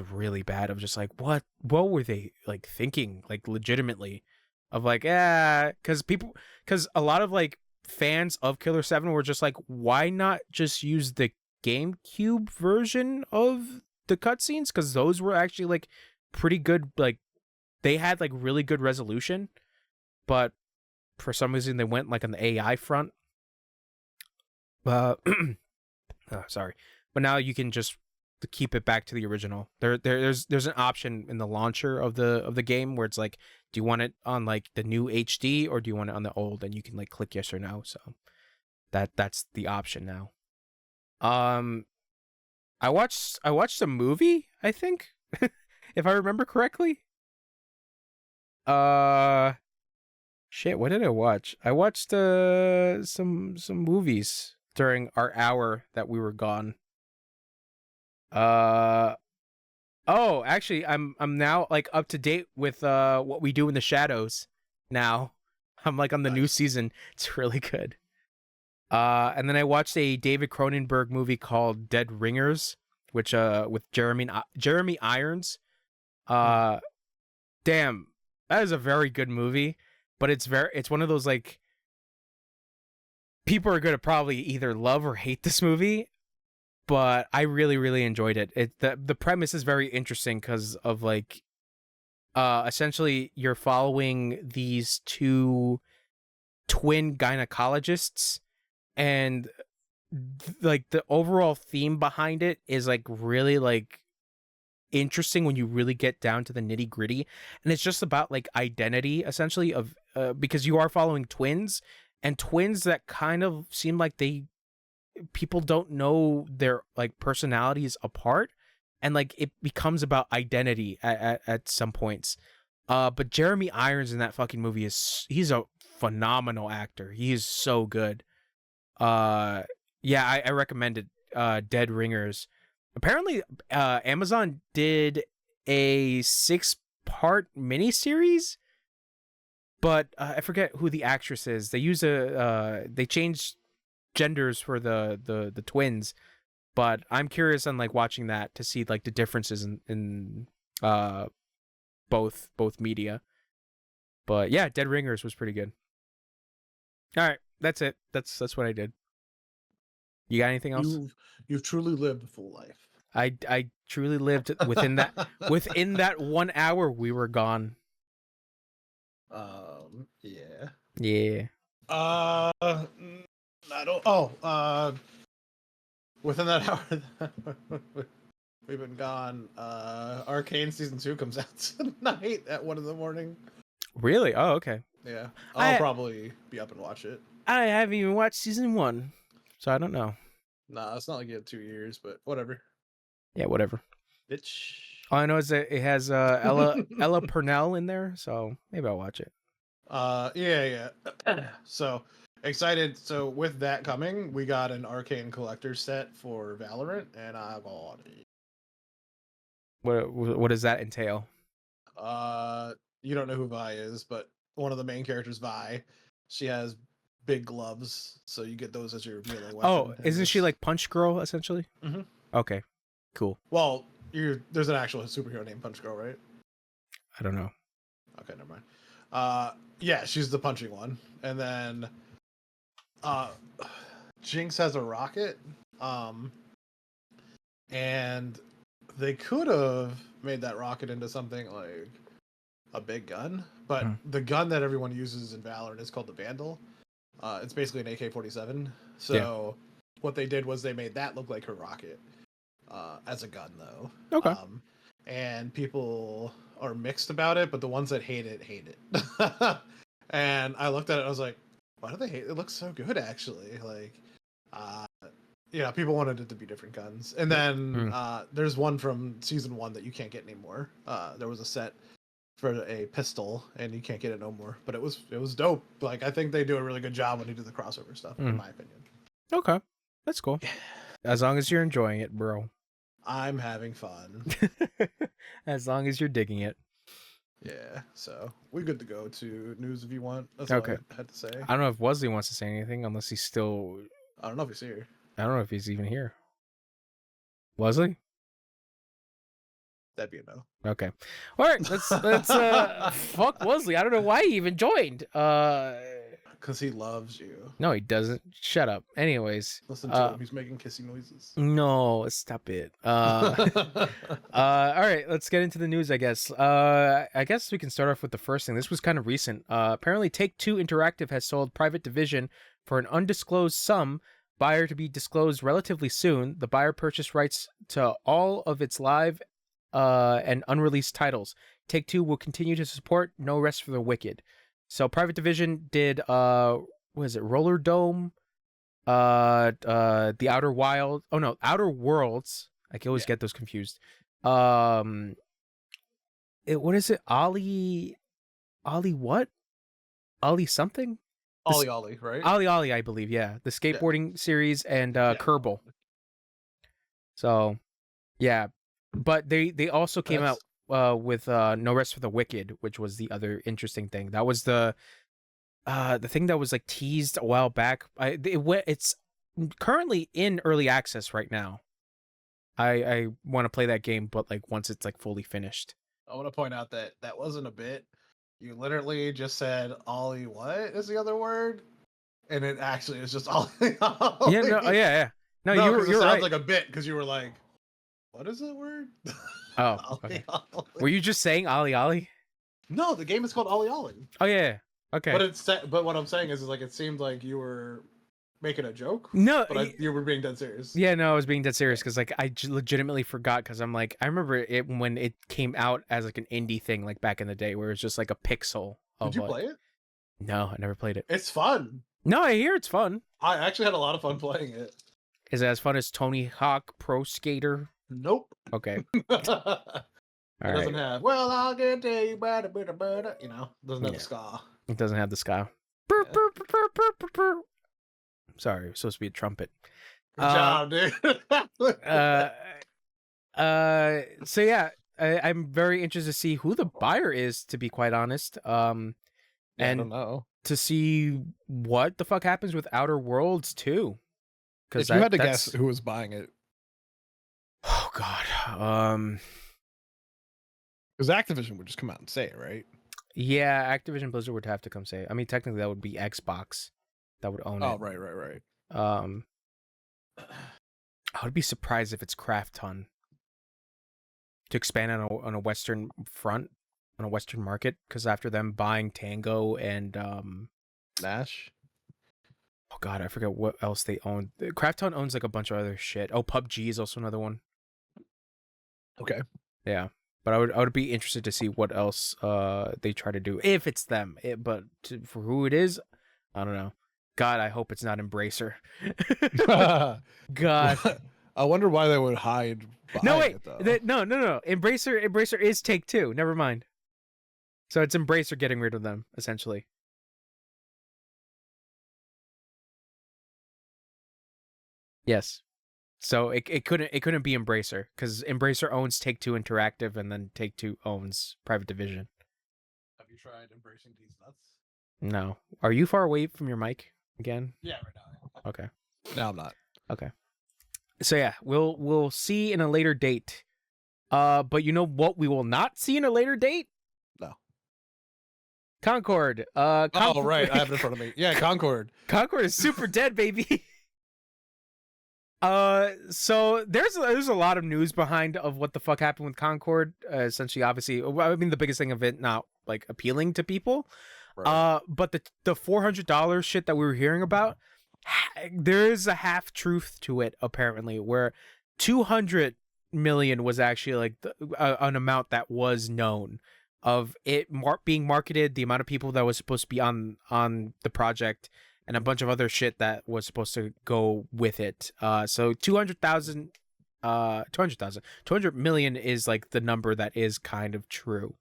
really bad. Of just like what were they like thinking, like legitimately, of like because a lot of like fans of Killer 7 were just like, why not just use the GameCube version of the cutscenes, because those were actually like pretty good, like they had like really good resolution, but for some reason they went like on the AI front. Oh, sorry, but now you can just keep it back to the original. There's an option in the launcher of the game where it's like, do you want it on like the new HD or do you want it on the old, and you can like click yes or no. So that's the option now. I watched a movie, I think, if I remember correctly. Shit, what did I watch? I watched some movies during our hour that we were gone. Oh, actually, I'm now like up to date with What We Do in the Shadows now. I'm like on the new season. It's really good. And then I watched a David Cronenberg movie called Dead Ringers, which with Jeremy Irons. Damn, that is a very good movie, but it's one of those like people are gonna probably either love or hate this movie, but I really, really enjoyed it. The premise is very interesting because of like essentially you're following these two twin gynecologists, and like the overall theme behind it is like really like interesting when you really get down to the nitty gritty. And it's just about like identity essentially of because you are following twins, and twins that kind of seem like people don't know their like personalities apart, and like it becomes about identity at some points. But Jeremy Irons in that fucking movie he's a phenomenal actor. He is so good. Yeah, I recommend it. Dead Ringers. Apparently, Amazon did a 6-part miniseries, but I forget who the actress is. They use they changed genders for the twins, but I'm curious on like watching that to see like the differences in both media. But yeah, Dead Ringers was pretty good. All right, that's it. That's what I did. You got anything else? You've truly lived a full life. I truly lived within that 1 hour we were gone. Yeah. Yeah. I don't. Oh, within that hour we've been gone. Arcane season 2 comes out tonight at 1 a.m. Really? Oh, okay. Yeah, I'll probably be up and watch it. I haven't even watched season 1, so I don't know. Nah, it's not like you have 2 years, but whatever. Yeah, whatever. Bitch. All I know is that it has Ella Purnell in there, so maybe I'll watch it. Yeah. So excited. So with that coming, we got an Arcane collector set for Valorant, and I got it. What does that entail? You don't know who Vi is, but one of the main characters, Vi, she has big gloves, so you get those as your melee weapon. Oh, isn't she like Punch Girl essentially? Mm-hmm. Okay, cool. Well, there's an actual superhero named Punch Girl, right? I don't know. Okay, never mind. Yeah, she's the punching one, and then Jinx has a rocket. And they could have made that rocket into something like a big gun, but the gun that everyone uses in Valorant is called the Vandal, It's basically an AK-47. So what they did was they made that look like her rocket as a gun, though. Okay. And people are mixed about it, but the ones that hate it, hate it. And I looked at it, and I was like, why do they hate it? It looks so good, actually. Like, people wanted it to be different guns. And then there's one from season 1 that you can't get anymore. There was a set for a pistol, and you can't get it no more. But it was dope. Like, I think they do a really good job when they do the crossover stuff, in my opinion. Okay, that's cool. As long as you're enjoying it, bro. I'm having fun. As long as you're digging it. Yeah, so we're good to go to news if you want. That's okay. all I had to say. I don't know if Wesley wants to say anything, unless he's still... I don't know if he's here. I don't know if he's even here. Wesley? That'd be a no. Okay. All right, let's fuck Wesley. I don't know why he even joined. Because he loves you. No, he doesn't. Shut up. Anyways. Listen to him. He's making kissy noises. No, stop it. All right, let's get into the news, I guess. I guess we can start off with the first thing. This was kind of recent. Apparently, Take-Two Interactive has sold Private Division for an undisclosed sum, buyer to be disclosed relatively soon. The buyer purchased rights to all of its live and unreleased titles. Take-Two will continue to support No Rest for the Wicked. So Private Division did what is it, Roller Dome, the Outer Worlds. I can always get those confused. What is it? Ollie what? Ollie something? Ollie, right? Ollie, I believe, yeah. The skateboarding series and Kerbal. So yeah. But they also came out with No Rest for the Wicked, which was the other interesting thing. That was the thing that was like teased a while back. It's currently in early access right now. I want to play that game, but like once it's like fully finished. I want to point out that wasn't a bit. You literally just said Ollie. What is the other word? And it actually is just Ollie. Yeah, no, yeah. No, you're sounds right. like a bit because you were like, what is that word? Oh, okay. Were you just saying Ollie? No, the game is called Ollie. Oh yeah. Okay. But what I'm saying is like it seemed like you were making a joke. No, but you were being dead serious. Yeah, no, I was being dead serious because like I legitimately forgot because I'm like I remember it when it came out as like an indie thing like back in the day where it's just like a pixel. Did you play it? No, I never played it. It's fun. No, I hear it's fun. I actually had a lot of fun playing it. Is it as fun as Tony Hawk Pro Skater? Nope. Okay. Doesn't have, well, I'll get to you, doesn't have the ska. It doesn't have the ska. Sorry, it was supposed to be a trumpet. Good job, dude. So yeah, I'm very interested to see who the buyer is, to be quite honest. And I don't know. To see what the fuck happens with Outer Worlds too. If you had to guess who was buying it. Oh God. Because Activision would just come out and say it, right? Yeah, Activision Blizzard would have to come say it. I mean, technically that would be Xbox that would own it. Oh, right. I would be surprised if it's Krafton to expand on a Western front, on a Western market, because after them buying Tango and Nash. Oh God, I forget what else they own. Krafton owns like a bunch of other shit. Oh, PUBG is also another one. Okay. Yeah. But I would be interested to see what else they try to do if it's them. For who it is, I don't know. God, I hope it's not Embracer. God, I wonder why they would hide. No wait, it, though. No. Embracer is Take-Two. Never mind. So it's Embracer getting rid of them essentially. Yes. So it couldn't be Embracer because Embracer owns Take-Two Interactive and then Take-Two owns Private Division. Have you tried embracing these nuts? No. Are you far away from your mic again? Yeah, right now. Okay. No, I'm not. Okay. So yeah, we'll see in a later date. But you know what we will not see in a later date? No. Concord. Oh right, I have it in front of me. Yeah, Concord. Concord is super dead, baby. So there's a lot of news behind of what the fuck happened with Concord. Essentially, obviously, I mean, the biggest thing of it not like appealing to people. Right. But the $400 shit that we were hearing about, there is a half truth to it apparently, where 200 million was actually like an amount that was known of it being marketed, the amount of people that was supposed to be on the project, and a bunch of other shit that was supposed to go with it. So 200 million is like the number that is kind of true.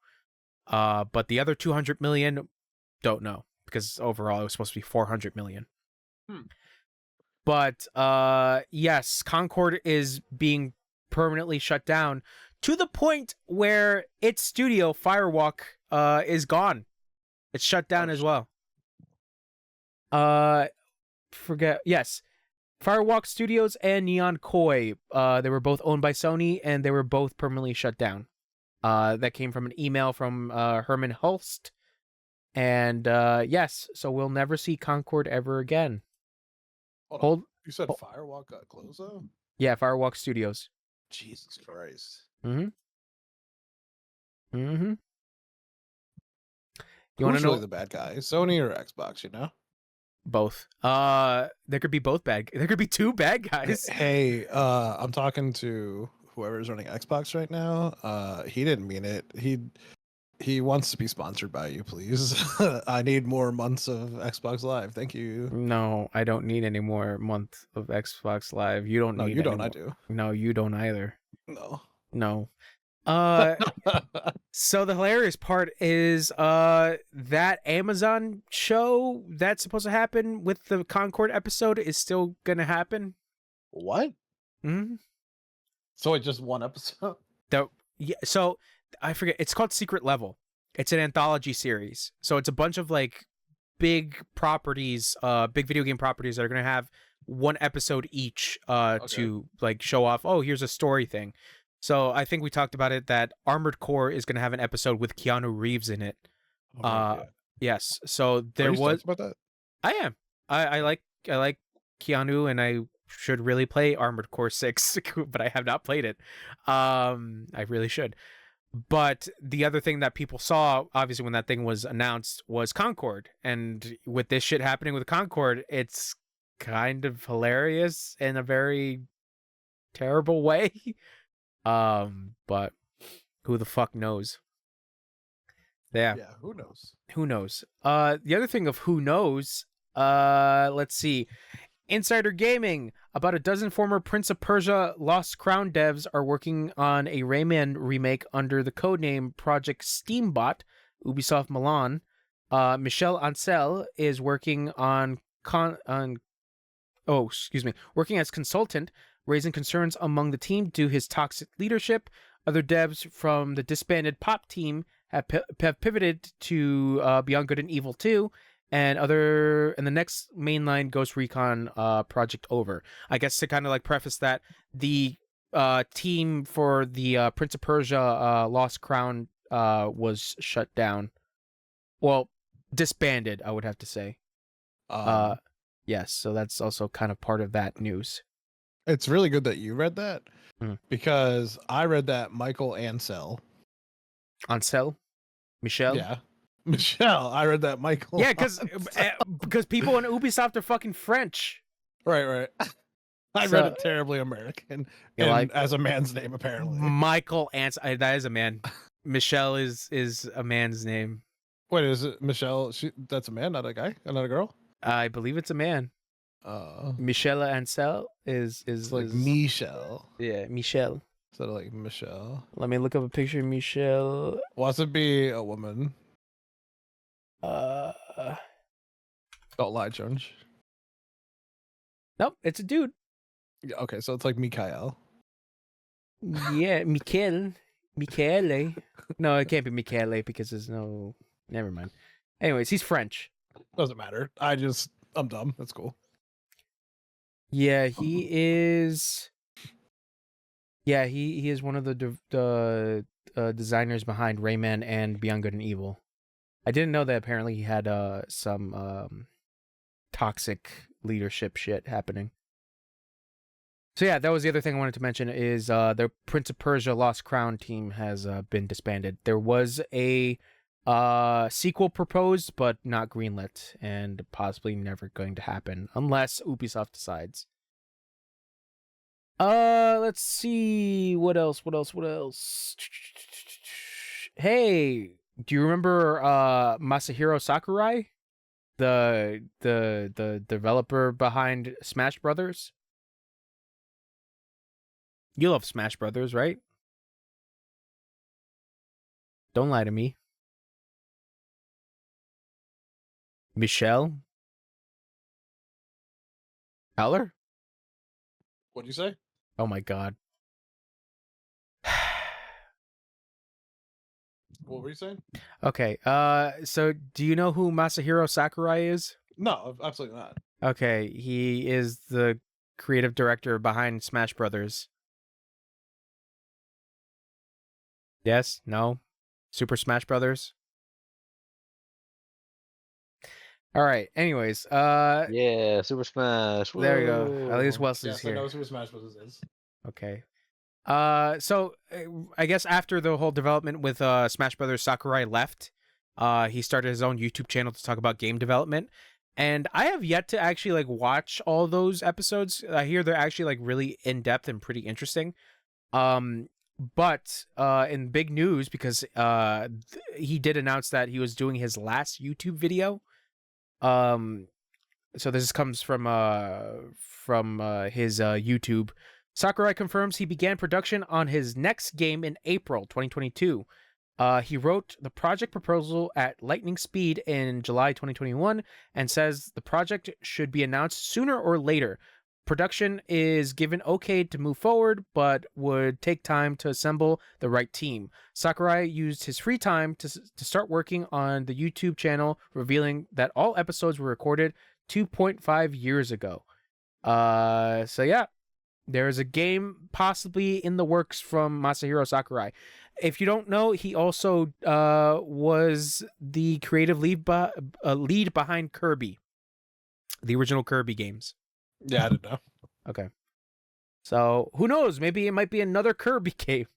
But the other 200 million, don't know, because overall it was supposed to be 400 million. But yes, Concord is being permanently shut down to the point where its studio Firewalk is gone. It's shut down as well. Yes, Firewalk Studios and Neon Koi, they were both owned by Sony, and they were both permanently shut down. That came from an email from Herman Hulst. And yes, so we'll never see Concord ever again. You said Firewalk got closed though? Yeah, Firewalk Studios. Jesus Christ. You want to know the bad guy? Sony or Xbox, you know? Both. There could be both bad. There could be two bad guys. Hey, I'm talking to whoever's running Xbox right now. He didn't mean it. He wants to be sponsored by you, please. I need more months of Xbox Live. Thank you. No, I don't need any more month of Xbox Live. You don't. No, need you don't. more. I do. No, you don't either. No. So the hilarious part is that Amazon show that's supposed to happen with the Concord episode is still gonna happen. What? So it's just one episode? Yeah, so I forget, it's called Secret Level. It's an anthology series. So it's a bunch of like big properties, big video game properties that are gonna have one episode each to like show off, oh, here's a story thing. So I think we talked about it that Armored Core is going to have an episode with Keanu Reeves in it. Yes. So there was about that. I am. I like Keanu, and I should really play Armored Core 6, but I have not played it. I really should. But the other thing that people saw, obviously, when that thing was announced, was Concord. And with this shit happening with Concord, it's kind of hilarious in a very terrible way. But who the fuck knows? Yeah, who knows? Who knows? The other thing of who knows, let's see. Insider Gaming, about a dozen former Prince of Persia Lost Crown devs are working on a Rayman remake under the codename Project Steambot, Ubisoft Milan. Michel Ancel is working working as consultant, raising concerns among the team due to his toxic leadership. Other devs from the disbanded Pop team have pivoted to Beyond Good and Evil 2 and the next mainline Ghost Recon project over. I guess to kind of like preface that, the team for the Prince of Persia Lost Crown was shut down. Well, disbanded, I would have to say. Yes, so that's also kind of part of that news. It's really good that you read that because I read that Michael Ancel. Michelle? Yeah. Michelle. I read that Michael. Yeah, because people in Ubisoft are fucking French. Right. I read it terribly American. And like, as a man's name, apparently. Michael Ancel. That is a man. Michelle is a man's name. Wait, is it Michelle? That's a man, not a guy? Not a girl? I believe it's a man. Michelle Ancel is like Michelle. Yeah, Michelle. Instead of like Michelle. Let me look up a picture of Michelle. Wants to be a woman. Don't lie, Jones. Nope, it's a dude. Yeah, okay, so it's like Mikael. Yeah, Michele. No, it can't be Michele because there's no. Never mind. Anyways, he's French. Doesn't matter. I'm dumb. That's cool. Yeah, he is. Yeah, he is one of the designers behind Rayman and Beyond Good and Evil. I didn't know that apparently he had some toxic leadership shit happening. So yeah, that was the other thing I wanted to mention is the Prince of Persia Lost Crown team has been disbanded. There was a Sequel proposed, but not greenlit, and possibly never going to happen unless Ubisoft decides. Let's see what else. Hey, do you remember Masahiro Sakurai, the developer behind Smash Brothers? You love Smash Brothers, right? Don't lie to me. Michelle? Heller? What'd you say? Oh my god. What were you saying? Okay, so do you know who Masahiro Sakurai is? No, absolutely not. Okay, he is the creative director behind Smash Brothers. Yes? No? Super Smash Brothers? All right. Anyways, Yeah, Super Smash. there we go. At least Whoa. Wesley's Yes, I know here. Super Smash Bros. Is. Okay. So I guess after the whole development with Smash Brothers, Sakurai left. He started his own YouTube channel to talk about game development, and I have yet to actually like watch all those episodes. I hear they're actually like really in depth and pretty interesting. But in big news, because he did announce that he was doing his last YouTube video. So this comes from his YouTube. Sakurai confirms he began production on his next game in April 2022. He wrote the project proposal at lightning speed in July 2021 and says the project should be announced sooner or later. Production is given okay to move forward, but would take time to assemble the right team. Sakurai used his free time to start working on the YouTube channel, revealing that all episodes were recorded 2.5 years ago. So yeah, there is a game possibly in the works from Masahiro Sakurai. If you don't know, he also was the creative lead behind Kirby, the original Kirby games. Yeah, I didn't know. Okay. So who knows? Maybe it might be another Kirby game.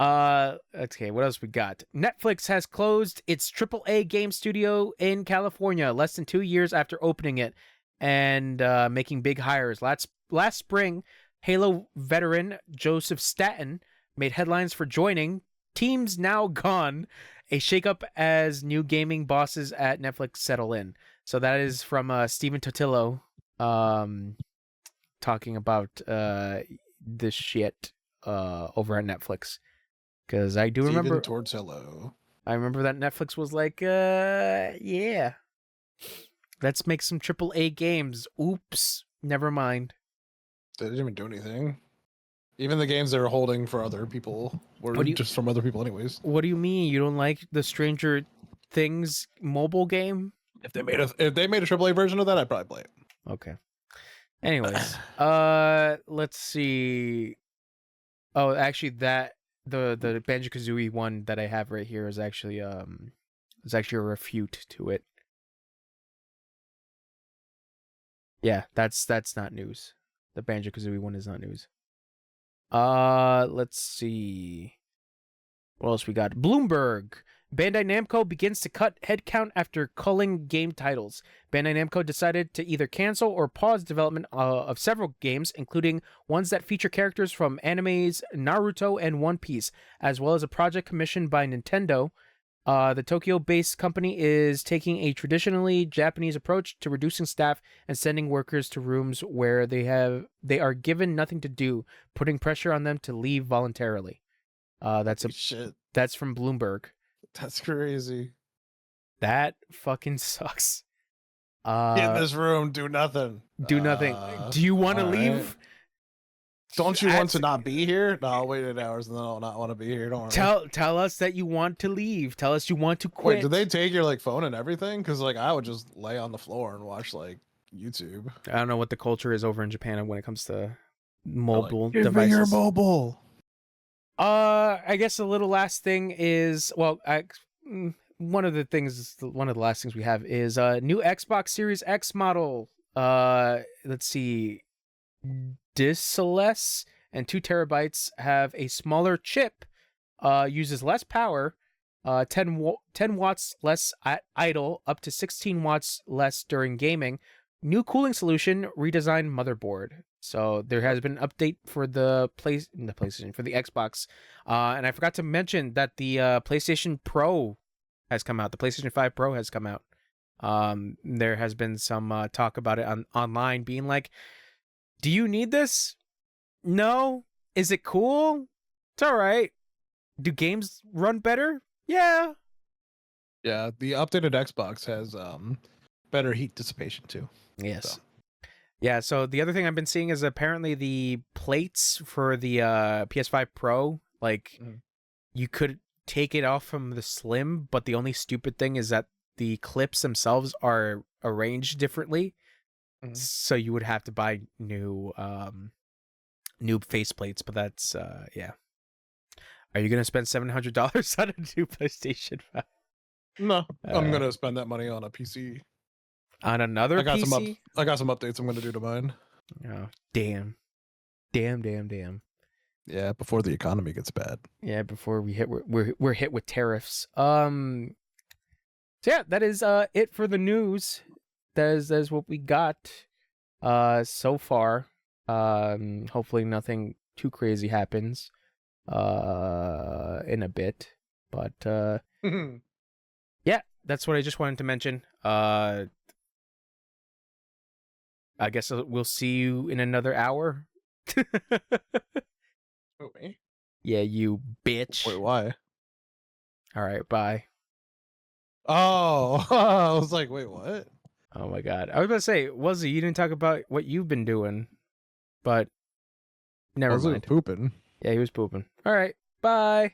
Okay, what else we got? Netflix has closed its AAA game studio in California less than 2 years after opening it and making big hires. Last spring, Halo veteran Joseph Staten made headlines for joining. Teams now gone. A shakeup as new gaming bosses at Netflix settle in. So that is from Steven Totillo. Talking about this shit over at Netflix, because I do remember Tortello. I remember that Netflix was like, yeah, let's make some AAA games. Oops, never mind. They didn't even do anything. Even the games they were holding for other people were just from other people, anyways. What do you mean you don't like the Stranger Things mobile game? If they made a AAA version of that, I'd probably play it. Okay. Anyways, let's see. Oh, actually, that the Banjo-Kazooie one that I have right here is actually a refute to it. Yeah, that's not news. The Banjo-Kazooie one is not news. Let's see. What else we got? Bloomberg. Bandai Namco begins to cut headcount after culling game titles. Bandai Namco decided to either cancel or pause development of several games, including ones that feature characters from animes Naruto and One Piece, as well as a project commissioned by Nintendo. The Tokyo-based company is taking a traditionally Japanese approach to reducing staff and sending workers to rooms where they are given nothing to do, putting pressure on them to leave voluntarily. Shit. That's from Bloomberg. That's crazy. That fucking sucks. Get in this room, do nothing. Do nothing. Do you want to leave? Right. Don't you want to not be here? No, I'll wait 8 hours and then I'll not want to be here. Don't worry. Tell us that you want to leave. Tell us you want to quit. Wait, do they take your like phone and everything? Because like I would just lay on the floor and watch like YouTube. I don't know what the culture is over in Japan when it comes to mobile Give devices. me your mobile. I guess the little last thing is, well, one of the last things we have is new Xbox Series X model. Let's see, Diceless and 2 terabytes have a smaller chip, uses less power, 10 watts less idle, up to 16 watts less during gaming. New cooling solution, redesigned motherboard. So there has been an update for the PlayStation, for the Xbox. And I forgot to mention that the PlayStation Pro has come out. The PlayStation 5 Pro has come out. There has been some talk about it online being like, do you need this? No. Is it cool? It's all right. Do games run better? Yeah. Yeah, the updated Xbox has better heat dissipation too. Yes. So. Yeah, so the other thing I've been seeing is apparently the plates for the PS5 Pro, like you could take it off from the Slim, but the only stupid thing is that the clips themselves are arranged differently. So you would have to buy new face plates, but that's yeah. Are you going to spend $700 on a new PlayStation 5? No, I'm going to spend that money on a PC. On another PC? I got some updates I'm going to do to mine. Oh, damn. Damn. Yeah, before the economy gets bad. Yeah, before we're hit with tariffs. So yeah, that is it for the news. That is what we got so far. Hopefully nothing too crazy happens in a bit. But yeah, that's what I just wanted to mention. I guess we'll see you in another hour. Oh, me? Yeah, you bitch. Wait, why? All right, bye. Oh, I was like, wait, what? Oh my god. I was about to say, Wuzzy, you didn't talk about what you've been doing. But never mind. Pooping. Yeah, he was pooping. All right, bye.